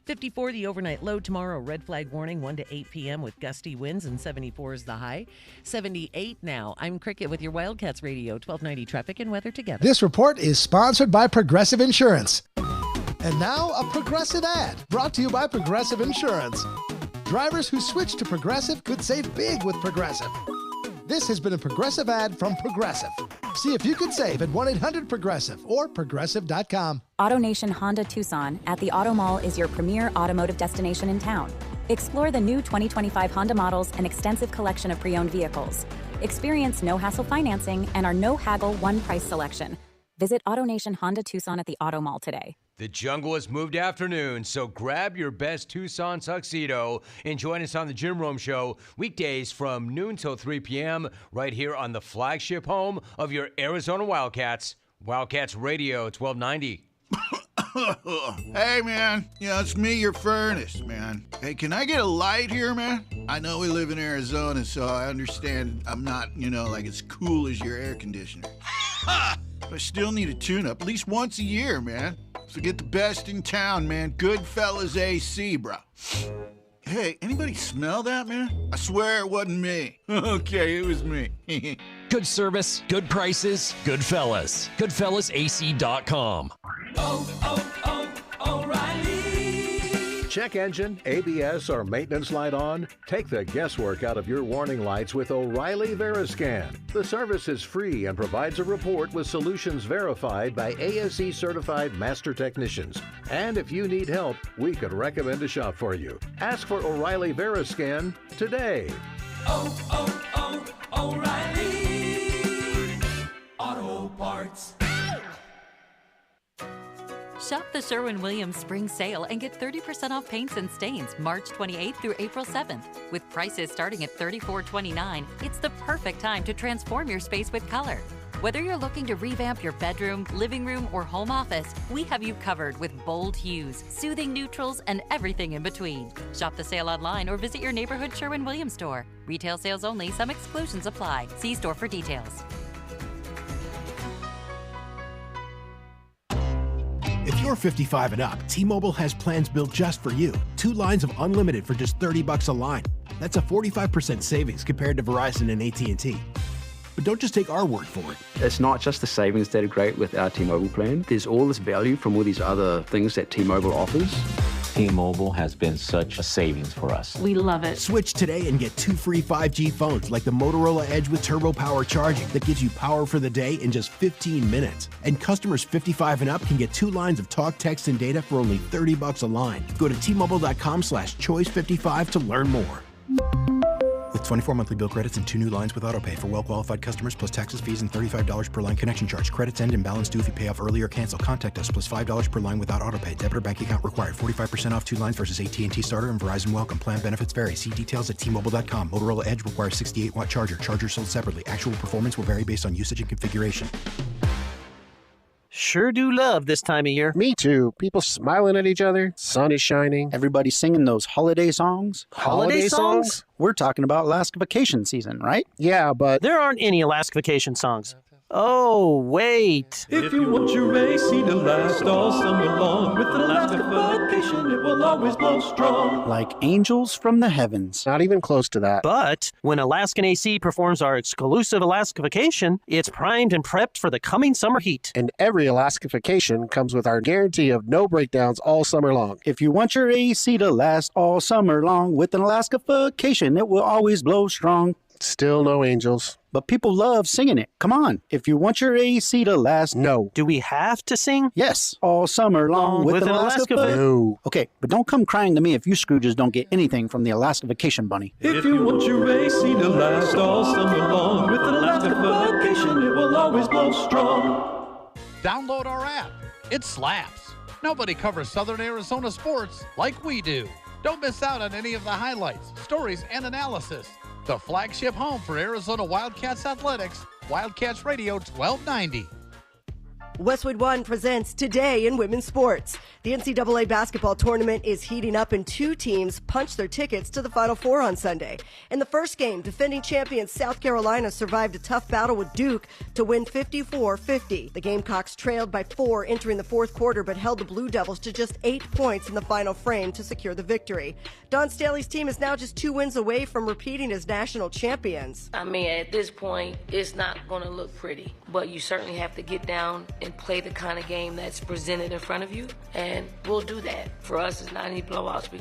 54 the overnight low tomorrow. Red flag warning 1 to 8 p.m. with gusty winds, and 74 is the high. 78 now. I'm Cricket with your Wildcats Radio 1290 traffic and weather together. This report is sponsored by Progressive Insurance. And now a Progressive ad brought to you by Progressive Insurance. Drivers who switch to Progressive could save big with Progressive. This has been a Progressive ad from Progressive. See if you could save at 1-800-PROGRESSIVE or Progressive.com. AutoNation Honda Tucson at the Auto Mall is your premier automotive destination in town. Explore the new 2025 Honda models and extensive collection of pre-owned vehicles. Experience no-hassle financing and our no-haggle one-price selection. Visit AutoNation Honda Tucson at the Auto Mall today. The jungle has moved afternoon, so grab your best Tucson tuxedo and join us on the Jim Rome Show weekdays from noon till 3 p.m. right here on the flagship home of your Arizona Wildcats, Wildcats Radio 1290. Hey, man. It's me, your furnace, man. Hey, can I get a light here, man? I know we live in Arizona, so I understand I'm not, like as cool as your air conditioner. But I still need a tune-up at least once a year, man. So get the best in town, man. Goodfellas AC, bro. Hey, anybody smell that, man? I swear it wasn't me. Okay, it was me. Good service, good prices, Goodfellas. GoodfellasAC.com. O'Reilly. Check engine, ABS, or maintenance light on? Take the guesswork out of your warning lights with O'Reilly Veriscan. The service is free and provides a report with solutions verified by ASE certified master technicians. And if you need help, we could recommend a shop for you. Ask for O'Reilly Veriscan today. O'Reilly Auto Parts. Shop the Sherwin-Williams Spring Sale and get 30% off paints and stains March 28th through April 7th. With prices starting at $34.29, it's the perfect time to transform your space with color. Whether you're looking to revamp your bedroom, living room, or home office, we have you covered with bold hues, soothing neutrals, and everything in between. Shop the sale online or visit your neighborhood Sherwin-Williams store. Retail sales only. Some exclusions apply. See store for details. If you're 55 and up, T-Mobile has plans built just for you. 2 lines of unlimited for just $30 a line. That's a 45% savings compared to Verizon and AT&T. But don't just take our word for it. It's not just the savings that are great with our T-Mobile plan. There's all this value from all these other things that T-Mobile offers. T-Mobile has been such a savings for us. We love it. Switch today and get 2 free 5G phones like the Motorola Edge with Turbo Power charging that gives you power for the day in just 15 minutes. And customers 55 and up can get 2 lines of talk, text, and data for only $30 a line. Go to T-Mobile.com/choice55 to learn more. With 24 monthly bill credits and 2 new lines with autopay for well-qualified customers, plus taxes, fees, and $35 per line connection charge. Credits end and balance due if you pay off early or cancel. Contact us, plus $5 per line without autopay. Debit or bank account required. 45% off 2 lines versus AT&T Starter and Verizon Welcome. Plan benefits vary. See details at T-Mobile.com. Motorola Edge requires 68-watt charger. Charger sold separately. Actual performance will vary based on usage and configuration. Sure do love this time of year. Me too. People smiling at each other. Sun is shining. Everybody singing those holiday songs. Holiday songs? We're talking about Alaska vacation season, right? Yeah, but there aren't any Alaska vacation songs. Oh, wait. If you want your AC to last all summer long, with Alaska vacation, it will always blow strong. Like angels from the heavens. Not even close to that. But when Alaskan AC performs our exclusive Alaska vacation, it's primed and prepped for the coming summer heat. And every Alaska vacation comes with our guarantee of no breakdowns all summer long. If you want your AC to last all summer long, with an Alaska vacation, it will always blow strong. Still no angels. But people love singing it. Come on. If you want your AC to last... No. Do we have to sing? Yes. All summer long with an Alaska No. Okay, but don't come crying to me if you Scrooges don't get anything from the Alaska Vacation Bunny. If you want your AC to last all summer long, with Alaska vacation, it will always blow strong. Download our app. It slaps. Nobody covers Southern Arizona sports like we do. Don't miss out on any of the highlights, stories, and analysis. The flagship home for Arizona Wildcats athletics, Wildcats Radio 1290. Westwood One presents Today in Women's Sports. The NCAA basketball tournament is heating up and 2 teams punched their tickets to the Final Four on Sunday. In the first game, defending champions South Carolina survived a tough battle with Duke to win 54-50. The Gamecocks trailed by 4 entering the fourth quarter but held the Blue Devils to just 8 points in the final frame to secure the victory. Dawn Staley's team is now just 2 wins away from repeating as national champions. I mean, at this point, it's not going to look pretty, but you certainly have to get down and play the kind of game that's presented in front of you, and we'll do that. For us, it's not any blowouts.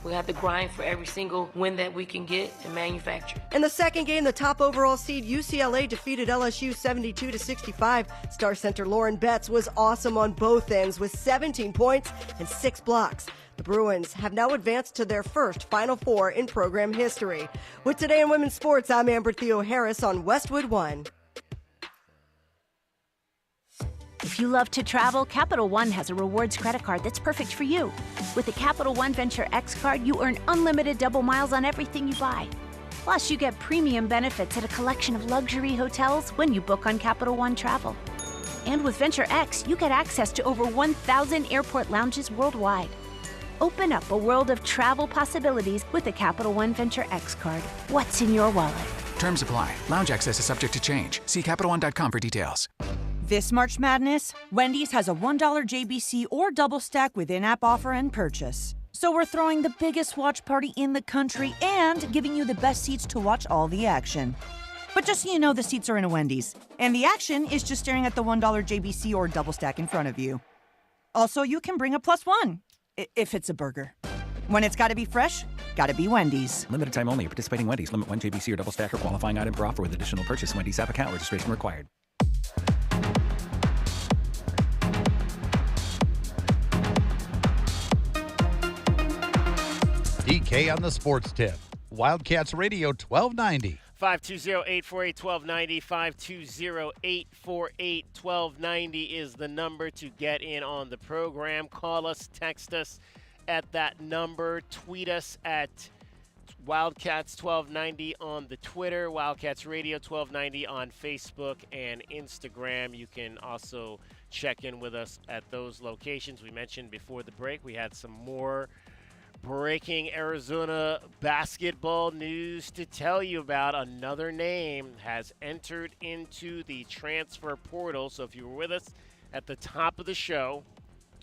We have to grind for every single win that we can get and manufacture. In the second game, the top overall seed UCLA defeated LSU 72-65. Star center Lauren Betts was awesome on both ends with 17 points and 6 blocks. The Bruins have now advanced to their first Final Four in program history. With Today in Women's Sports, I'm Amber Theo Harris on Westwood One. If you love to travel, Capital One has a rewards credit card that's perfect for you. With the Capital One Venture X card, you earn unlimited double miles on everything you buy. Plus, you get premium benefits at a collection of luxury hotels when you book on Capital One Travel. And with Venture X, you get access to over 1,000 airport lounges worldwide. Open up a world of travel possibilities with the Capital One Venture X card. What's in your wallet? Terms apply. Lounge access is subject to change. See CapitalOne.com for details. This March Madness, Wendy's has a $1 JBC or double stack with in-app offer and purchase. So we're throwing the biggest watch party in the country and giving you the best seats to watch all the action. But just so you know, the seats are in a Wendy's, and the action is just staring at the $1 JBC or double stack in front of you. Also, you can bring a +1, if it's a burger. When it's gotta be fresh, gotta be Wendy's. Limited time only. Participating Wendy's. Limit 1 JBC or double stack or qualifying item per offer with additional purchase. Wendy's app account registration required. DK on the sports tip. Wildcats Radio 1290. 520-848-1290, 520-848-1290 is the number to get in on the program. Call us, text us at that number. Tweet us at Wildcats1290 on the Twitter, Wildcats Radio 1290 on Facebook and Instagram. You can also check in with us at those locations. We mentioned before the break we had some more breaking Arizona basketball news to tell you about. Another name has entered into the transfer portal. So if you were with us at the top of the show,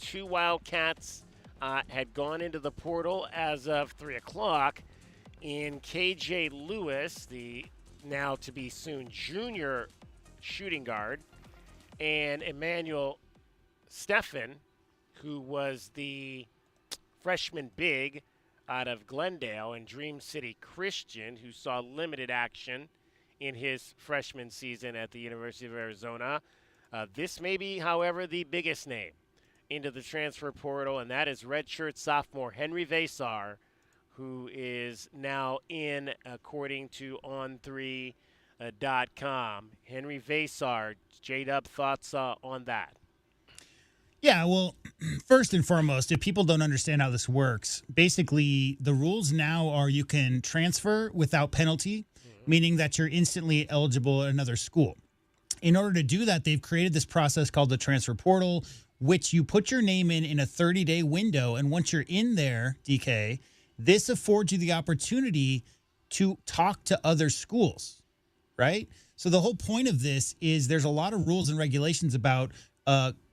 2 Wildcats had gone into the portal as of 3 o'clock. In KJ Lewis, the now to be soon junior shooting guard, and Emmanuel Steffen, who was the freshman big out of Glendale, and Dream City Christian, who saw limited action in his freshman season at the University of Arizona. This may be, however, the biggest name into the transfer portal, and that is redshirt sophomore Henry Vesar, who is now in, according to On3.com. Henry Vesar, J-Dub, thoughts on that? Yeah, well, first and foremost, if people don't understand how this works, basically the rules now are you can transfer without penalty, meaning that you're instantly eligible at another school. In order to do that, they've created this process called the transfer portal, which you put your name in a 30-day window. And once you're in there, DK, this affords you the opportunity to talk to other schools, right? So the whole point of this is there's a lot of rules and regulations about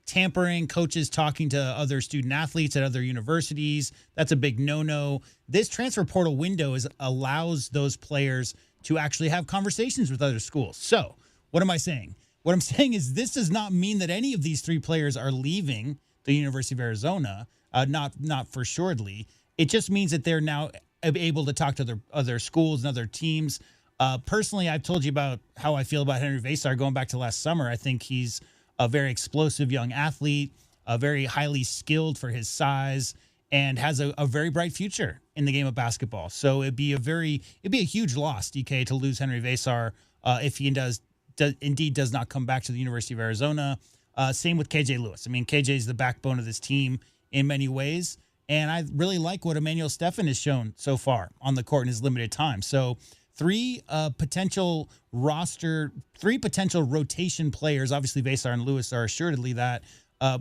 tampering, coaches talking to other student athletes at other universities. That's a big no-no. This transfer portal window allows those players to actually have conversations with other schools. So what am I saying? What I'm saying is this does not mean that any of these 3 players are leaving the University of Arizona, not for assuredly. It just means that they're now able to talk to other schools and other teams. Personally, I've told you about how I feel about Henry Vesar going back to last summer. I think he's a very explosive young athlete, very highly skilled for his size, and has a very bright future in the game of basketball. So it'd be a huge loss, DK, to lose Henry Vesar if he indeed does not come back to the University of Arizona. Same with KJ Lewis. I mean, KJ is the backbone of this team in many ways, and I really like what Emmanuel Steffen has shown so far on the court in his limited time. So three potential rotation players. Obviously, Vesar and Lewis are assuredly that.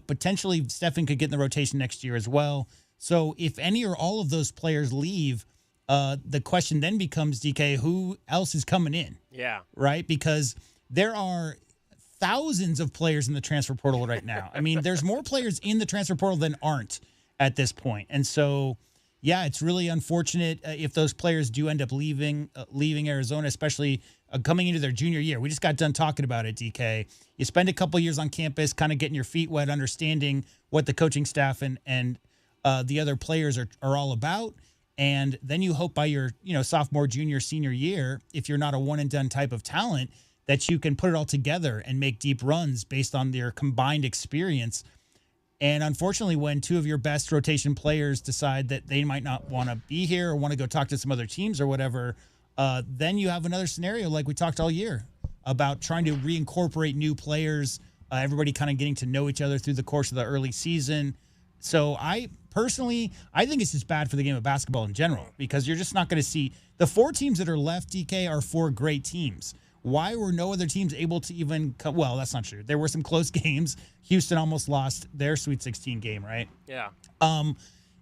Potentially, Stefan could get in the rotation next year as well. So if any or all of those players leave, the question then becomes, DK, who else is coming in? Yeah. Right? Because there are thousands of players in the transfer portal right now. I mean, there's more players in the transfer portal than aren't at this point. And so, yeah, it's really unfortunate if those players do end up leaving Arizona, especially coming into their junior year. We just got done talking about it, DK. You spend a couple years on campus kind of getting your feet wet, understanding what the coaching staff and the other players are all about. And then you hope by your sophomore, junior, senior year, if you're not a one-and-done type of talent, that you can put it all together and make deep runs based on their combined experience. And unfortunately, when two of your best rotation players decide that they might not want to be here or want to go talk to some other teams or whatever, then you have another scenario like we talked all year about trying to reincorporate new players, everybody kind of getting to know each other through the course of the early season. So I think it's just bad for the game of basketball in general because you're just not going to see – the four teams that are left, DK, are four great teams. Why were no other teams able to even – well, that's not true. There were some close games. Houston almost lost their Sweet 16 game, right? Yeah.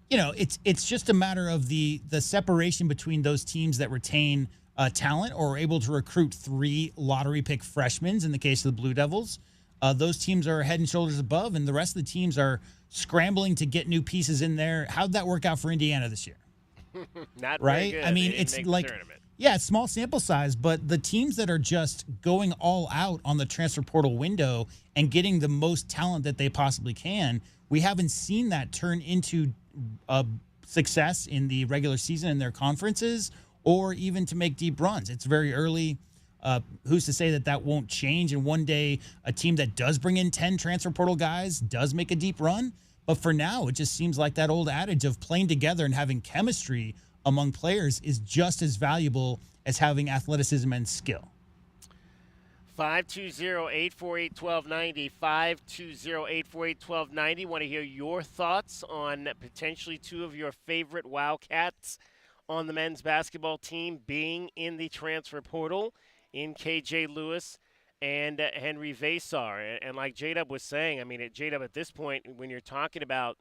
It's just a matter of the separation between those teams that retain talent or are able to recruit 3 lottery pick freshmen in the case of the Blue Devils. Those teams are head and shoulders above, and the rest of the teams are scrambling to get new pieces in there. How'd that work out for Indiana this year? Not right? Very good. I mean, it's like – yeah, it's small sample size, but the teams that are just going all out on the transfer portal window and getting the most talent that they possibly can, we haven't seen that turn into success in the regular season in their conferences or even to make deep runs. It's very early. Who's to say that won't change? And one day, a team that does bring in 10 transfer portal guys does make a deep run. But for now, it just seems like that old adage of playing together and having chemistry among players is just as valuable as having athleticism and skill. 520-848-1290, 520-848-1290. Want to hear your thoughts on potentially two of your favorite Wildcats on the men's basketball team being in the transfer portal in KJ Lewis and Henry Vesar. And like J-Dub was saying, I mean, J-Dub, at this point, when you're talking about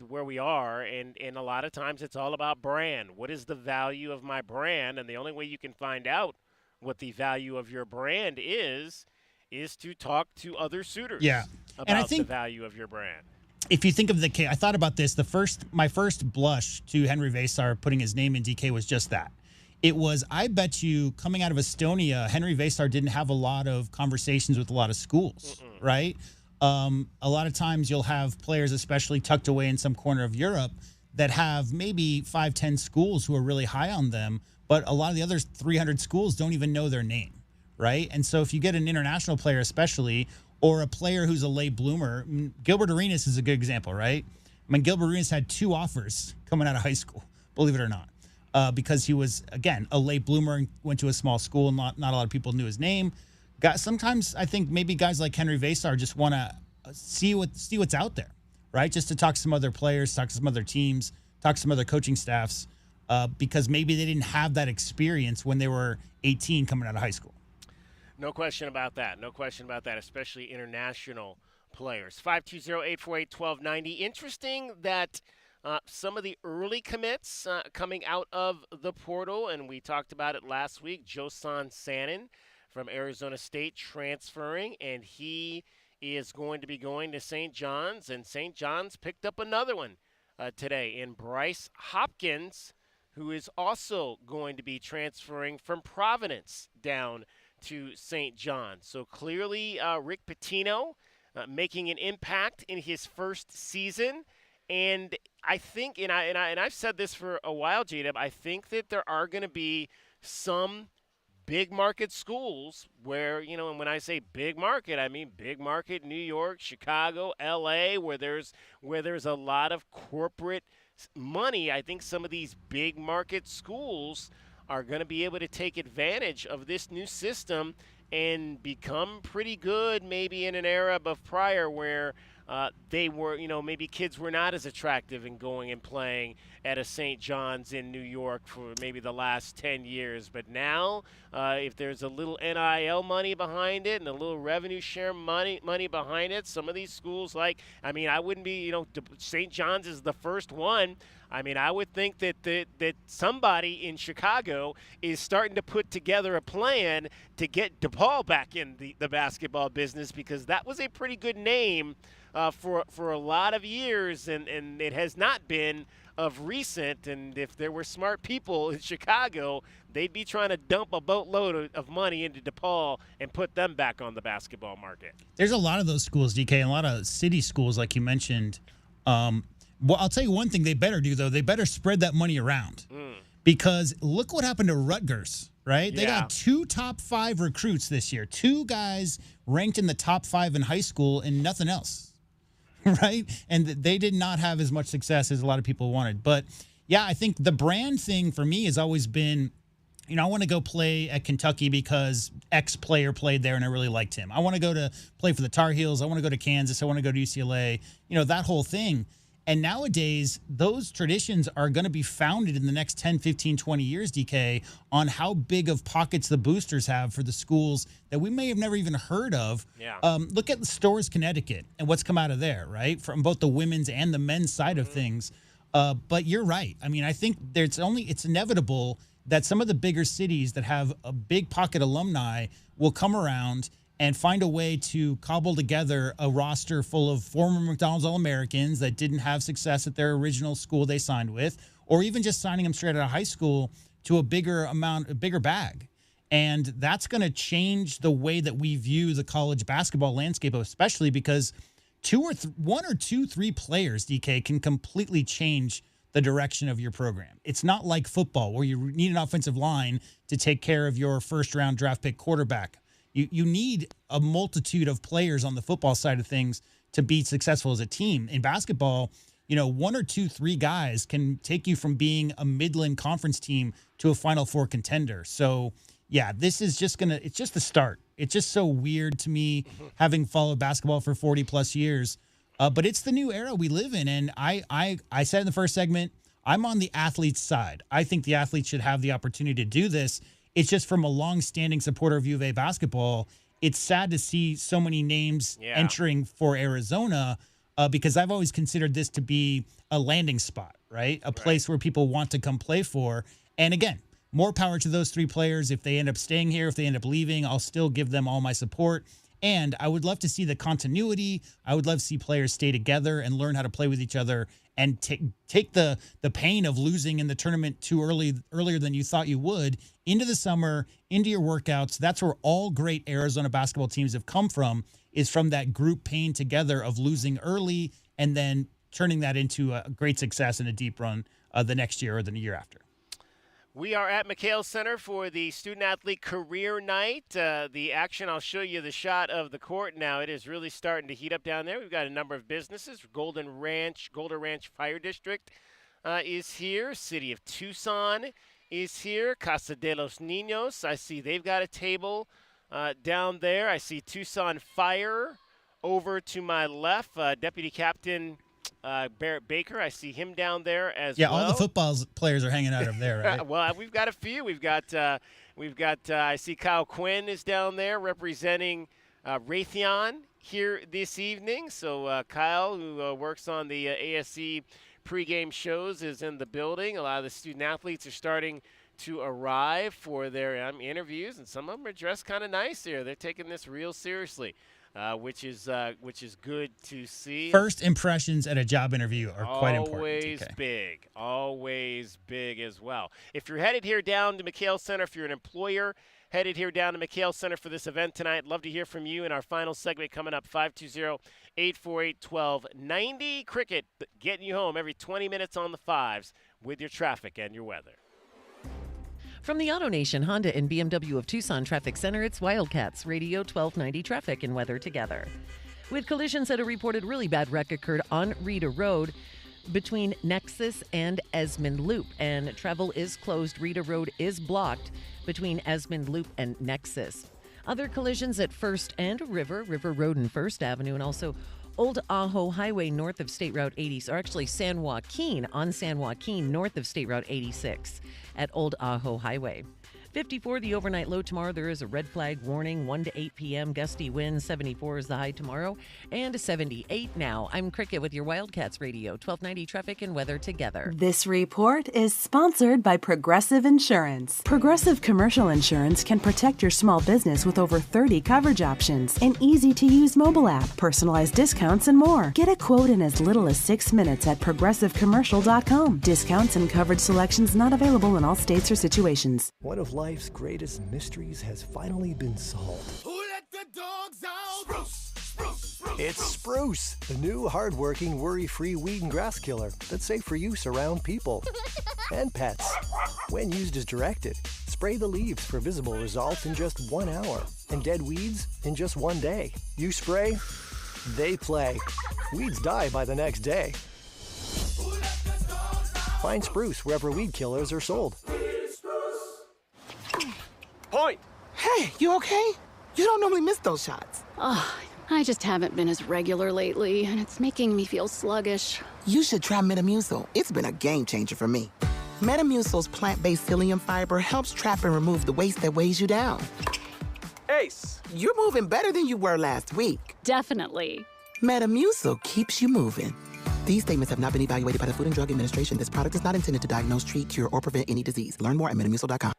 where we are, and a lot of times it's all about brand. What is the value of my brand? And the only way you can find out what the value of your brand is to talk to other suitors about the value of your brand. If you think of the case, I thought about this. My first blush to Henry Vesar putting his name in DK was just that. It was, I bet you, coming out of Estonia, Henry Vesar didn't have a lot of conversations with a lot of schools, right? A lot of times you'll have players, especially tucked away in some corner of Europe, that have maybe 5-10 schools who are really high on them, but a lot of the other 300 schools don't even know their name, right? And so if you get an international player especially, or a player who's a late bloomer, Gilbert Arenas is a good example, right? I mean, Gilbert Arenas had 2 offers coming out of high school, believe it or not, because he was, again, a late bloomer and went to a small school and not a lot of people knew his name. Sometimes I think maybe guys like Henry Vesar just want to see what's out there, right? Just to talk to some other players, talk to some other teams, talk to some other coaching staffs, because maybe they didn't have that experience when they were 18 coming out of high school. No question about that. No question about that, especially international players. 520-848-1290. Interesting that some of the early commits coming out of the portal, and we talked about it last week, Josan Sanin from Arizona State transferring, and he is going to be going to St. John's, and St. John's picked up another one today in Bryce Hopkins, who is also going to be transferring from Providence down to St. John's. So clearly Rick Pitino making an impact in his first season, and I think, and I've said this for a while, J-Dub, I think that there are going to be some big market schools where, and when I say big market, I mean big market New York, Chicago, LA, where there's a lot of corporate money. I think some of these big market schools are going to be able to take advantage of this new system and become pretty good maybe in an era of prior where they were, maybe kids were not as attractive in going and playing at a St. John's in New York for maybe the last 10 years. But now, if there's a little NIL money behind it and a little revenue share money behind it, some of these schools I wouldn't be, St. John's is the first one. I would think that somebody in Chicago is starting to put together a plan to get DePaul back in the basketball business, because that was a pretty good name for a lot of years, and it has not been of recent. And if there were smart people in Chicago, they'd be trying to dump a boatload of money into DePaul and put them back on the basketball market. There's a lot of those schools, DK, and a lot of city schools, like you mentioned. Well, I'll tell you one thing they better do, though. They better spread that money around, because look what happened to Rutgers, right? They got 2 top 5 recruits this year, 2 guys ranked in the top 5 in high school and nothing else, right? And they did not have as much success as a lot of people wanted. But, yeah, I think the brand thing for me has always been, I want to go play at Kentucky because X player played there and I really liked him. I want to go to play for the Tar Heels. I want to go to Kansas. I want to go to UCLA, that whole thing. And nowadays, those traditions are going to be founded in the next 10, 15, 20 years, DK, on how big of pockets the boosters have for the schools that we may have never even heard of. Yeah. Look at the Storrs, Connecticut, and what's come out of there, right? From both the women's and the men's side of things. But you're right. I think it's inevitable that some of the bigger cities that have a big pocket alumni will come around and find a way to cobble together a roster full of former McDonald's All-Americans that didn't have success at their original school they signed with, or even just signing them straight out of high school to a bigger bag. And that's going to change the way that we view the college basketball landscape, especially because 1 or 2, 3 players, DK, can completely change the direction of your program. It's not like football where you need an offensive line to take care of your first-round draft pick quarterback. You need a multitude of players on the football side of things to be successful as a team. In basketball, 1 or 2, 3 guys can take you from being a Midland Conference team to a Final Four contender. So, yeah, this is it's just the start. It's just so weird to me, having followed basketball for 40-plus years. But it's the new era we live in. And I said in the first segment, I'm on the athlete's side. I think the athletes should have the opportunity to do this. It's just, from a long-standing supporter of U of A basketball, it's sad to see so many names entering for Arizona, because I've always considered this to be a landing spot, right? A place where people want to come play for. And again, more power to those 3 players. If they end up staying here, if they end up leaving, I'll still give them all my support. And I would love to see the continuity. I would love to see players stay together and learn how to play with each other and take the pain of losing in the tournament earlier than you thought you would into the summer, into your workouts. That's where all great Arizona basketball teams have come from, is from that group pain together of losing early and then turning that into a great success and a deep run the next year or the year after. We are at McHale Center for the Student Athlete Career Night. The action, I'll show you the shot of the court now. It is really starting to heat up down there. We've got a number of businesses. Golden Ranch Fire District is here. City of Tucson is here. Casa de los Niños. I see they've got a table down there. I see Tucson Fire over to my left. Deputy Captain Barrett Baker, I see him down there as well. Yeah, all the football players are hanging out over there, right? Well, we've got a few. We've got. I see Kyle Quinn is down there representing Raytheon here this evening. So Kyle, who works on the ASC pregame shows, is in the building. A lot of the student athletes are starting to arrive for their interviews, and some of them are dressed kind of nice here. They're taking this real seriously. Which is good to see. First impressions at a job interview are quite important. Always big as well. If you're headed here down to McHale Center, if you're an employer headed here down to McHale Center for this event tonight, love to hear from you in our final segment coming up, 520-848-1290. Cricket getting you home every 20 minutes on the fives with your traffic and your weather. From the AutoNation Honda and BMW of Tucson Traffic Center, it's Wildcats Radio 1290 traffic and weather together. With collisions that a reported really bad wreck occurred on Rita Road between Nexus and Esmond Loop, and travel is closed. Rita Road is blocked between Esmond Loop and Nexus. Other collisions at First and River Road and First Avenue, and also Old Ajo Highway north of State Route 80, or actually San Joaquin, on San Joaquin north of State Route 86 at Old Ajo Highway. 54, the overnight low tomorrow. There is a red flag warning, 1 to 8 p.m. Gusty winds, 74 is the high tomorrow, and 78 now. I'm Cricket with your Wildcats Radio, 1290 traffic and weather together. This report is sponsored by Progressive Insurance. Progressive Commercial Insurance can protect your small business with over 30 coverage options, an easy-to-use mobile app, personalized discounts, and more. Get a quote in as little as 6 minutes at progressivecommercial.com. Discounts and coverage selections not available in all states or situations. One of life's greatest mysteries has finally been solved. Who let the dogs out? Spruce. It's Spruce, the new hard-working, worry-free weed and grass killer that's safe for use around people and pets. When used as directed, spray the leaves for visible results in just 1 hour and dead weeds in just 1 day. You spray, they play. Weeds die by the next day. Find Spruce wherever weed killers are sold. Point! Hey, you okay? You don't normally miss those shots. Oh, I just haven't been as regular lately, and it's making me feel sluggish. You should try Metamucil. It's been a game changer for me. Metamucil's plant-based psyllium fiber helps trap and remove the waste that weighs you down. Ace, you're moving better than you were last week. Definitely. Metamucil keeps you moving. These statements have not been evaluated by the Food and Drug Administration. This product is not intended to diagnose, treat, cure, or prevent any disease. Learn more at Metamucil.com.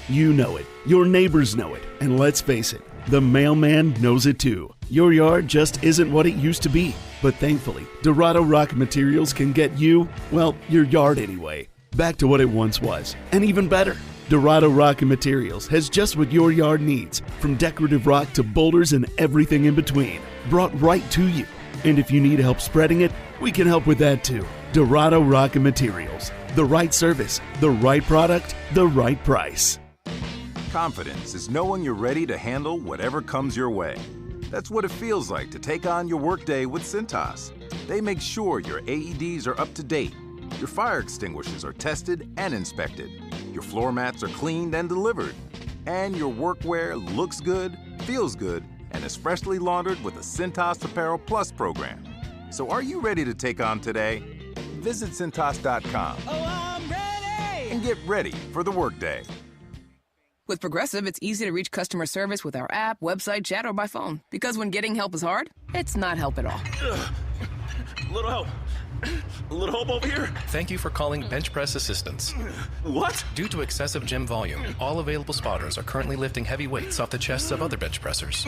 You know it. Your neighbors know it. And let's face it, the mailman knows it too. Your yard just isn't what it used to be. But thankfully, Dorado Rock Materials can get you, well, your yard anyway, back to what it once was. And even better. Dorado Rock Materials has just what your yard needs, from decorative rock to boulders and everything in between, brought right to you. And if you need help spreading it, we can help with that too. Dorado Rock Materials. The right service, the right product, the right price. Confidence is knowing you're ready to handle whatever comes your way. That's what it feels like to take on your workday with Cintas. They make sure your AEDs are up to date, your fire extinguishers are tested and inspected, your floor mats are cleaned and delivered, and your workwear looks good, feels good, and is freshly laundered with a Cintas Apparel Plus program. So are you ready to take on today? Visit Cintas.com and get ready for the workday. With Progressive, it's easy to reach customer service with our app, website, chat, or by phone. Because when getting help is hard, it's not help at all. Little help. A little help over here. Thank you for calling Bench Press Assistance. What? Due to excessive gym volume, all available spotters are currently lifting heavy weights off the chests of other bench pressers.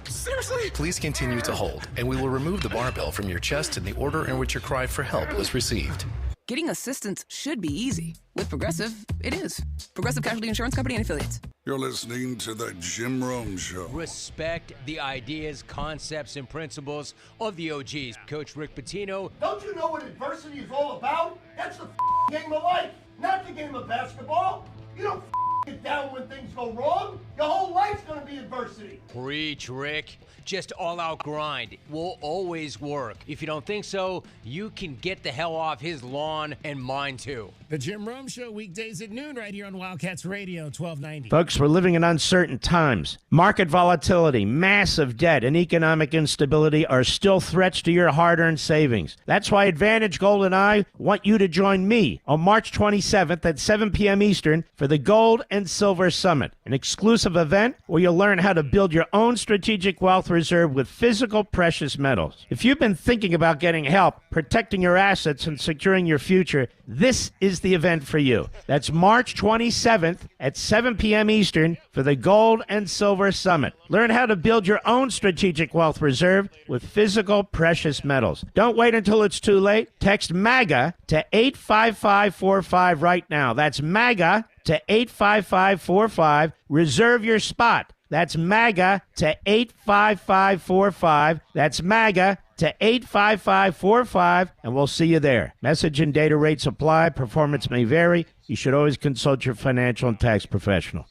Seriously? Please continue to hold, and we will remove the barbell from your chest in the order in which your cry for help was received. Getting assistance should be easy. With Progressive, it is. Progressive Casualty Insurance Company and Affiliates. You're listening to The Jim Rome Show. Respect the ideas, concepts, and principles of the OGs. Coach Rick Pitino. Don't you know what adversity is all about? That's the game of life, not the game of basketball. You don't get down when things go wrong. Your whole life's going to be adversity. Preach, Rick. Just all-out grind will always work. If you don't think so, you can get the hell off his lawn and mine too. The Jim Rome Show, weekdays at noon right here on Wildcats Radio 1290. Folks, we're living in uncertain times. Market volatility, massive debt, and economic instability are still threats to your hard-earned savings. That's why Advantage Gold and I want you to join me on March 27th at 7 p.m. Eastern for the Gold and Silver Summit, an exclusive event where you'll learn how to build your own strategic wealth reserve with physical precious metals. If you've been thinking about getting help, protecting your assets, and securing your future, this is the event for you. That's March 27th at 7 p.m. Eastern for the Gold and Silver Summit. Learn how to build your own strategic wealth reserve with physical precious metals. Don't wait until it's too late. Text MAGA to 85545 right now. That's MAGA to 85545. Reserve your spot. That's MAGA to 85545. That's MAGA to 85545, and we'll see you there. Message and data rates apply. Performance may vary. You should always consult your financial and tax professional.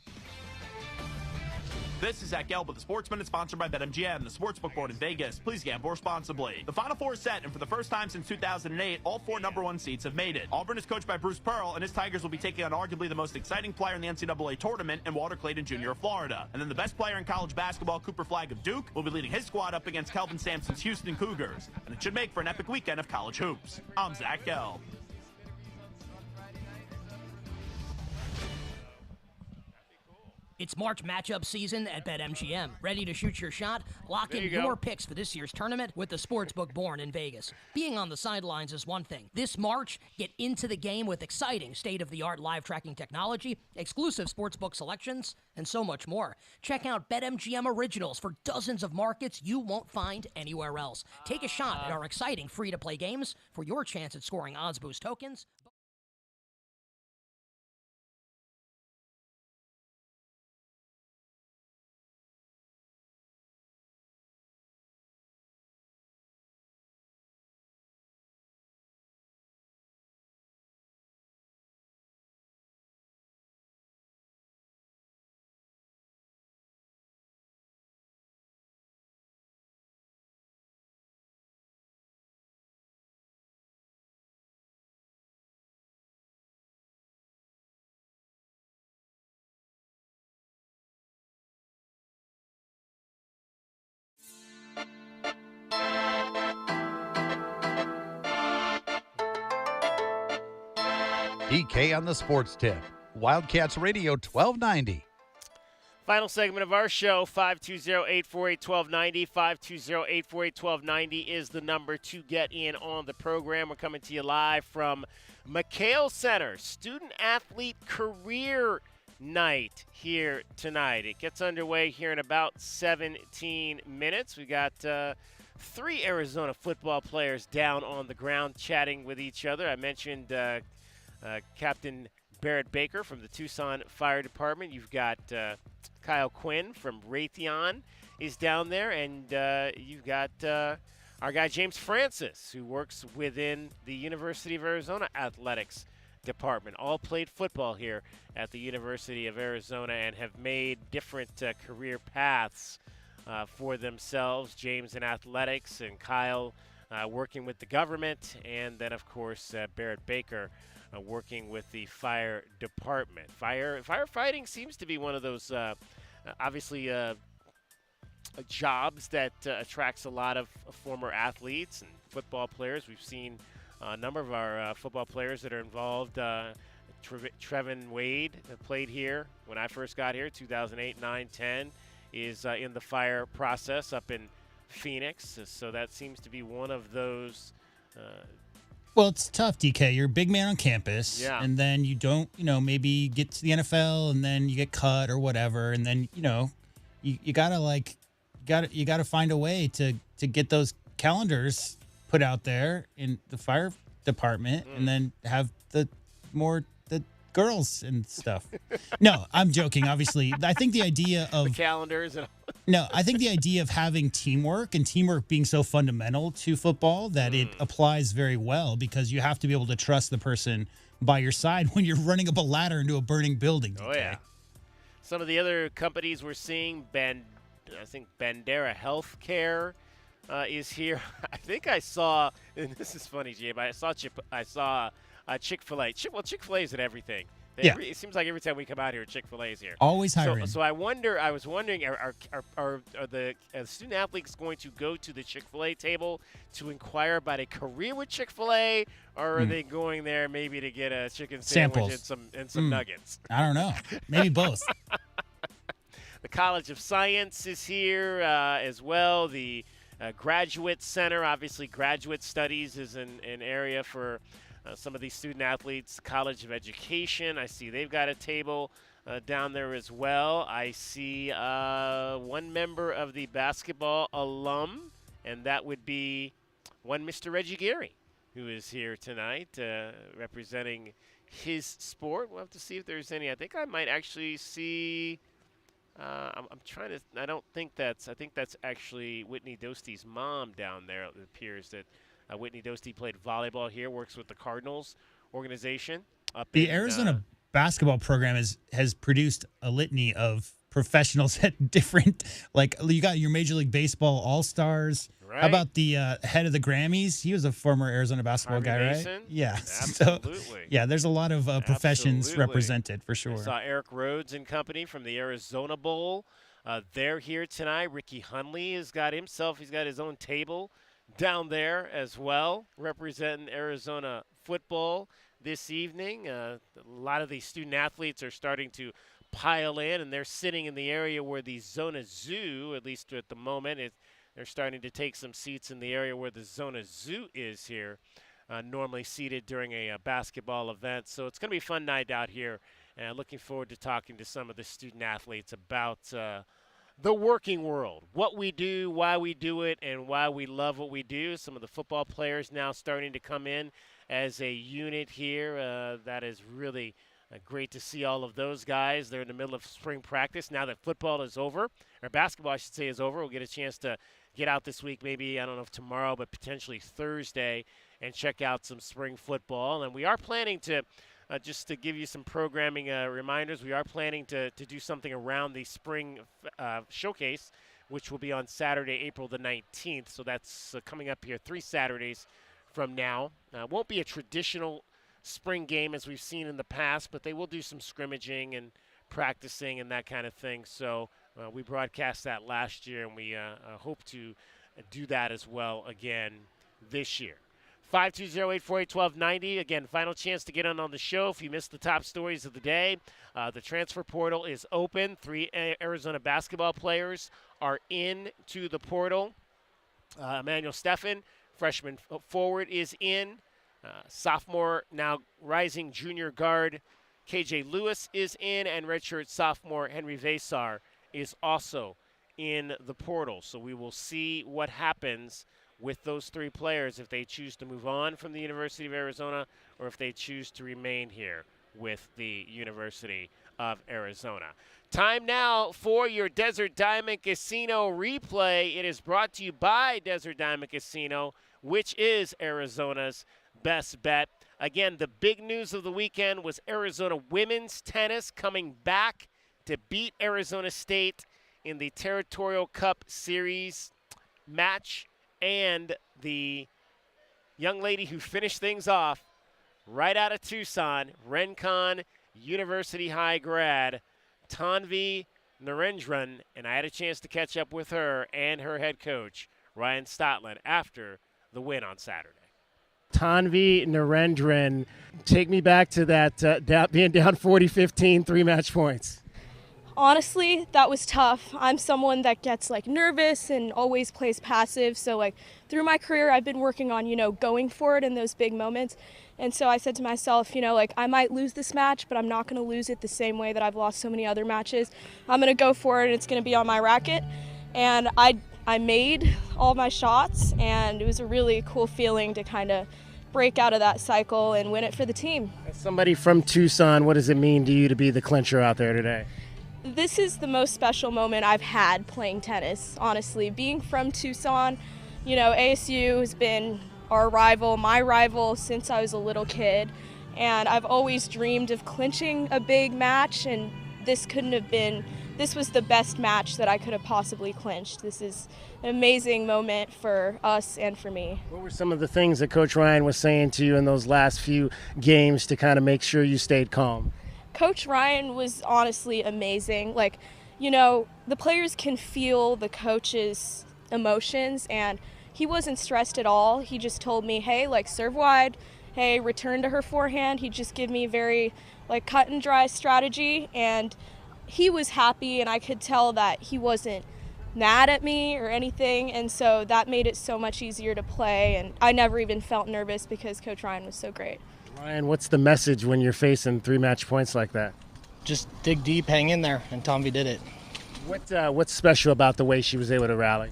This is Zach Gelb with the Sportsman. It's sponsored by BetMGM, the sportsbook board in Vegas. Please gamble responsibly. The Final Four is set, and for the first time since 2008, all 4 number 1 seeds have made it. Auburn is coached by Bruce Pearl, and his Tigers will be taking on arguably the most exciting player in the NCAA tournament in Walter Clayton Jr. of Florida. And then the best player in college basketball, Cooper Flagg of Duke, will be leading his squad up against Kelvin Sampson's Houston Cougars. And it should make for an epic weekend of college hoops. I'm Zach Gelb. It's March matchup season at BetMGM. Ready to shoot your shot? Lock in your picks for this year's tournament with the sportsbook born in Vegas. Being on the sidelines is one thing. This March, get into the game with exciting state-of-the-art live tracking technology, exclusive sportsbook selections, and so much more. Check out BetMGM Originals for dozens of markets you won't find anywhere else. Take a shot at our exciting free-to-play games for your chance at scoring odds boost tokens. DK on the Sports Tip. Wildcats Radio 1290. Final segment of our show, 520-848-1290. 520-848-1290 is the number to get in on the program. We're coming to you live from McHale Center, Student Athlete Career Night here tonight. It gets underway here in about 17 minutes. We got 3 Arizona football players down on the ground chatting with each other. I mentioned Captain Barrett Baker from the Tucson Fire Department. You've got Kyle Quinn from Raytheon is down there, and you've got our guy James Francis, who works within the University of Arizona Athletics Department. All played football here at the University of Arizona and have made different career paths for themselves. James in athletics, and Kyle working with the government, and then, of course, Barrett Baker working with the fire department. Firefighting seems to be one of those, obviously, jobs that attracts a lot of former athletes and football players. We've seen a number of our football players that are involved. Trevin Wade played here when I first got here, 2008, 9, 10, is in the fire process up in Phoenix. So that seems to be one of those. Well, it's tough, DK. You're a big man on campus, and then you don't, maybe get to the NFL, and then you get cut or whatever, and then you gotta find a way to get those calendars put out there in the fire department, and then have the girls and stuff. No, I'm joking. Obviously, I think the idea of the calendars and no, I think the idea of having teamwork and teamwork being so fundamental to football that it applies very well, because you have to be able to trust the person by your side when you're running up a ladder into a burning building. Oh, yeah. Some of the other companies we're seeing, I think Bandera Healthcare is here. I think I saw, and this is funny, Jay, but I saw Chick-fil-A. Chick-fil-A is at everything. It seems like every time we come out here, Chick-fil-A is here. Always hiring. So I was wondering, are the student athletes going to go to the Chick-fil-A table to inquire about a career with Chick-fil-A, or are they going there maybe to get a chicken sandwich and some nuggets? I don't know. Maybe both. The College of Science is here as well. The Graduate Center, obviously Graduate Studies is an area for some of these student athletes. College of Education, I see they've got a table down there as well. I see one member of the basketball alum, and that would be one Mr. Reggie Gary, who is here tonight representing his sport. We'll have to see if there's any. I think I might actually see. I'm trying to. I think that's actually Whitney Dosty's mom down there. It appears that Whitney Dosty played volleyball here, works with the Cardinals organization. The Arizona basketball program has produced a litany of professionals at different, like you got your Major League Baseball All-Stars. Right. How about the head of the Grammys? He was a former Arizona basketball Harvey guy, Mason? right? Yeah. Absolutely. So, yeah, there's a lot of professions Absolutely. represented for sure. I saw Eric Rhodes and company from the Arizona Bowl. They're here tonight. Ricky Hunley he's got his own table down there as well, representing Arizona football this evening. A lot of these student athletes are starting to pile in, and they're sitting in the area where the Zona Zoo, at least at the moment, they're starting to take some seats in the area where the Zona Zoo is here, normally seated during a basketball event. So it's going to be a fun night out here, and looking forward to talking to some of the student athletes about the working world, what we do, why we do it, and why we love what we do. Some of the football players now starting to come in as a unit here. That is really great to see all of those guys. They're in the middle of spring practice now that football is over, or basketball, I should say, is over. We'll get a chance to get out this week, maybe, I don't know if tomorrow, but potentially Thursday, and check out some spring football. And we are planning to, just to give you some programming reminders, we are planning to do something around the spring showcase, which will be on Saturday, April the 19th. So that's coming up here 3 Saturdays from now. Won't be a traditional spring game as we've seen in the past, but they will do some scrimmaging and practicing and that kind of thing. So we broadcast that last year, and we hope to do that as well again this year. 520-848-1290. Again, final chance to get on the show if you missed the top stories of the day. The transfer portal is open. 3 Arizona basketball players are in to the portal. Emmanuel Steffen, freshman forward, is in. Sophomore, now rising junior guard, KJ Lewis is in, and redshirt sophomore Henry Vasar is also in the portal. So we will see what happens with those 3 players if they choose to move on from the University of Arizona or if they choose to remain here with the University of Arizona. Time now for your Desert Diamond Casino replay. It is brought to you by Desert Diamond Casino, which is Arizona's best bet. Again, the big news of the weekend was Arizona women's tennis coming back to beat Arizona State in the Territorial Cup Series match. And the young lady who finished things off right out of Tucson, Rincon University High grad, Tanvi Narendran, and I had a chance to catch up with her and her head coach, Ryan Stotland, after the win on Saturday. Tanvi Narendran, take me back to that being down 40-15, 3 match points. Honestly, that was tough. I'm someone that gets nervous and always plays passive. So through my career, I've been working on, going for it in those big moments. And so I said to myself, I might lose this match, but I'm not going to lose it the same way that I've lost so many other matches. I'm going to go for it, and it's going to be on my racket. And I made all my shots, and it was a really cool feeling to kind of break out of that cycle and win it for the team. As somebody from Tucson, what does it mean to you to be the clincher out there today? This is the most special moment I've had playing tennis, honestly. Being from Tucson, ASU has been our rival, my rival, since I was a little kid. And I've always dreamed of clinching a big match, and this was the best match that I could have possibly clinched. This is an amazing moment for us and for me. What were some of the things that Coach Ryan was saying to you in those last few games to kind of make sure you stayed calm? Coach Ryan was honestly amazing. The players can feel the coach's emotions, and he wasn't stressed at all. He just told me, hey, serve wide, hey, return to her forehand. He just gave me very, cut and dry strategy, and he was happy, and I could tell that he wasn't mad at me or anything, and so that made it so much easier to play, and I never even felt nervous because Coach Ryan was so great. Ryan, what's the message when you're facing 3 match points like that? Just dig deep, hang in there, and Tomby did it. What's special about the way she was able to rally?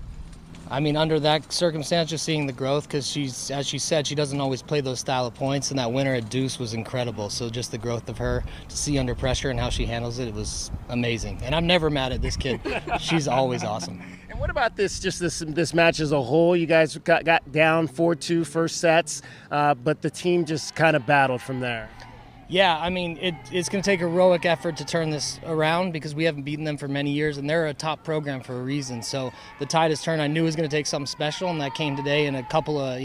I mean, under that circumstance, just seeing the growth, because as she said, she doesn't always play those style of points, and that winner at Deuce was incredible. So just the growth of her, to see under pressure and how she handles it, it was amazing. And I'm never mad at this kid. She's always awesome. And what about this match as a whole? You guys got down 4-2 first sets, but the team just kind of battled from there. Yeah, I mean, it's going to take a heroic effort to turn this around because we haven't beaten them for many years, and they're a top program for a reason. So the tide has turned. I knew it was going to take something special, and that came today in a couple of,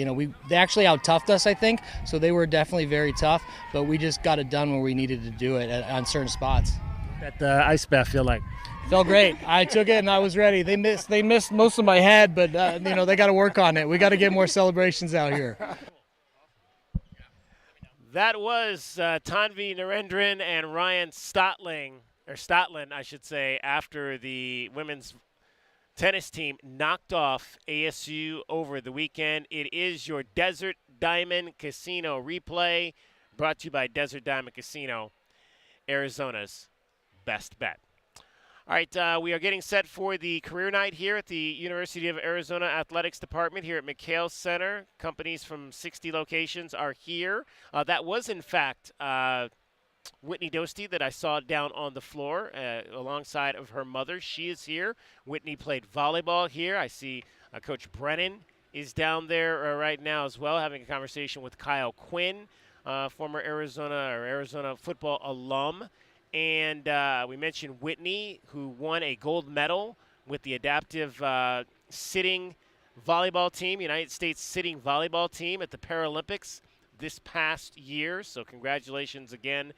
they actually out-toughed us, I think, so they were definitely very tough, but we just got it done where we needed to do it on certain spots. That ice bath feel like? Felt great. I took it, and I was ready. They missed most of my head, but, they got to work on it. We got to get more celebrations out here. That was Tanvi Narendran and Ryan Stotlin, I should say, after the women's tennis team knocked off ASU over the weekend. It is your Desert Diamond Casino replay, brought to you by Desert Diamond Casino, Arizona's best bet. All right, we are getting set for the career night here at the University of Arizona Athletics Department here at McHale Center. Companies from 60 locations are here. That was, in fact, Whitney Dostie that I saw down on the floor alongside of her mother. She is here. Whitney played volleyball here. I see Coach Brennan is down there right now as well, having a conversation with Kyle Quinn, former Arizona football alum. And we mentioned Whitney, who won a gold medal with the adaptive sitting volleyball team, United States sitting volleyball team at the Paralympics this past year. So congratulations again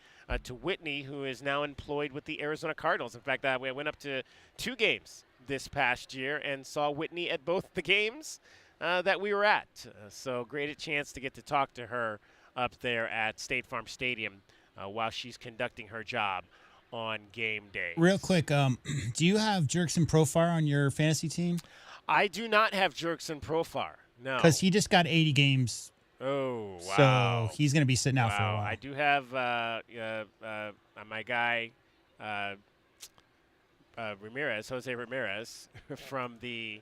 to Whitney, who is now employed with the Arizona Cardinals. In fact, we went up to 2 games this past year and saw Whitney at both the games that we were at. So great a chance to get to talk to her up there at State Farm Stadium while she's conducting her job on game day. Real quick, do you have Jerkson Profar on your fantasy team? I do not have Jerkson Profar, no. Because he just got 80 games. Oh, wow. So he's going to be sitting out for a while. I do have my guy, Jose Ramirez, from the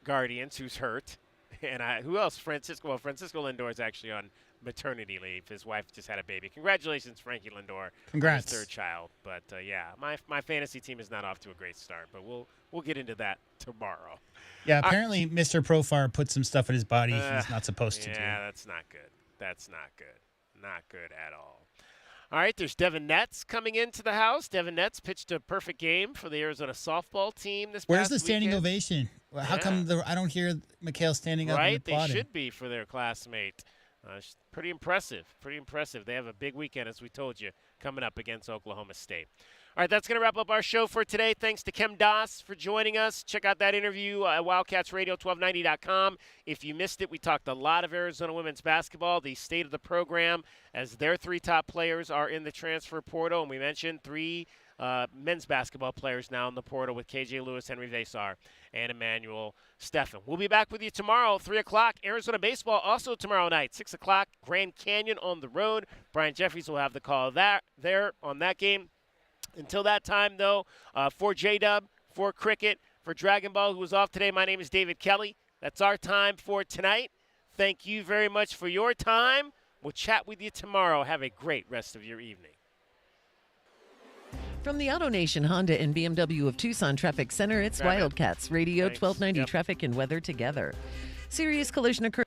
Guardians, who's hurt. And who else? Francisco. Well, Francisco Lindor is actually on maternity leave. His wife just had a baby. Congratulations, Frankie Lindor. Congrats. His 3rd child. But my fantasy team is not off to a great start. But we'll get into that tomorrow. Yeah, apparently Mr. Profar put some stuff in his body he's not supposed to do. Yeah, that's not good. That's not good. Not good at all. All right, there's Devin Netz coming into the house. Devin Netz pitched a perfect game for the Arizona softball team this past weekend. Where's the standing ovation? How come I don't hear McHale standing up and applauding? Right, they should be for their classmate. Pretty impressive. Pretty impressive. They have a big weekend, as we told you, coming up against Oklahoma State. All right, that's going to wrap up our show for today. Thanks to Kem Das for joining us. Check out that interview at WildcatsRadio1290.com. If you missed it, we talked a lot of Arizona women's basketball, the state of the program, as their 3 top players are in the transfer portal. And we mentioned 3 men's basketball players now in the portal with KJ Lewis, Henry Vasar, and Emmanuel Steffen. We'll be back with you tomorrow, 3 o'clock. Arizona baseball also tomorrow night, 6 o'clock, Grand Canyon on the road. Brian Jeffries will have the call there on that game. Until that time, though, for J-Dub, for Cricket, for Dragon Ball, who was off today, my name is David Kelly. That's our time for tonight. Thank you very much for your time. We'll chat with you tomorrow. Have a great rest of your evening. From the AutoNation Honda and BMW of Tucson Traffic Center, it's Wildcats Radio 1290 Traffic and Weather together. Serious collision occurred.